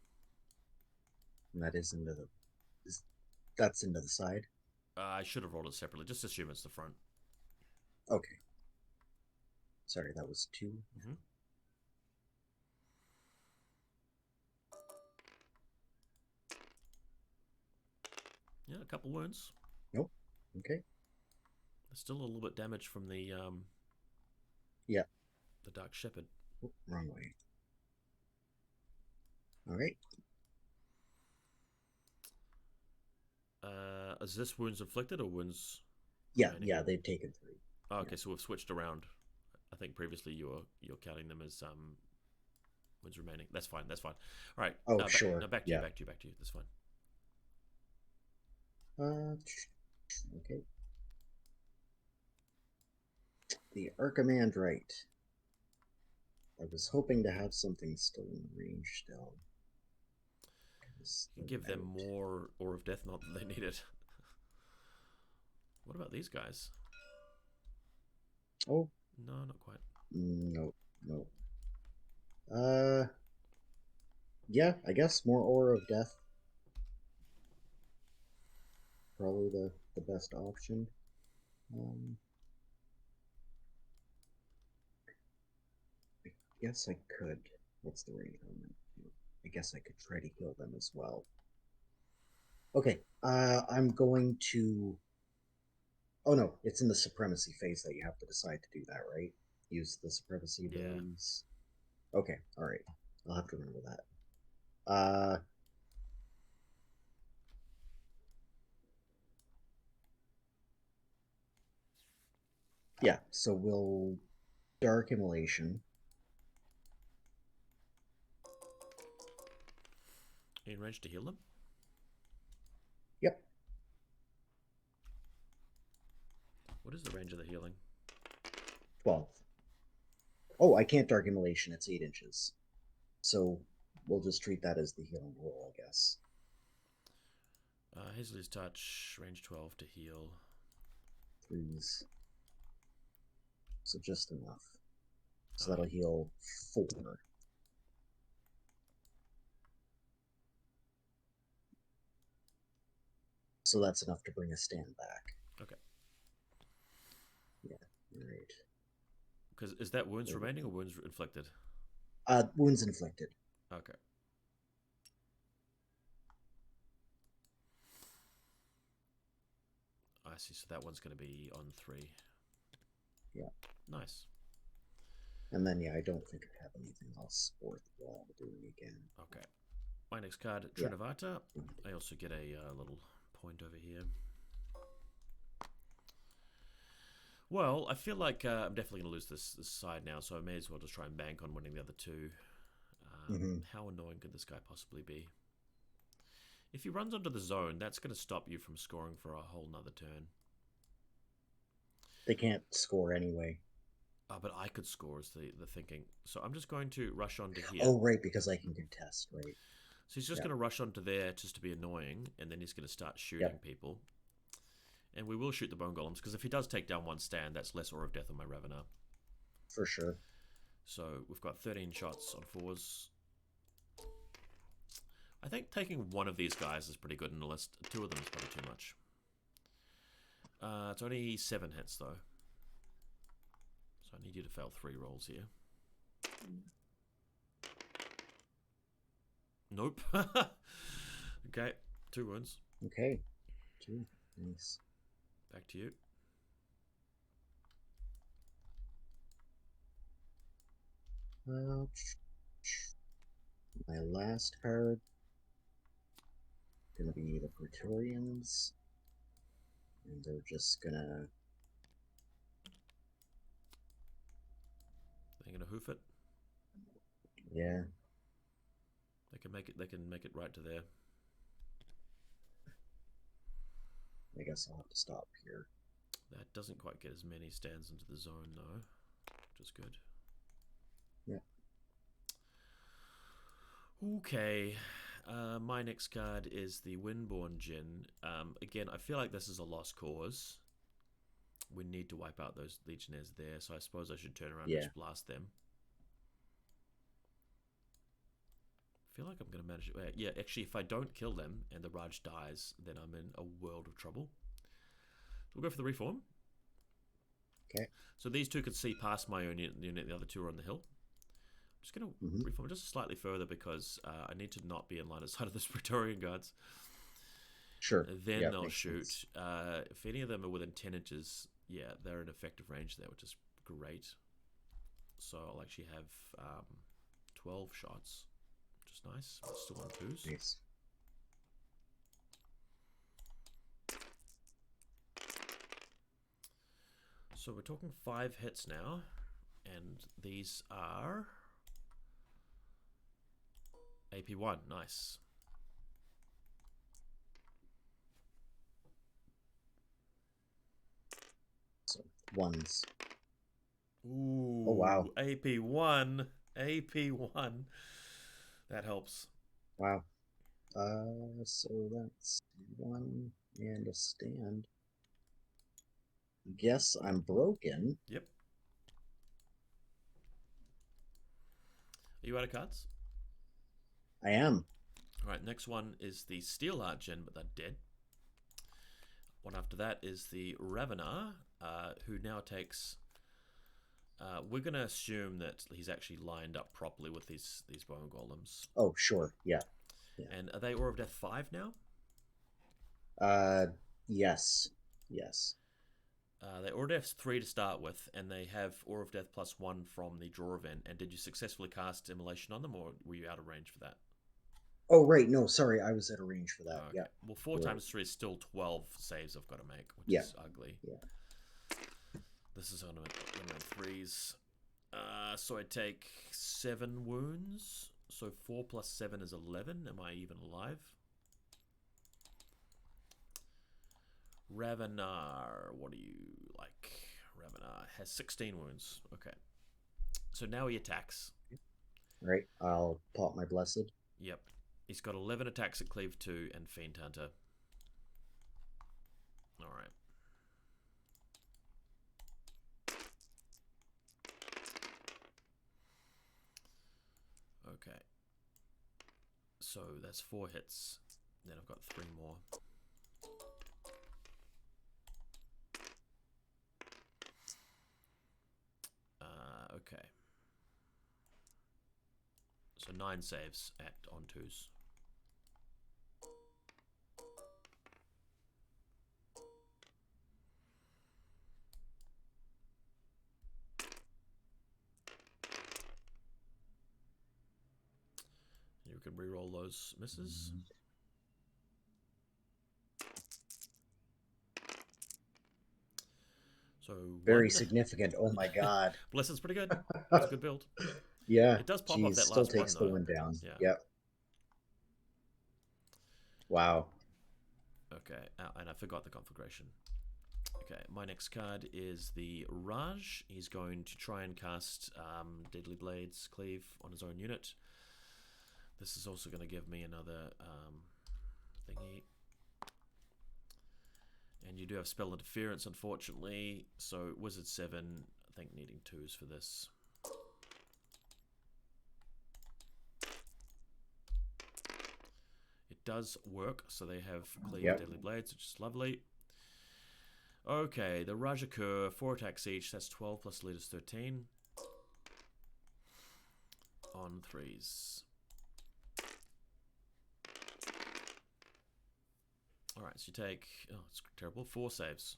And that is into the... That's into the side? I should have rolled it separately. Just assume it's the front. Okay. Sorry, that was 2. Mm-hmm. Yeah, a couple wounds. Nope. Okay. There's still a little bit damaged from the yeah. The Dark Shepherd. Oh, wrong way. Alright. Is this wounds inflicted or wounds? Yeah, remaining? yeah, they've taken 3. Oh, okay, so we've switched around. I think previously you're counting them as wounds remaining. That's fine. All right. Oh, sure. Back to you. Back to you. That's fine. Okay. The Archimandrite. I was hoping to have something still in range still. You give them more Ore of Death, not that they need it. What about these guys? Oh. No, not quite. No. Yeah, I guess more Ore of Death. Probably the best option. I guess I could. What's the range on them? I guess I could try to heal them as well. Okay, I'm going to... Oh no, it's in the Supremacy phase that you have to decide to do that, right? Use the Supremacy abilities. Yeah. Okay, alright. I'll have to remember that. Yeah, so we'll Dark Immolation. In range to heal them? Yep. What is the range of the healing? 12. Oh, I can't Dark Immolation. It's 8 inches. So we'll just treat that as the healing roll, I guess. Hazlia's Touch, range 12 to heal. 3s. So just enough. So that'll heal 4. So that's enough to bring a stand back. Okay. Yeah, right. Because is that wounds remaining or wounds inflicted? Wounds inflicted. Okay. I see. So that one's going to be on 3. Yeah. Nice. And then, yeah, I don't think I have anything else worthwhile doing again. Okay. My next card, Trinavarta. Yeah. I also get a little point over here. Well, I feel like I'm definitely going to lose this side now, so I may as well just try and bank on winning the other 2. How annoying could this guy possibly be? If he runs onto the zone, that's going to stop you from scoring for a whole nother turn. They can't score anyway. But I could score is the thinking. So I'm just going to rush onto here. Oh, right, because I can contest, right. So he's just going to rush onto there just to be annoying, and then he's going to start shooting people. And we will shoot the Bone Golems, because if he does take down one stand, that's less Ore of Death on my Ravanar. For sure. So we've got 13 shots on 4s. I think taking one of these guys is pretty good in the list. 2 of them is probably too much. It's only 7 hits, though. So I need you to fail 3 rolls here. Nope. Okay, 2 wounds. Okay. 2. Nice. Back to you. My last card gonna be the Praetorians, and they're just gonna. They're gonna hoof it. Yeah. They can make it. They can make it right to there. I guess I'll have to stop here. That doesn't quite get as many stands into the zone though, which is good. Yeah. Okay. My next card is the Windborne Djinn. Again, I feel like this is a lost cause. We need to wipe out those Legionnaires there, so I suppose I should turn around and just blast them. I feel like I'm going to manage it. Yeah, actually, if I don't kill them and the Raj dies, then I'm in a world of trouble. So we'll go for the reform. Okay. So these two could see past my own unit. The other two are on the hill. I'm just going to reform just slightly further because I need to not be in line of sight of the Praetorian guards. Sure. Then they'll shoot. If any of them are within 10 inches, yeah, they're in effective range there, which is great. So I'll actually have 12 shots, which is nice. It's still on 2s. Nice. So we're talking 5 hits now, and these are AP1. Nice. So, ones. Ooh. Oh, wow. AP1. AP1. That helps. Wow. So that's 1 and a stand. Guess I'm broken. Yep. Are you out of cards? I am. Alright, next one is the Steelheart Djinn, but they're dead. One after that is the Ravanar, who now takes... we're going to assume that he's actually lined up properly with these bone golems. Oh, sure. Yeah. And are they Aura of Death 5 now? Yes. Yes. They Aura of Death 3 to start with, and they have Aura of Death +1 from the draw event. And did you successfully cast Immolation on them, or were you out of range for that? Oh, right. No, sorry. I was at a range for that. Okay. Yeah. Well, 4 times 3 is still 12 saves I've got to make, which is ugly. Yeah. This is on 3s. So I take 7 wounds. So 4 plus 7 is 11. Am I even alive? Ravanar, what do you like? Ravanar has 16 wounds. Okay. So now he attacks. Right. I'll pop my blessed. Yep. He's got 11 attacks at Cleave 2 and Fiend Hunter. Alright. Okay. So that's 4 hits. Then I've got 3 more. Okay. So 9 saves on 2s. You can reroll those misses. So very significant. Oh my god. Blessed's pretty good. It's a good build. Yeah. It does pop off that still last takes one, the one down. Yeah. Yep. Wow. Okay, and I forgot the conflagration. Okay, my next card is the Raj. He's going to try and cast Deadly Blades Cleave on his own unit. This is also going to give me another thingy. And you do have spell interference, unfortunately. So Wizard 7, I think needing 2s for this. It does work, so they have Cleave Deadly Blades, which is lovely. Okay, the Rajakur, 4 attacks each. That's 12 plus lead is 13. On 3s. Alright, so you take... Oh, it's terrible. 4 saves.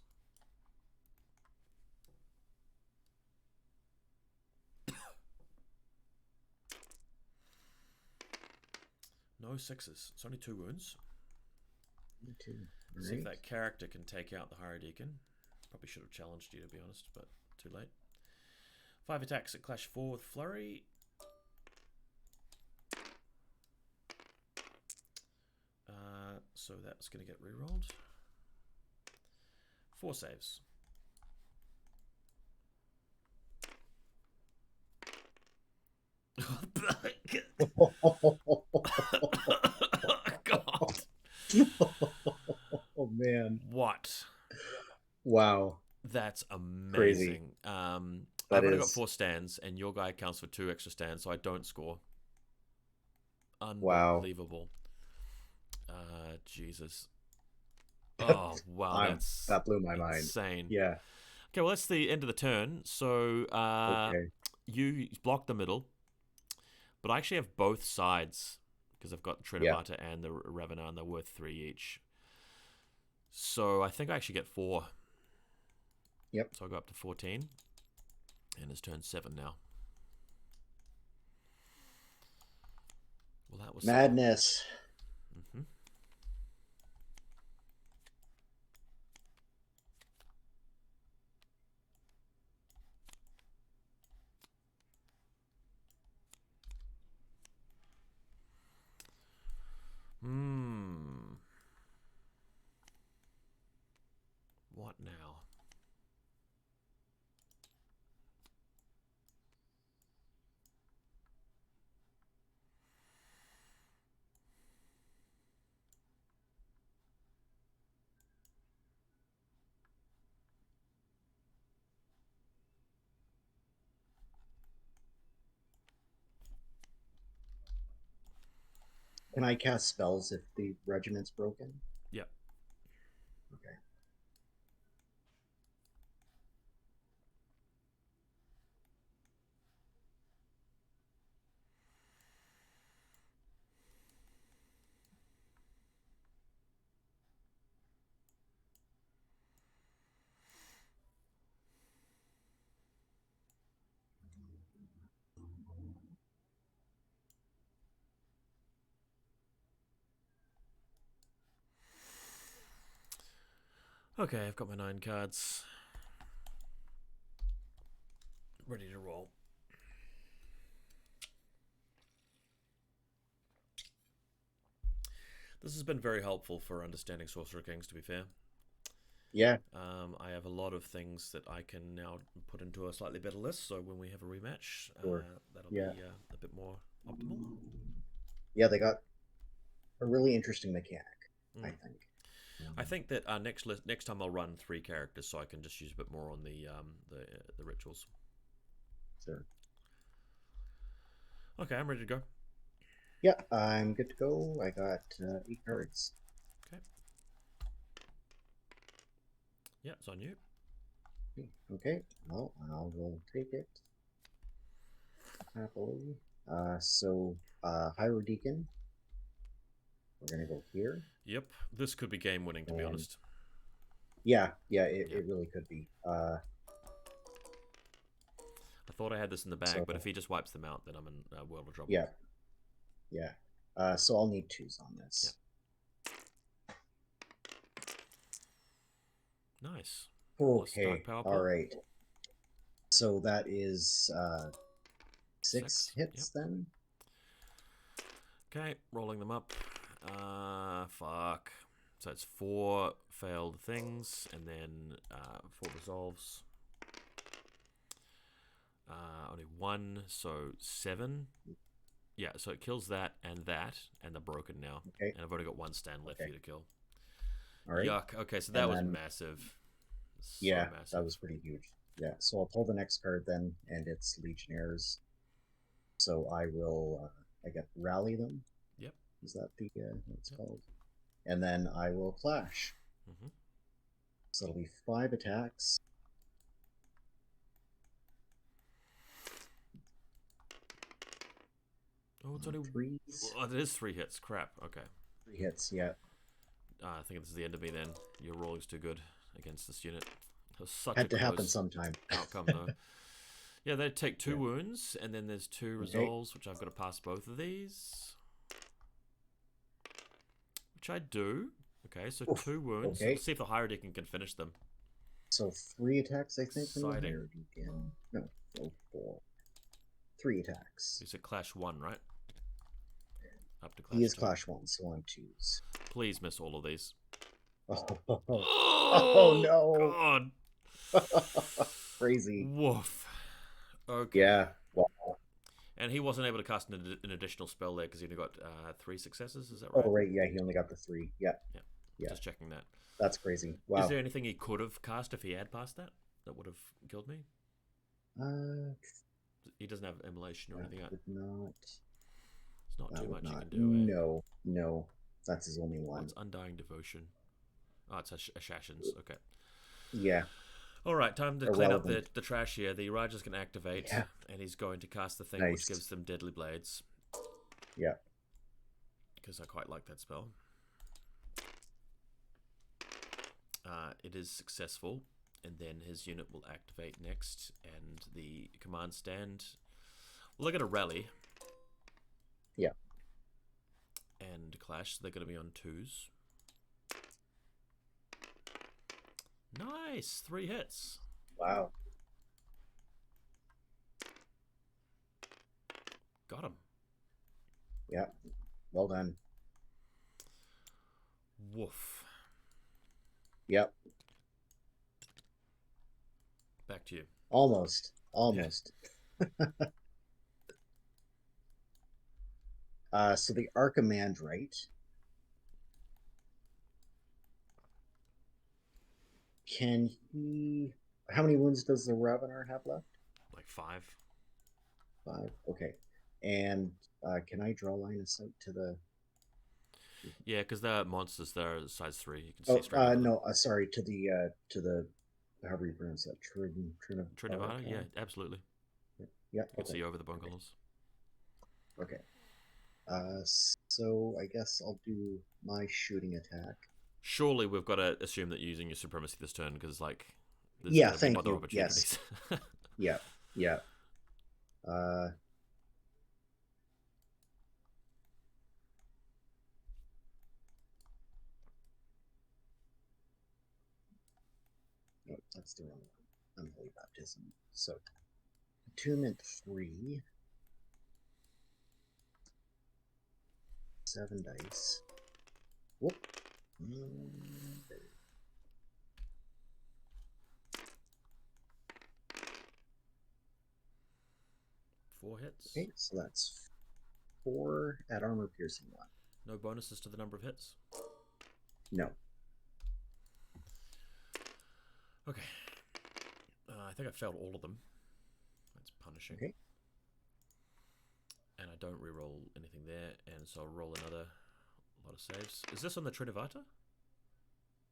No 6s. It's only 2 wounds. 2. See if that character can take out the Hierodeacon. Probably should have challenged you, to be honest, but too late. 5 attacks at Clash 4 with Flurry. So that's going to get rerolled. 4 saves. God. Oh man. What? Wow. That's amazing. Crazy. I've only got 4 stands, and your guy counts for 2 extra stands, so I don't score. Unbelievable. Jesus. Oh, wow. That blew my mind. Insane. Yeah. Okay, well, that's the end of the turn. So you block the middle, but I actually have both sides because I've got Trinavarta and the Ravanar, and they're worth 3 each. So I think I actually get 4. Yep. So I go up to 14, and it's turn 7 now. Well, that was madness. Mm-hmm. What now? Can I cast spells if the regiment's broken? Yep. Okay. Okay, I've got my 9 cards. Ready to roll. This has been very helpful for understanding Sorcerer Kings, to be fair. Yeah. I have a lot of things that I can now put into a slightly better list, so when we have a rematch, that'll be a bit more optimal. Yeah, they got a really interesting mechanic, I think. I think that next time I'll run 3 characters, so I can just use a bit more on the rituals. Sure. Okay, I'm ready to go. Yeah, I'm good to go. I got 8 cards. Okay. Yeah, it's on you. Okay, well, I will take it happily. So, Hierodeacon. We're going to go here. Yep, this could be game winning, to be honest. Yeah, it really could be. I thought I had this in the bag, but if he just wipes them out, then I'm in a world of trouble. Yeah. So I'll need 2s on this. Yep. Nice. Okay, all right. So that is 6 hits then? Okay, rolling them up. Fuck. So it's 4 failed things, and then 4 resolves. Only 1, so 7. Yeah, so it kills that, and they're broken now. Okay. And I've only got 1 stand left for you to kill. All right. Yuck. Okay, so that was massive. Massive. That was pretty huge. Yeah, so I'll pull the next card then, and it's Legionnaires. So I will, rally them. Yep. Is that what it's called? And then I will clash. So it'll be 5 attacks. Oh, it's only 3. Oh, it is 3 hits. Crap. Okay. 3 hits, yeah. I think this is the end of me then. Your rolling's too good against this unit. Had to happen sometime. Outcome though. Yeah, they take 2 wounds, and then there's 2 resolves, which I've got to pass both of these. which I do. Okay, so Oof. 2 wounds. Okay. Let's see if the Hierodeacon can finish them. So 3 attacks, I think, from the Exciting. Hierodeacon. No, 4. 3 attacks. He's at Clash 1, right? Up to Clash He is 2. Clash 1, so on 2s. Please miss all of these. Oh no! God! Crazy. Woof. Okay. Yeah. Wow. And he wasn't able to cast an additional spell there because he only got 3 successes. Is that right? Oh right, yeah, he only got the 3. Yeah. Yeah. Yeah. Just checking that. That's crazy. Wow. Is there anything he could have cast if he had passed that would have killed me? He doesn't have immolation or anything. Would not. It's not too much not. you can do. No, no. That's his only one. It's Undying Devotion. Oh, it's Assassins. Okay. Yeah. All right, time to clean up the trash here. The Rajas can activate, and he's going to cast the thing which gives them Deadly Blades. Yeah. Because I quite like that spell. It is successful, and then his unit will activate next, and the command stand will look at a rally. Yeah. And clash, so they're going to be on 2s. Nice! 3 hits. Wow. Got him. Yeah. Well done. Woof. Yep. Back to you. Almost. So the Archimandrite can he? How many wounds does the Ravanar have left? Like 5. 5. Okay. And can I draw line of sight to the? Yeah, because the monsters there are size 3. You can see straight over them. No. Sorry, to the however you pronounce that. Trinavarta? Yeah, absolutely. Yeah. You can see over the bungalows. Okay. So I guess I'll do my shooting attack. Surely we've got to assume that you're using your supremacy this turn because, like, there's thank other you. Opportunities. Yes. Yeah. No, that's the wrong one. Unholy Baptism. So, attunement 3. 7 dice. Whoop. 4 hits. Okay, so that's 4 at armor piercing 1. No bonuses to the number of hits? No. Okay. I think I failed all of them. That's punishing. Okay. And I don't reroll anything there, and so I'll roll another lot of saves. Is this on the Trinavarta?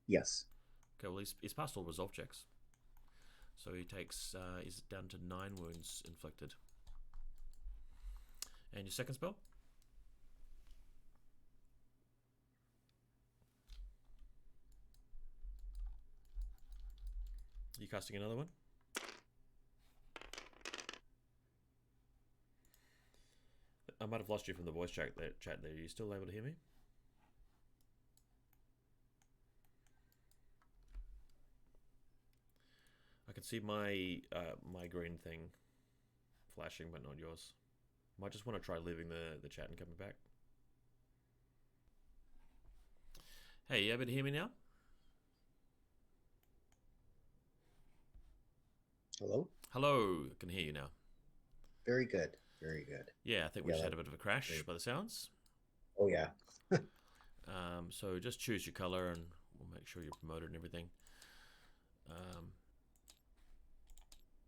Yes. Okay, well he's passed all resolve checks. So he takes, he's down to 9 wounds inflicted. And your second spell? Are you casting another one? I might have lost you from the voice chat there. Are you still able to hear me? I can see my my green thing flashing, but not yours. Might just want to try leaving the chat and coming back. Hey, you able to hear me now? Hello? Hello, I can hear you now. Very good. Very good. Yeah, I think we just had a bit of a crash by the sounds. Oh, yeah. So just choose your color and we'll make sure you're promoted and everything.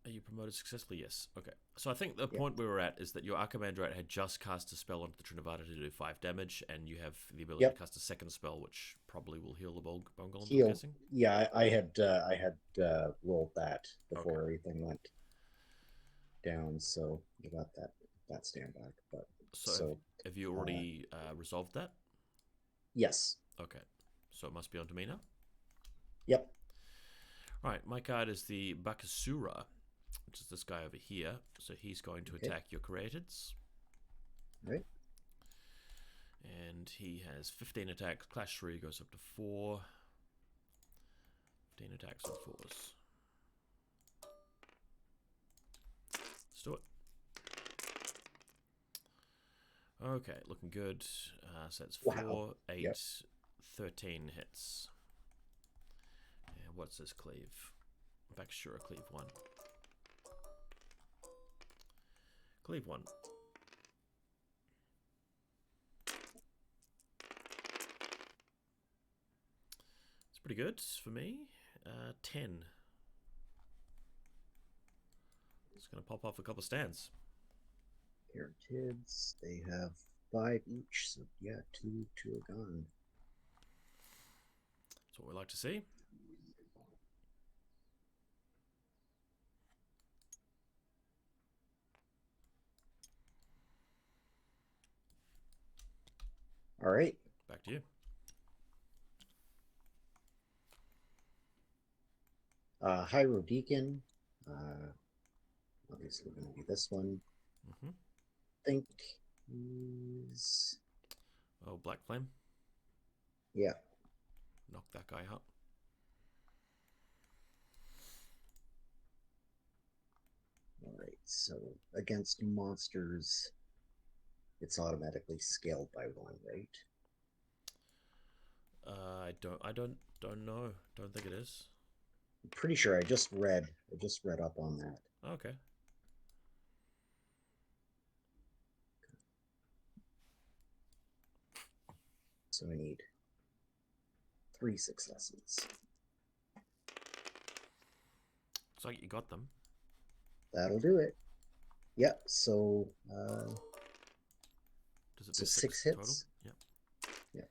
Are you promoted successfully? Yes. Okay. So I think the point we were at is that your Archimandrite had just cast a spell onto the Trinavarta to do 5 damage, and you have the ability to cast a second spell, which probably will heal the Bone Golem, I'm guessing? Yeah, I had rolled that before everything went down, so you got that stand back. But so have you already resolved that? Yes. Okay. So it must be on to me now? Yep. Right, my card is the Bakasura, which is this guy over here. So he's going to attack your Karyatids. Right. And he has 15 attacks. Clash 3 goes up to 4. 15 attacks with 4s. Let's do it. Okay, looking good. So that's 4, 8, Yep. 13 hits. And what's this cleave? Bakasura cleave 1. Cleave 1. It's pretty good for me. 10. It's going to pop off a couple of stands. Karyatids, they have 5 each, so yeah, 2 are gone. That's what we like to see. All right. Back to you. Hierodeacon, obviously going to be this one. Mm-hmm. I think he's... Oh, Black Flame. Yeah. Knock that guy out. All right, so against monsters, it's automatically scaled by 1, right? I don't know. Don't think it is. I'm pretty sure I just read up on that. Okay. So I need 3 successes. Looks like you got them. That'll do it. Yep, so Does it so do 6 total? hits. Yep. Yeah.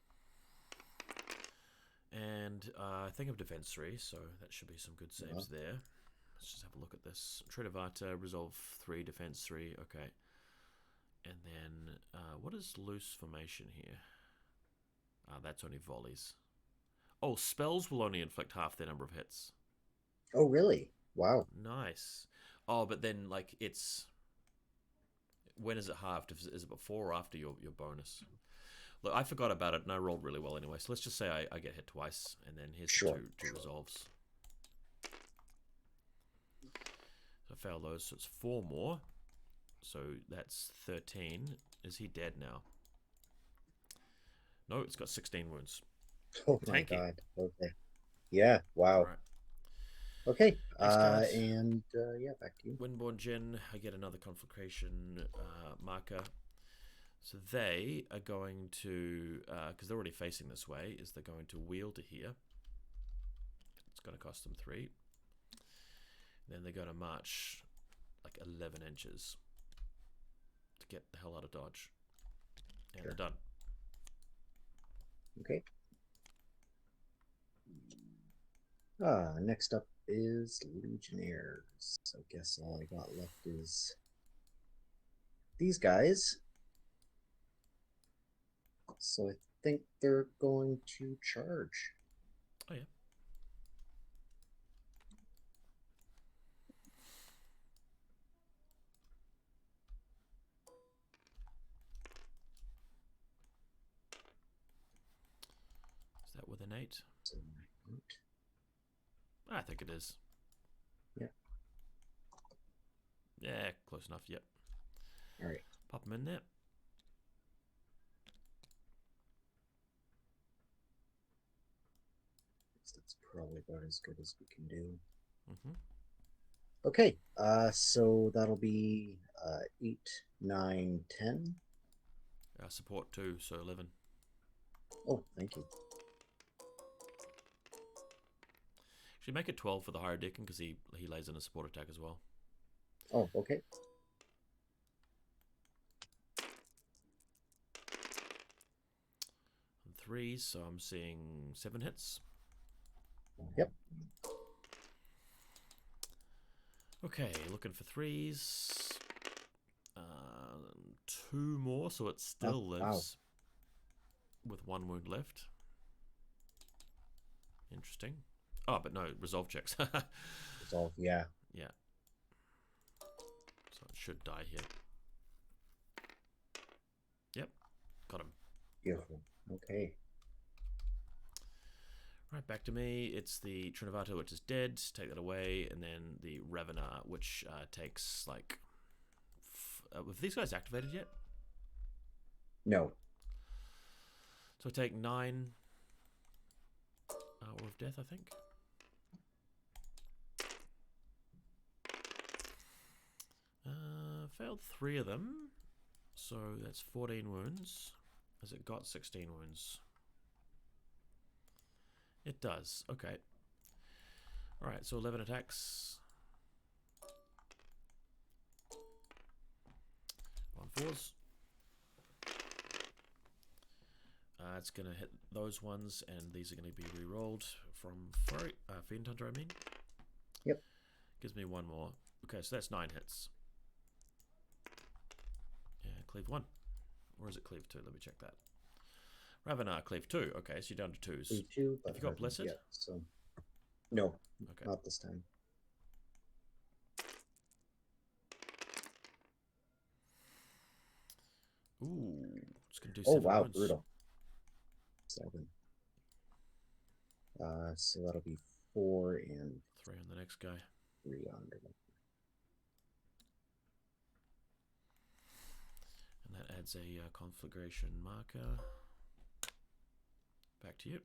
And I think of defense 3, so that should be some good saves there. Let's just have a look at this. Trinavarta, resolve 3, defense 3. Okay. And then what is loose formation here? That's only volleys. Oh, spells will only inflict half their number of hits. Oh, really? Wow. Nice. Oh, but then like it's when is it halved? Is it before or after your bonus? Look, I forgot about it and I rolled really well anyway. So let's just say I get hit twice, and then here's the two resolves. So I fail those, so it's 4 more. So that's 13. Is he dead now? No, it's got 16 wounds. Oh my god. Okay. Yeah. Wow. Right. Okay. Next and yeah, back to you. Windborne Djinn. I get another Conflagration marker. So they are going to, because they're already facing this way, is they're going to wheel to here. It's going to cost them 3. Then they're going to march like 11 inches to get the hell out of dodge. And they're done. Okay. Next up is Legionnaires. I guess all I got left is these guys. So I think they're going to charge. Oh, yeah. Is that with an 8? I think it is. Yeah. Yeah, close enough. Yep. All right. Pop them in there. That's probably about as good as we can do. Mm-hmm. Okay. So that'll be 8, 9, 10. Support 2, so 11. Oh, thank you. Should make it 12 for the Hierodeacon because he lays in a support attack as well. Oh, okay. And 3s, so I'm seeing 7 hits. Yep. Okay, looking for 3s. 2 more, so it still lives with 1 wound left. Interesting. Oh, but no, resolve checks. Resolve, yeah. Yeah. So it should die here. Yep, got him. Beautiful. Okay. Right, back to me. It's the Trinavarta, which is dead. Take that away, and then the Ravanar, which takes like. Have these guys activated yet? No. So I take 9 Hour of Death, I think. Failed 3 of them, so that's 14 wounds. Has it got 16 wounds? It does. Okay. Alright, so 11 attacks. 1/4s. It's going to hit those ones, and these are going to be re-rolled from Fiend Hunter, I mean. Yep. Gives me 1 more. Okay, so that's 9 hits. Yeah, cleave 1. Or is it cleave 2? Let me check that. Ravanar, cleave 2. Okay, so you're down to 2s. Cleave 2, but have you got Blessed? Yeah, so... No, okay. Not this time. Ooh, it's going to do 7 wow, wounds. brutal. 7. So that'll be 4 and 3 on the next guy. 3 on the next. And that adds a conflagration marker. Back to you.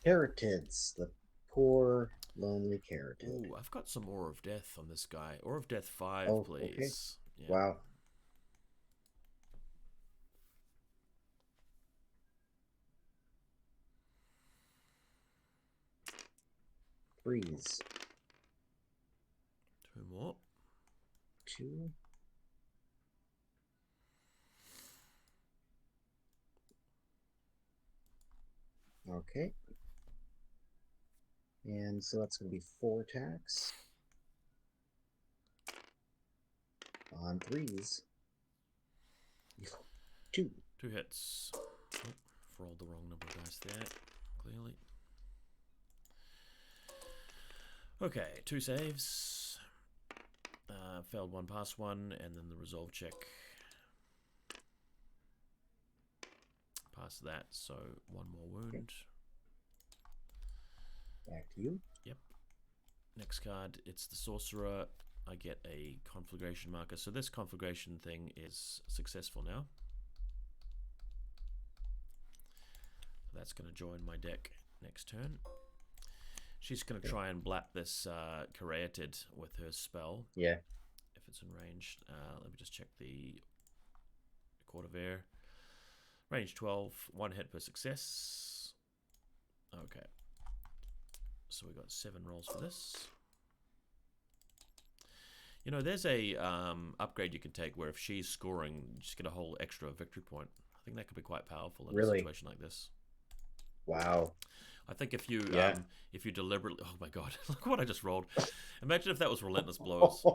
Karyatids, the poor, lonely Karyatid. Ooh, I've got some Aura of Death on this guy. Aura of Death 5, please. Okay. Yeah. Wow. Freeze. 2 more. 2. Okay. And so that's going to be 4 attacks. On 3s. 2. 2 hits. Oh, rolled the wrong number of dice there, clearly. Okay, 2 saves. Failed 1, passed 1, and then the resolve check. Passed that, so 1 more wound. Okay. Back to you. Yep. Next card, it's the Sorcerer. I get a conflagration marker. So this conflagration thing is successful now. That's going to join my deck next turn. She's going to try and blap this Karyatid with her spell. Yeah. If it's in range. Let me just check the Court of Air. Range 12, 1 hit per success. Okay. So we got 7 rolls for this. You know, there's a upgrade you can take where if she's scoring, you just get a whole extra victory point. I think that could be quite powerful in a situation like this. Wow. I think if you deliberately, oh my god, look what I just rolled. Imagine if that was Relentless Blows.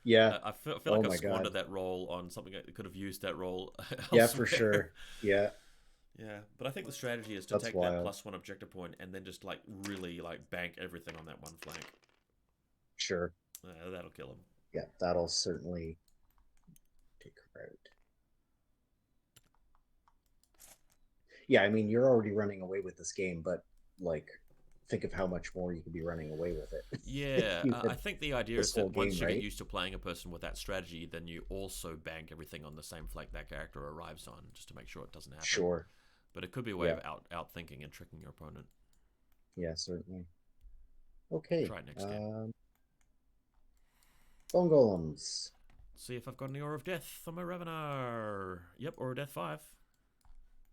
Yeah. I feel like I've squandered that roll on something that could have used that roll elsewhere. Yeah, for sure. Yeah. Yeah, but I think the strategy is to take that +1 objective point and then just like really like bank everything on that one flank. Sure. That'll kill him. Yeah, that'll certainly take her out. Yeah, I mean, you're already running away with this game, but like, think of how much more you could be running away with it. Yeah, I think the idea is that once you right? get used to playing a person with that strategy, then you also bank everything on the same flank that character arrives on, just to make sure it doesn't happen. Sure. But it could be a way of outthinking and tricking your opponent. Yeah, certainly. Okay. Try it next game. Bone Golems. See if I've got any Aura of Death on my Ravanar. Yep, Aura of Death 5.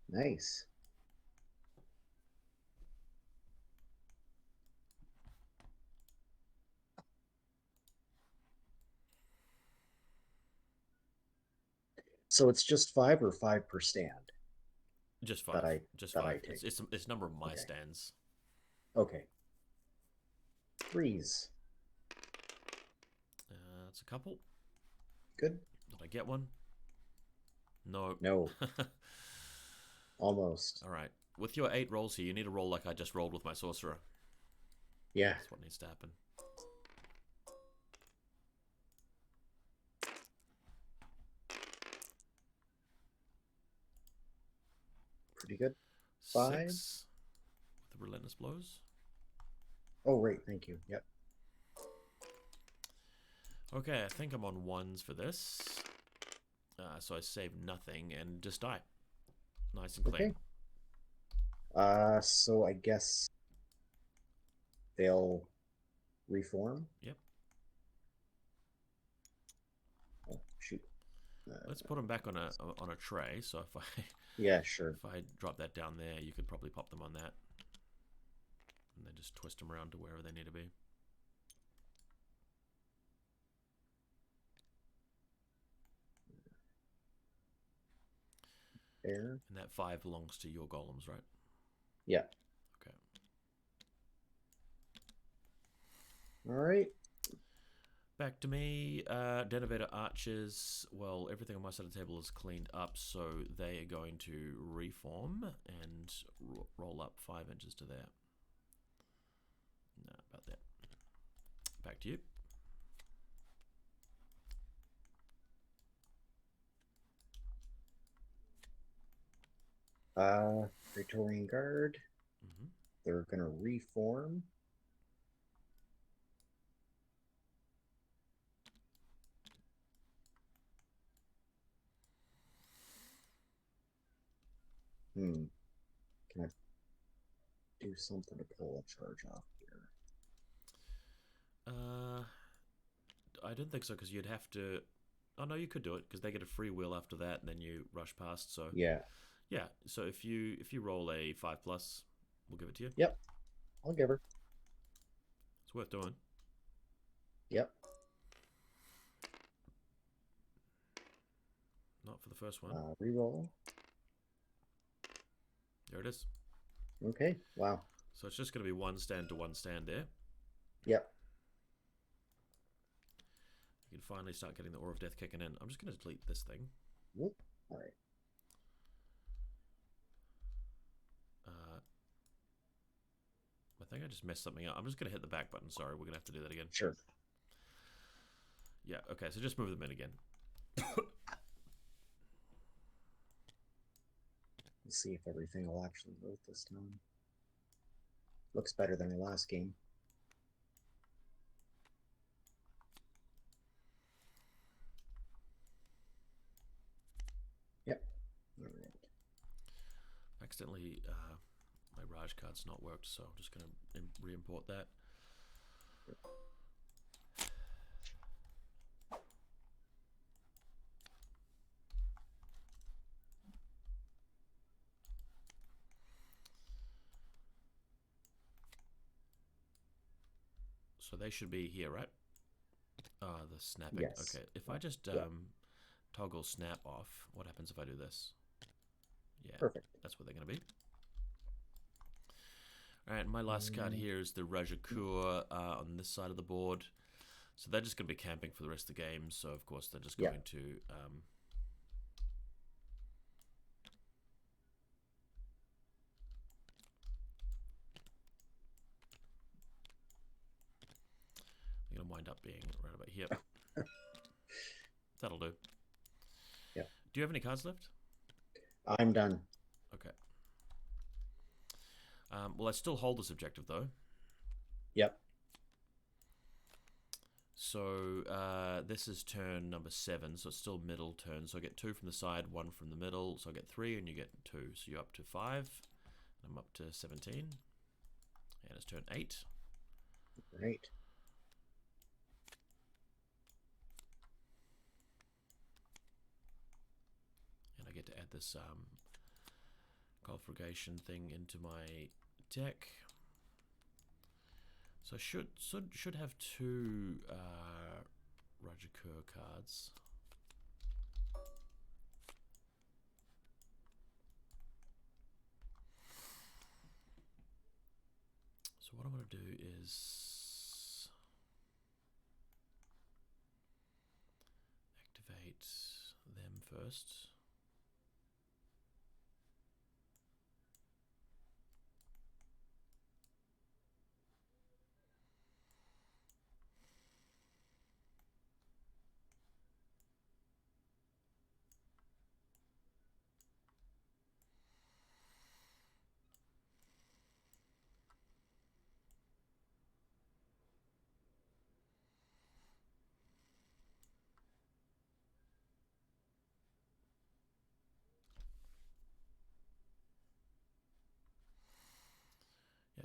Nice. So it's just 5 or 5 per stand? Just 5. Just 5. It's number of my Okay. stands. Okay. Freeze. That's a couple. Good. Did I get one? No. No. Almost. All right. With your 8 rolls here, you need to roll like I just rolled with my Sorcerer. Yeah. That's what needs to happen. Pretty good. 5. 6 with the Relentless Blows. Oh, right. Thank you. Yep. Okay, I think I'm on 1s for this. So I save nothing and just die. Nice and clean. Okay. So I guess they'll reform. Yep. Oh, shoot. Let's put them back on a tray. So if yeah, sure. if I drop that down there, you could probably pop them on that, and then just twist them around to wherever they need to be. There. And that 5 belongs to your golems, right? Yeah. Okay. All right. Back to me. Denovator archers. Well, everything on my side of the table is cleaned up, so they are going to reform and roll up 5 inches to there. No, about that. Back to you. Praetorian Guard. They're going to reform. Can I do something to pull a charge off here? I don't think so, because you'd have to... Oh, no, you could do it, because they get a free will after that, and then you rush past, so... Yeah. Yeah, so if you roll a 5+, we'll give it to you. Yep. I'll give her. It's worth doing. Yep. Not for the first one. Reroll. There it is. Okay. Wow. So it's just going to be 1 stand to 1 stand there. Yep. You can finally start getting the Aura of Death kicking in. I'm just going to delete this thing. Whoop. All right. I think I just messed something up. I'm just going to hit the back button. Sorry, we're going to have to do that again. Sure. Yeah, okay, so just move them in again. Let's see if everything will actually vote this time. Looks better than the last game. Yep. All right. Accidentally, my Raj card's not worked, so I'm just going to re-import that. So they should be here, right? The snapping. Yes. Okay, if I just toggle snap off, what happens if I do this? Yeah, perfect. That's what they're going to be. All right, my last card here is the Rajakur on this side of the board. So they're just going to be camping for the rest of the game. So, of course, they're just going to... they're going to wind up being right about here. That'll do. Yeah. Do you have any cards left? I'm done. Okay. Well, I still hold this objective, though. Yep. So this is turn number 7, so it's still middle turn. So I get 2 from the side, 1 from the middle. So I get 3, and you get 2. So you're up to 5. I'm up to 17. And it's turn 8. Great. And I get to add this conflagration thing into my deck. So I should have 2 Rajakur cards. So what I want to do is activate them first.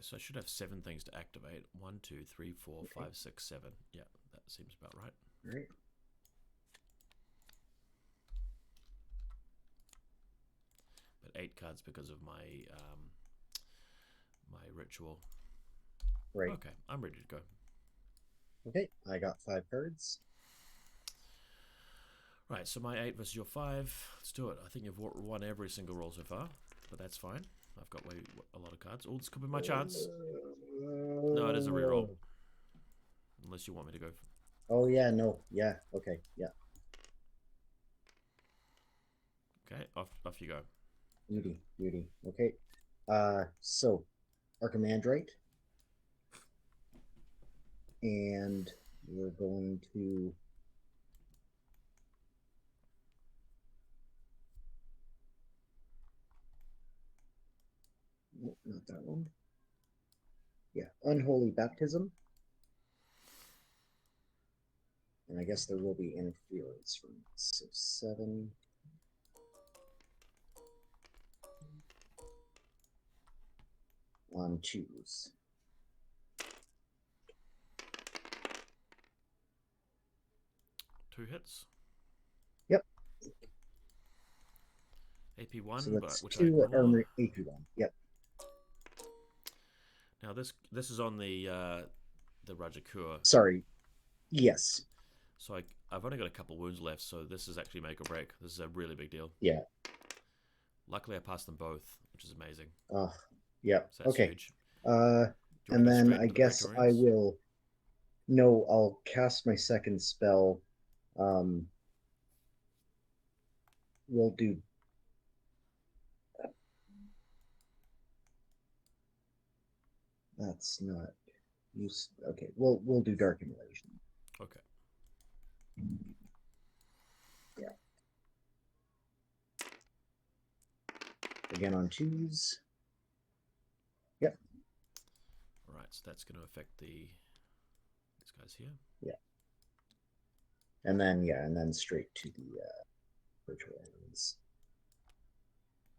so I should have 7 things to activate. 1, 2, 3, 4, 5, 6, 7. Yeah, that seems about right. All right. But 8 cards because of my my ritual. Right. Okay, I'm ready to go. Okay, I got 5 cards. Right, so my 8 versus your 5. Let's do it. I think you've won every single roll so far, but that's fine. I've got a lot of cards. Oh, this could be my chance. No, it is a reroll. Unless you want me to go. Oh, yeah, no. Yeah, okay, yeah. Okay, off you go. Beauty. Okay. So, Archimandrite. And we're going to... No, not that one. Yeah, Unholy Baptism. And I guess there will be interference from it. So 7. On 2s. Two hits. Yep. AP1, so that's but which 2 I ignore. armor AP1. Yep. Now this is on the Rajakur. Sorry. Yes. So I've only got a couple wounds left, so this is actually make or break. This is a really big deal. Yeah. Luckily, I passed them both, which is amazing. Yep. So that's okay. huge. And then I guess I will... No, I'll cast my second spell. We'll do... That's not... use. Okay, we'll do Dark Immolation. Okay. Yeah. Again on 2s. Yep. All right, so that's going to affect these guys here. Yeah. And then straight to the Praetorians.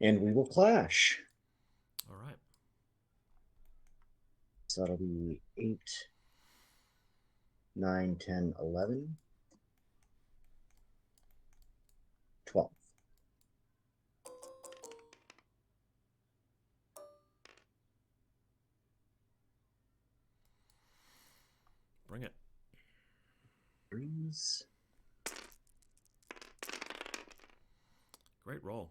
And we will clash. All right. So that'll be 8, 9, 10, 11, 12. Bring it. 3s. Great roll.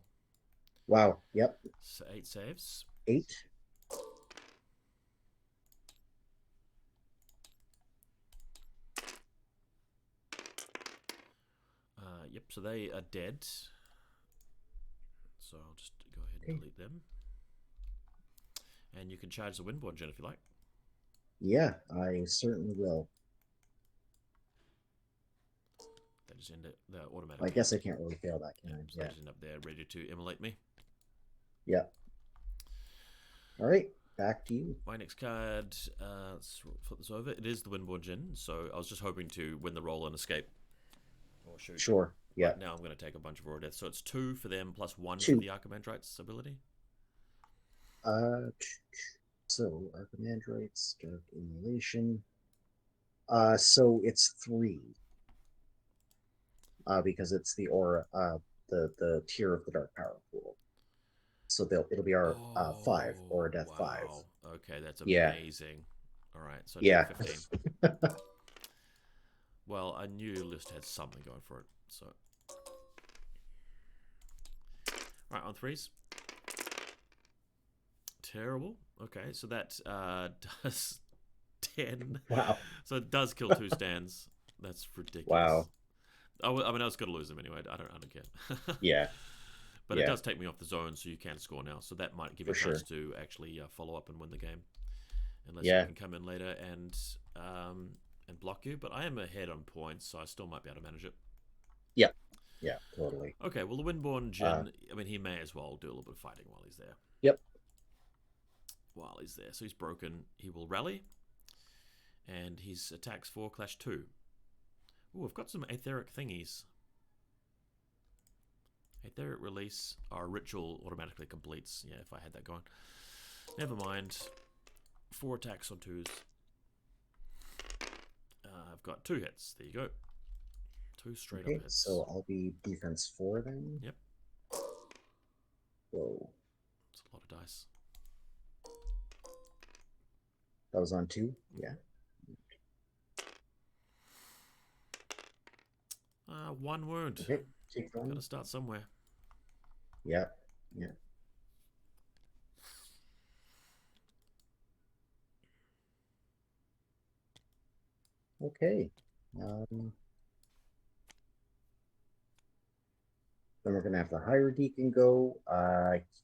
Wow. Yep. So 8 saves. 8. Yep, so they are dead. So I'll just go ahead and delete them. And you can charge the Windborne Djinn if you like. Yeah, I certainly will. They just end it. They're automatic. I guess I can't really fail that, can I? So they just end up there ready to immolate me. Yeah. All right, back to you. My next card, let's flip this over. It is the Windborne Djinn, so I was just hoping to win the roll and escape. Or shoot. Sure, yeah. But now I'm going to take a bunch of raw death. So it's 2 for them plus 1 2. for the Archimandrite's ability. So Archimandrite's Dark Immolation. So it's 3. Because it's the aura, the tier of the Dark Power pool. So it'll be our 5 Aura Death 5. Okay, that's amazing. All right, so yeah. 15. Well, I knew your list had something going for it. So, right on 3s. Terrible. Okay, so that does 10. Wow. So it does kill 2 stands. That's ridiculous. Wow. I mean, I was going to lose them anyway. I don't care. Yeah. But it does take me off the zone, so you can score now. So that might give you a chance to actually follow up and win the game, unless you can come in later and block you. But I am ahead on points, so I still might be able to manage it. Yeah. Yeah, totally. Okay, well, the Windborne Djinn, I mean, he may as well do a little bit of fighting while he's there. Yep. While he's there. So he's broken. He will rally. And his attacks 4, clash 2. Ooh, I've got some etheric thingies. Etheric release. Our ritual automatically completes. Yeah, if I had that going. Never mind. 4 attacks on 2s. I've got 2 hits. There you go. 2 straight up hits. So I'll be defense 4 then. Yep. Whoa. It's a lot of dice. That was on 2? Yeah. 1 wound. Okay, keep going. Gotta start somewhere. Yeah. Yeah. Okay. Then we're going to have the Hierodeacon go.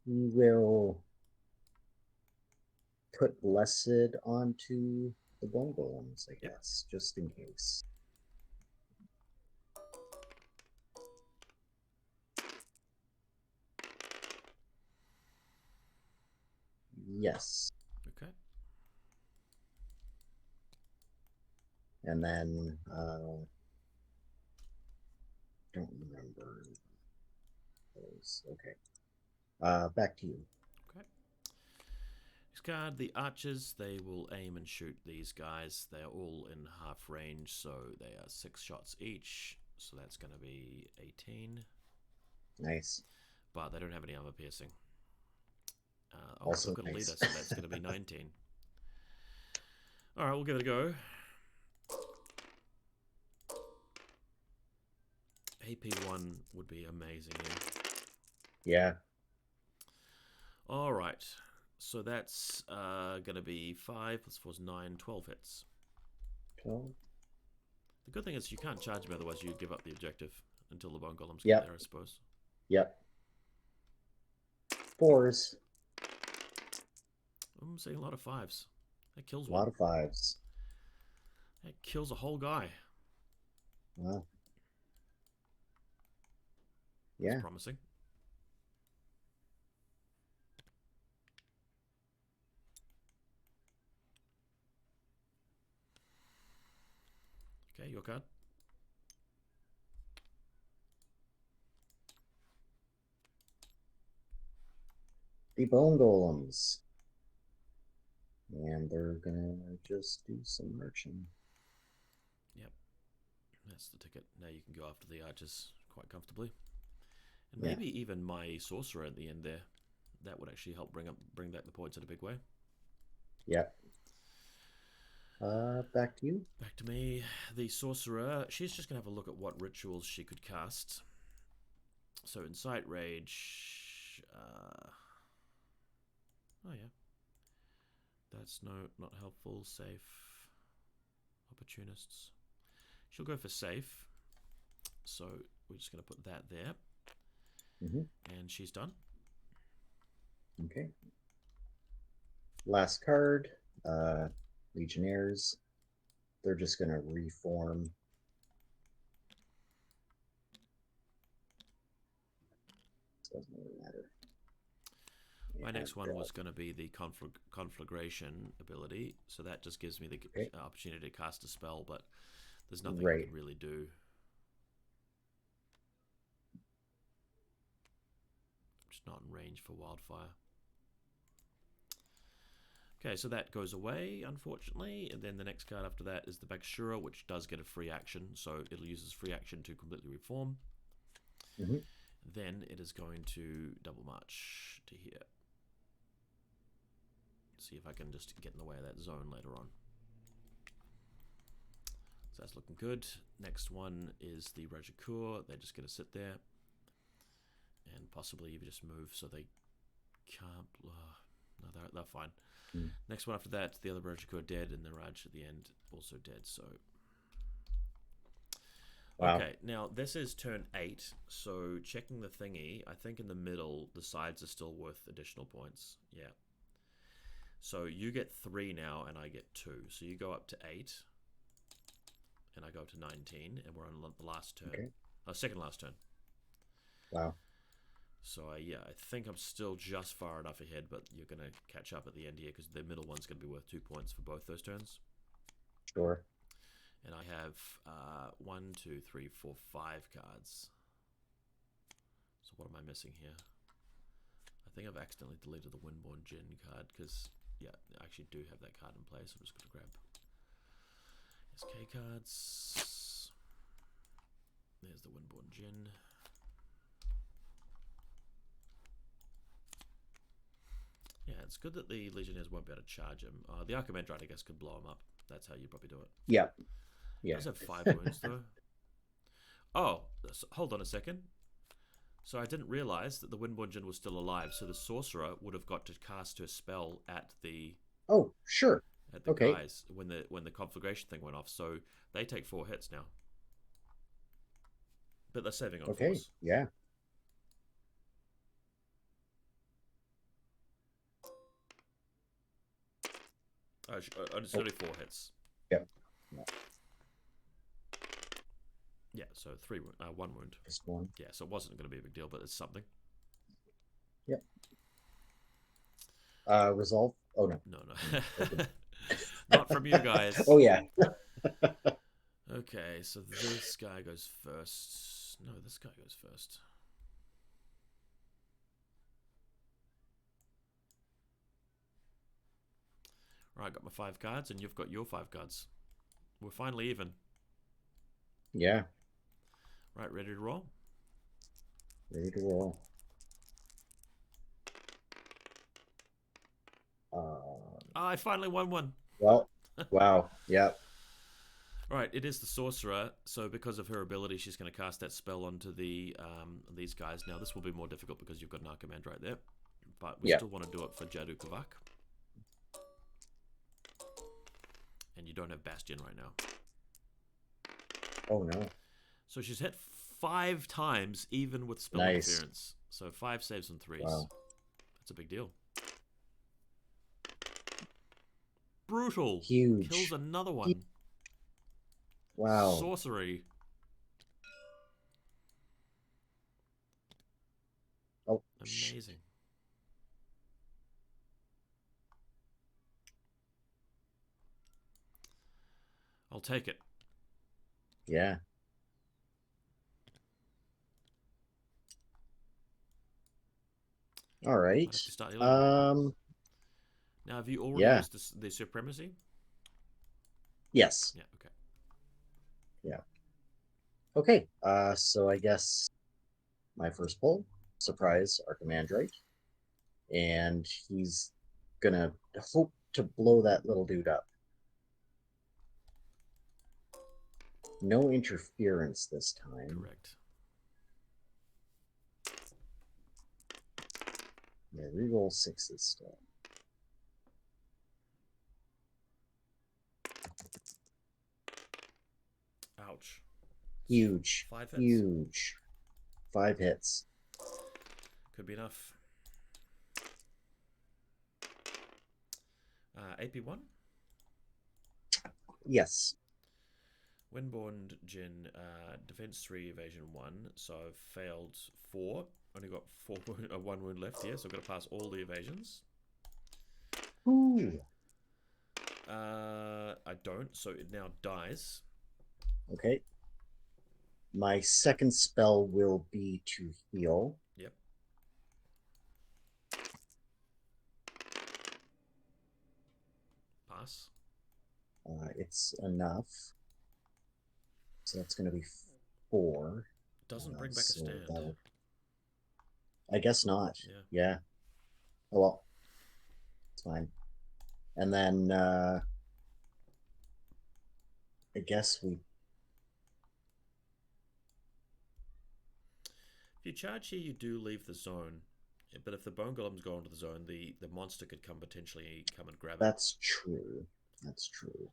He will put Blessed onto the Bone Golems, I guess, just in case. Yes. Okay. And then, don't remember those. Okay. Back to you. Okay. Next card, the archers. They will aim and shoot these guys. They are all in half range, so they are 6 shots each. So that's going to be 18. Nice. But they don't have any armor piercing. Also I've got a nice. leader, so that's going to be 19. All right, we'll give it a go. AP1 would be amazing. Yeah. All right. So that's going to be 5 plus 4 is 9, 12 hits. 12. The good thing is you can't charge them, otherwise you give up the objective until the Bone Golems get Yep. there, I suppose. Yep. 4s. I'm seeing a lot of 5s. That kills A one. lot of 5s. That kills a whole guy. Wow. That's Yeah. promising. Okay, your card. The Bone Golems. And they're gonna just do some marching. Yep. That's the ticket. Now you can go after the archers quite comfortably. And Yeah. maybe even my sorcerer at the end there. That would actually help bring back the points in a big way. Yep. Back to you. Back to me. The sorcerer, she's just going to have a look at what rituals she could cast. So Incite Rage. Oh yeah. That's not helpful. Safe. Opportunists. She'll go for safe. So we're just going to put that there. And she's done. Okay. Last card. Legionnaires. They're just going to reform. Doesn't really matter. My next one was going to be the conflagration ability, so that just gives me the opportunity to cast a spell, but there's nothing I can really do. I'm just not in range for wildfire. Okay, so that goes away, unfortunately, and then the next card after that is the Bakasura, which does get a free action, so it'll use its free action to completely reform. Then it is going to double march to here. See if I can just get in the way of that zone later on. So that's looking good. Next one is the Rajakur. They're just going to sit there. And possibly even just move so they can't... no, they're fine. Next one after that, the other Rajakur dead, and the Raj at the end also dead, so... Wow. Okay, now this is turn 8, so checking the thingy, I think in the middle, the sides are still worth additional points. Yeah. So you get 3 now, and I get 2. So you go up to 8, and I go up to 19, and we're on the last turn. Okay. Second last turn. Wow. So yeah, I think I'm still just far enough ahead, but you're going to catch up at the end here, because the middle one's going to be worth 2 points for both those turns. Sure. And I have 1, 2, 3, 4, 5 cards. So what am I missing here? I think I've accidentally deleted the Windborne Djinn card, because yeah, I actually do have that card in play, so I'm just going to grab SK cards. There's the Windborne Djinn. Yeah, it's good that the Legionnaires won't be able to charge him. The Archimandrite, I guess, could blow him up. That's how you probably do it. Yeah. He does have 5 wounds, though. Oh, hold on a second. So I didn't realize that the Windborne Djinn was still alive, so the Sorcerer would have got to cast her spell at the... Oh, sure. At the guys when the conflagration thing went off. So they take 4 hits now. But they're saving on force. Yeah. It's only 4 hits. Yep. Yeah, so 1 wound. Just 1. Yeah, so it wasn't going to be a big deal, but it's something. Yep. Resolve? Oh, no. No. Not from you guys. Oh, yeah. Okay, so this guy goes first. No, this guy goes first. Right, I got my 5 cards, and you've got your 5 cards. We're finally even. Yeah. Right, ready to roll? Ready to roll. I finally won one. Well, wow. Yep. Right, it is the Sorcerer, so because of her ability, she's going to cast that spell onto the these guys. Now, this will be more difficult because you've got an Archimandrite there, but we still want to do it for Jadoo Kavach. And you don't have Bastion right now. Oh, no. So she's hit 5 times, even with spell interference. So 5 saves and 3s. Wow. That's a big deal. Brutal. Huge. Kills another one. Wow. Sorcery. Oh, amazing. I'll take it. Yeah. All right. Now, have you already used the Supremacy? Yes. Yeah, okay. Yeah. Okay, so I guess my first pull, surprise Archimandrite. And he's gonna hope to blow that little dude up. No interference this time. Correct. Yeah, reroll 6s still. Ouch. Huge. 5 hits. Huge. 5 hits. Could be enough. AP1? Yes. Windborne Djinn, defense 3, evasion 1. So I've failed 4. Only got 1 wound left here, so I've got to pass all the evasions. Ooh. I don't, so it now dies. Okay. My second spell will be to heal. Yep. Pass. It's enough. So that's going to be 4. Doesn't bring back a stand. I guess not. Yeah. Oh, well. It's fine. And then I guess we... If you charge here, you do leave the zone. But if the Bone Golems go into the zone, the monster could potentially come and grab it. That's true. That's true.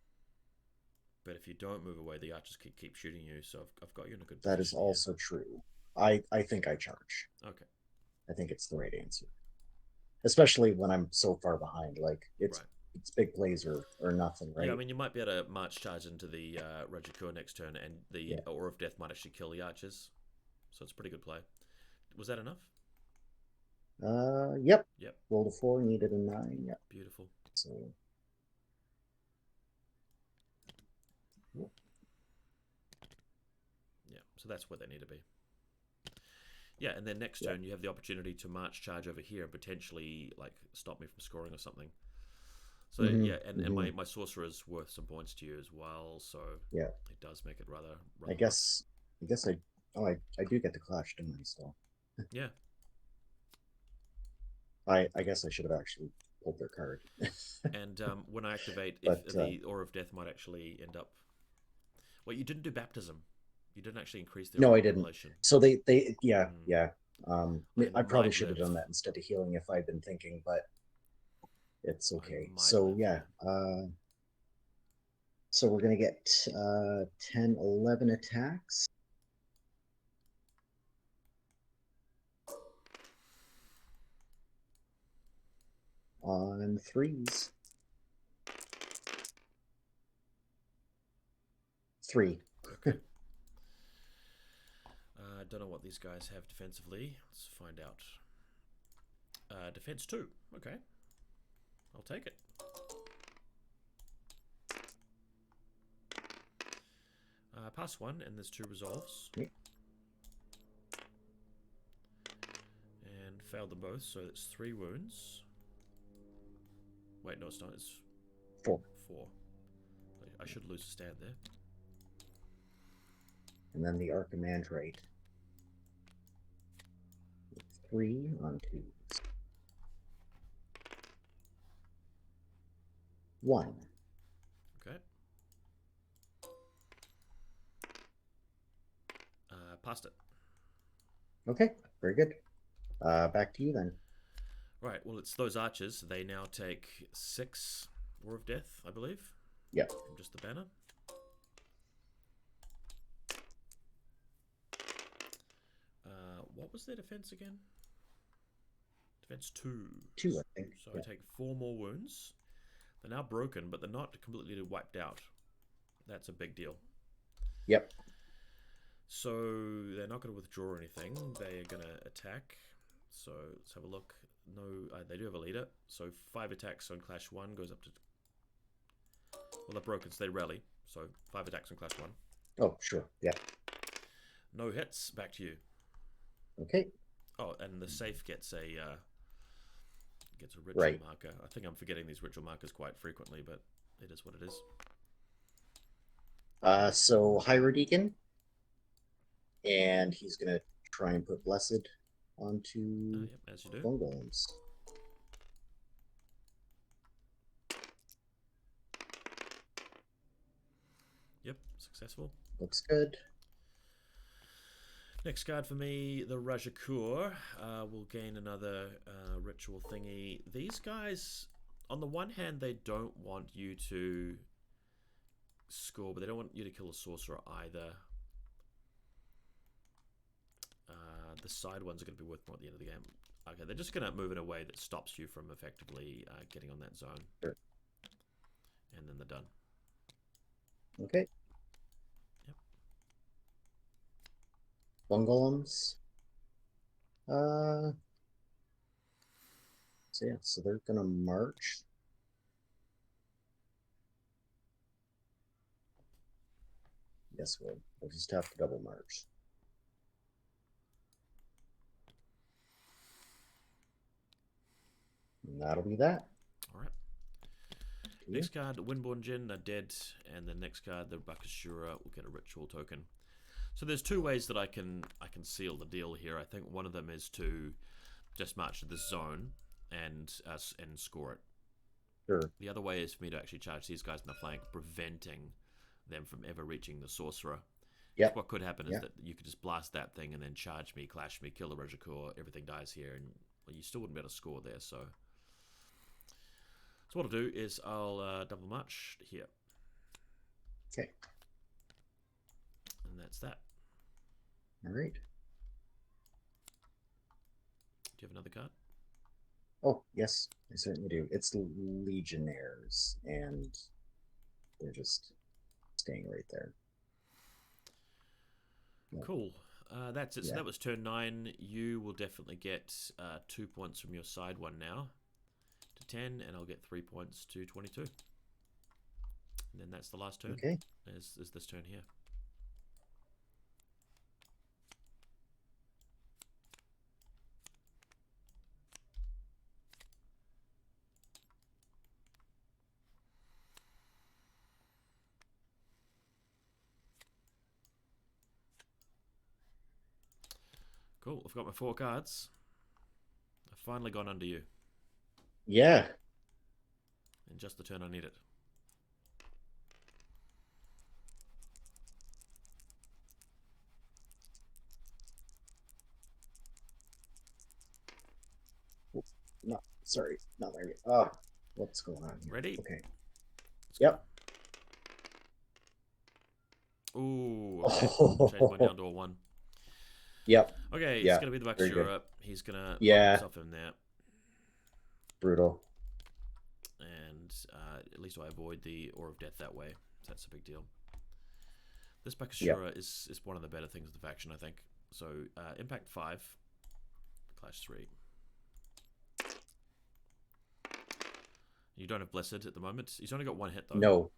But if you don't move away, the archers keep shooting you, so I've got you in a good position. That is also true. I think I charge. Okay. I think it's the right answer. Especially when I'm so far behind. Like, it's big plays or nothing, right? Yeah, I mean, you might be able to march charge into the Rajakur next turn, and the Aura of Death might actually kill the archers. So it's a pretty good play. Was that enough? Yep. Yep. Rolled a 4, needed a 9. Yep. Beautiful. So... Yeah, so that's where they need to be. Yeah, and then next turn you have the opportunity to march charge over here and potentially like stop me from scoring or something. So Mm-hmm. yeah, and my sorcerer is worth some points to you as well, so Yeah. it does make it rather I nice. guess I do get the clash, don't I? So Yeah. I guess I should have actually pulled their card. And when I activate, if But the Aura of Death might actually end up. Well, you didn't do baptism. You didn't actually increase their no, I didn't. revelation. So yeah, Mm. yeah. I I probably might should have live. done that instead of healing if I'd been thinking, but it's I okay. might So live. yeah, so we're gonna get 10, 11 attacks. On threes. 3. Okay. I don't know what these guys have defensively. Let's find out. Defense 2. Okay. I'll take it. Pass 1, and there's 2 resolves. Okay. And failed them both, so it's 3 wounds. Wait, no, it's not. It's 4. 4. I should lose a stand there. And then the Archimandrite. 3 on 2s. 1. Okay. Passed it. Okay, very good. Back to you then. Right, well, it's those archers. They now take 6 War of Death, I believe. Yep. From just the banner. What was their defense again? Defense 2. 2, I think. So I take 4 more wounds. They're now broken, but they're not completely wiped out. That's a big deal. Yep. So they're not going to withdraw or anything. They are going to attack. So let's have a look. No, they do have a leader. So 5 attacks on Clash 1 goes up to... Well, they're broken, so they rally. So 5 attacks on Clash 1. Oh, sure. Yeah. No hits. Back to you. Okay. Oh, and the safe gets a ritual marker. I think I'm forgetting these ritual markers quite frequently, but it is what it is. So Hierodeacon, and he's gonna try and put Blessed onto Yep, as you do. Golems. Yep, successful. Looks good. Next card for me, the Rajakur. Will gain another ritual thingy. These guys, on the one hand, they don't want you to score, but they don't want you to kill a sorcerer either. The side ones are going to be worth more at the end of the game. Okay, they're just going to move in a way that stops you from effectively getting on that zone. Sure. And then they're done. Okay. Yep. 1 Golems. So yeah, so they're gonna march. Yes, we'll just have to double march. And that'll be that. All right. Next card, Windborne Djinn are dead, and the next card, the Bakasura, will get a ritual token. So there's 2 ways that I can seal the deal here. I think one of them is to just march to this zone and score it. Sure. The other way is for me to actually charge these guys in the flank, preventing them from ever reaching the sorcerer. Yeah. What could happen is that you could just blast that thing and then charge me, clash me, kill the Rajakur, everything dies here, and you still wouldn't be able to score there. So what I'll do is I'll double march here. Okay. And that's that. All right. Do you have another card? Oh, yes, I certainly do. It's the Legionnaires, and they're just staying right there. Cool. That's it. So that was turn 9. You will definitely get 2 points from your side one now to 10, and I'll get 3 points to 22. And then that's the last turn. Okay. Is this turn here. Cool. I've got my 4 cards. I've finally gone under you. Yeah. In just the turn I need it. No, sorry, not there yet. Oh, what's going on here? Ready? Okay. Let's Yep. Go. Ooh, okay. Change mine down to a 1. Yep. Okay, Yeah, it's going to be the Bakasura. He's going to lock himself in there. Brutal. And at least I avoid the Aura of Death that way. So that's a big deal. This Bakasura is one of the better things of the faction, I think. So, Impact 5. Clash 3. You don't have Blessed at the moment. He's only got 1 hit, though. No.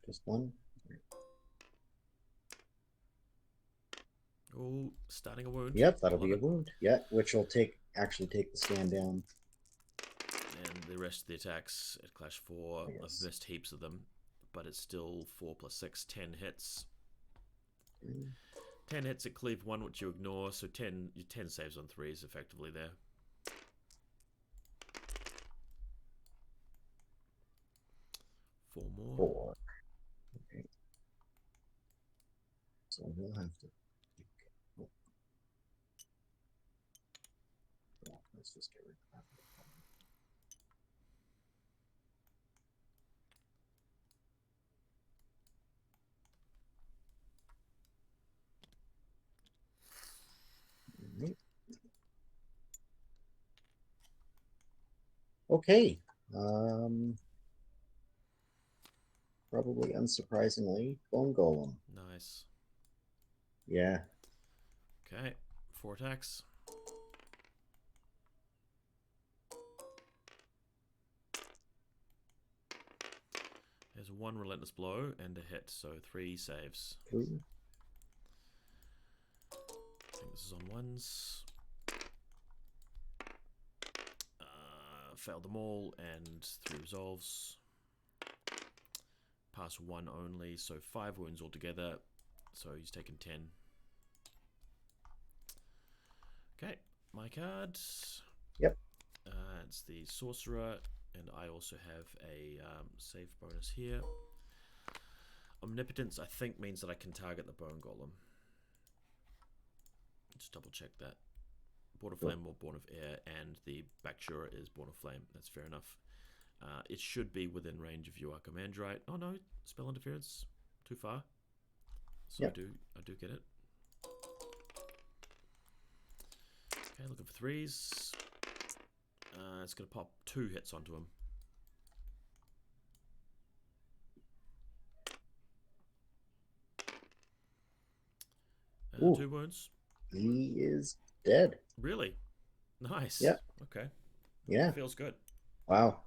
Just 1. Oh, starting a wound. Yep, that'll be a wound. Yeah, which will actually take the stand down. And the rest of the attacks at Clash 4, I've missed heaps of them, but it's still 4 plus 6, 10 hits. 10 hits at Cleave 1, which you ignore, so 10 saves on 3s effectively there. Four more. 4. Okay. So we'll have to. Let's just get rid of that. Okay. Probably unsurprisingly, Bone Golem. Nice. Yeah. Okay, 4 attacks. There's 1 Relentless Blow and a hit, so 3 saves. 3. I think this is on 1s. Failed them all, and 3 resolves. Pass 1 only, so 5 wounds altogether. So he's taken 10. Okay, my card. Yep. It's the Sorcerer, and I also have a save bonus here. Omnipotence, I think, means that I can target the Bone Golem. Just double check that. Born of Flame or Born of Air, and the Bakasura is Born of Flame. That's fair enough. It should be within range of your Archimandrite. Oh no, spell interference too far. So yep. I do get it. Okay, looking for 3s. It's gonna pop 2 hits onto him. 2 wounds. He is dead. Really? Nice. Yeah. Okay. Yeah. Feels good. Wow.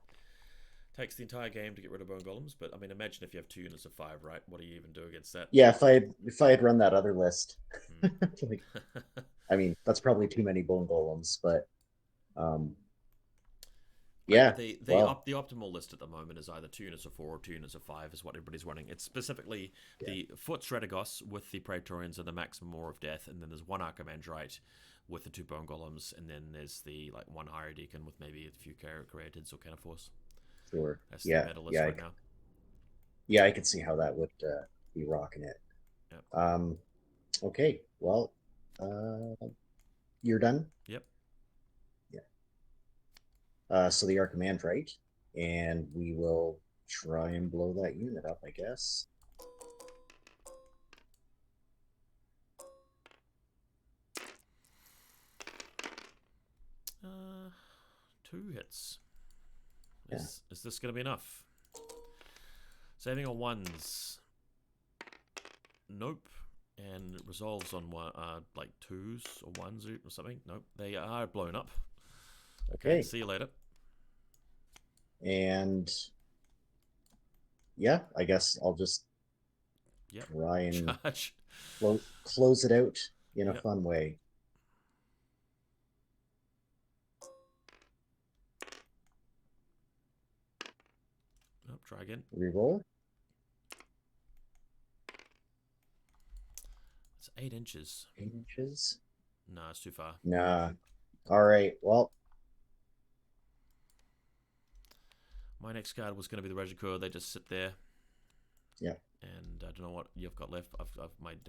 Takes the entire game to get rid of Bone Golems, but I mean, imagine if you have 2 units of 5, right? What do you even do against that? Yeah, if I had run that other list, like, I mean, that's probably too many Bone Golems, but yeah. The optimal list at the moment is either 2 units of 4 or 2 units of 5 is what everybody's running. It's specifically the Foot Strategos with the Praetorians and the maximum Aura of Death, and then there's 1 Archimandrite with the 2 Bone Golems, and then there's the 1 Hierodeacon with maybe a few Karyatids or Canaphors. Sure. That's the meta list right now. Yeah, I can see how that would be rocking it. Yep. Okay, well, you're done? Yep. Yeah. So the Archimandrite, and we will try and blow that unit up, I guess. Uh, 2 hits. Yeah. Is this going to be enough? Saving on 1s. Nope. And it resolves on 2s or 1s or something. Nope. They are blown up. Okay. See you later. And yeah, I guess I'll just try and close it out in a fun way. Try again. Reroll. 8 inches. 8 inches? No, it's too far. Nah. All right. Well, My next card was going to be the Rajakur. They just sit there. yeah. And I don't know what you've got left. I've made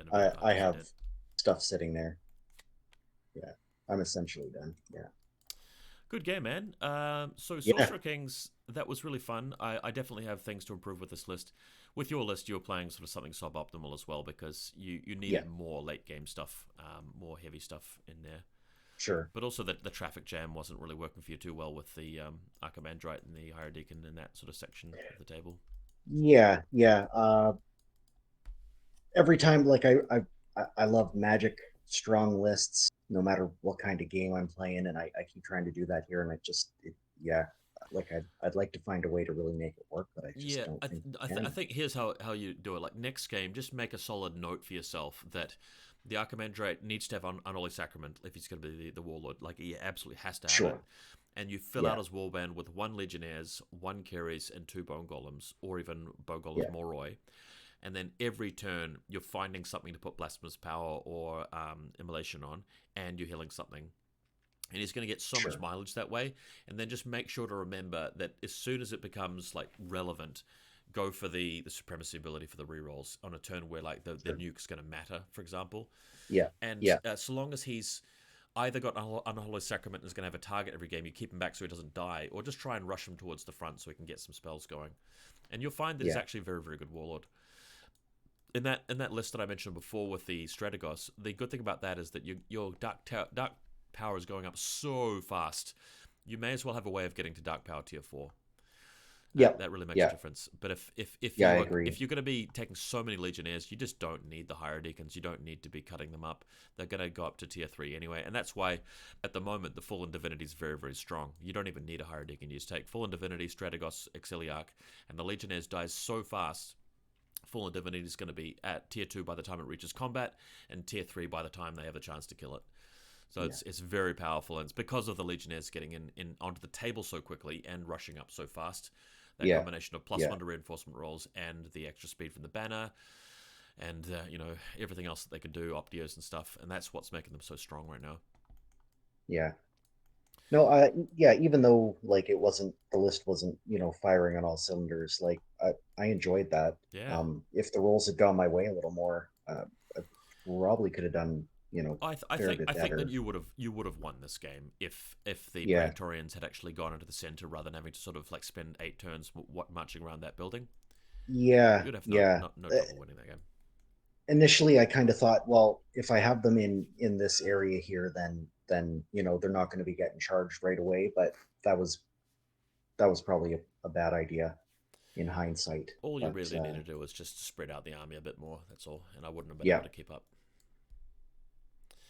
I have stuff sitting there. Yeah. I'm essentially done. Yeah. Good game, man. So Yeah. Sorcerer Kings, that was really fun. I definitely have things to improve with this list. With your list, you were playing sort of something suboptimal as well because you needed more late game stuff, more heavy stuff in there. Sure. But also that the traffic jam wasn't really working for you too well with the Archimandrite and the Hierodeacon in that sort of section of the table. Yeah. Yeah. Every time, like I love Magic strong lists, no matter what kind of game I'm playing, and I keep trying to do that here, and yeah, like I'd like to find a way to really make it work, but I just Yeah, don't think I think here's how you do it. Like next game, just make a solid note for yourself that the Archimandrite needs to have Unholy Sacrament if he's going to be the Warlord. Like he absolutely has to have it. And you fill out his warband with 1 Legionnaires, 1 Kheres, and 2 Bone Golems, or even Bone Golems Moroi. And then every turn, you're finding something to put Blasphemous Power or Immolation on, and you're healing something. And he's going to get so much mileage that way. And then just make sure to remember that as soon as it becomes like relevant, go for the supremacy ability for the rerolls on a turn where like the nuke's going to matter, for example. Yeah. And so long as he's either got Unholy Sacrament and is going to have a target every game, you keep him back so he doesn't die, or just try and rush him towards the front so he can get some spells going. And you'll find that he's actually a very, very good Warlord. In that list that I mentioned before with the Strategos, the good thing about that is that your dark power is going up so fast. You may as well have a way of getting to dark power tier 4. That really makes a difference. But if you're going to be taking so many Legionnaires, you just don't need the Hierodeacons. You don't need to be cutting them up. They're going to go up to tier 3 anyway, and that's why at the moment the Fallen Divinity is very, very strong. You don't even need a Hierodeacon. You just take Fallen Divinity, Strategos, Exiliarch, and the Legionnaires dies so fast. Fallen Divinity is going to be at tier 2 by the time it reaches combat, and tier 3 by the time they have a chance to kill it. So it's very powerful, and it's because of the Legionnaires getting in onto the table so quickly and rushing up so fast. That combination of +1 to reinforcement rolls and the extra speed from the banner, and everything else that they can do, Optios and stuff, and that's what's making them so strong right now. Yeah. No, even though like the list wasn't, firing on all cylinders, like I enjoyed that. Yeah. If the rolls had gone my way a little more, I probably could have done, I think that you would have won this game if the Praetorians had actually gone into the center rather than having to sort of like spend 8 turns marching around that building. Yeah. You'd have no trouble winning that game. Initially, I kind of thought, well, if I have them in this area here, then they're not going to be getting charged right away. But that was probably a bad idea in hindsight. All you really need to do is just spread out the army a bit more. That's all, and I wouldn't have been able to keep up.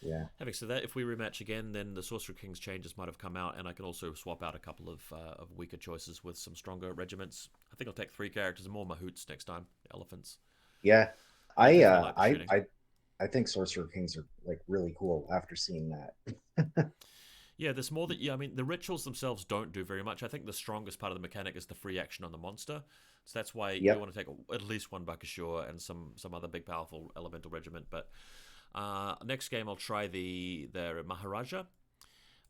Yeah. Having said that, if we rematch again, then the Sorcerer Kings changes might have come out, and I can also swap out a couple of weaker choices with some stronger regiments. I think I'll take 3 characters and more mahouts next time. Elephants. Yeah, I think Sorcerer Kings are like really cool after seeing that. Yeah, there's more that I mean, the rituals themselves don't do very much. I think the strongest part of the mechanic is the free action on the monster. So that's why you want to take at least 1 Bakasura and some other big powerful elemental regiment. But next game I'll try the Maharaja.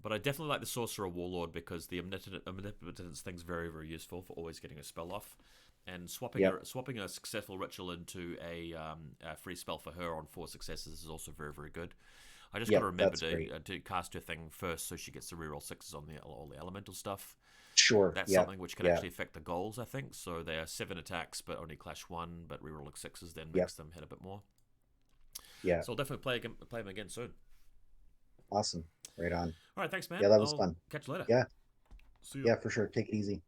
But I definitely like the Sorcerer Warlord because the Omnipotence thing's very, very useful for always getting a spell off. And swapping a successful ritual into a free spell for her on 4 successes is also very, very good. I just got to remember to cast her thing first so she gets to reroll 6s on all the elemental stuff. Sure. That's something which can actually affect the goals, I think. So they are 7 attacks, but only clash 1, but rerolling 6s then makes them hit a bit more. Yeah. So I'll definitely play them again soon. Awesome. Right on. All right, thanks, man. Yeah, that was fun. Catch you later. Yeah. See you. Yeah, for sure. Take it easy.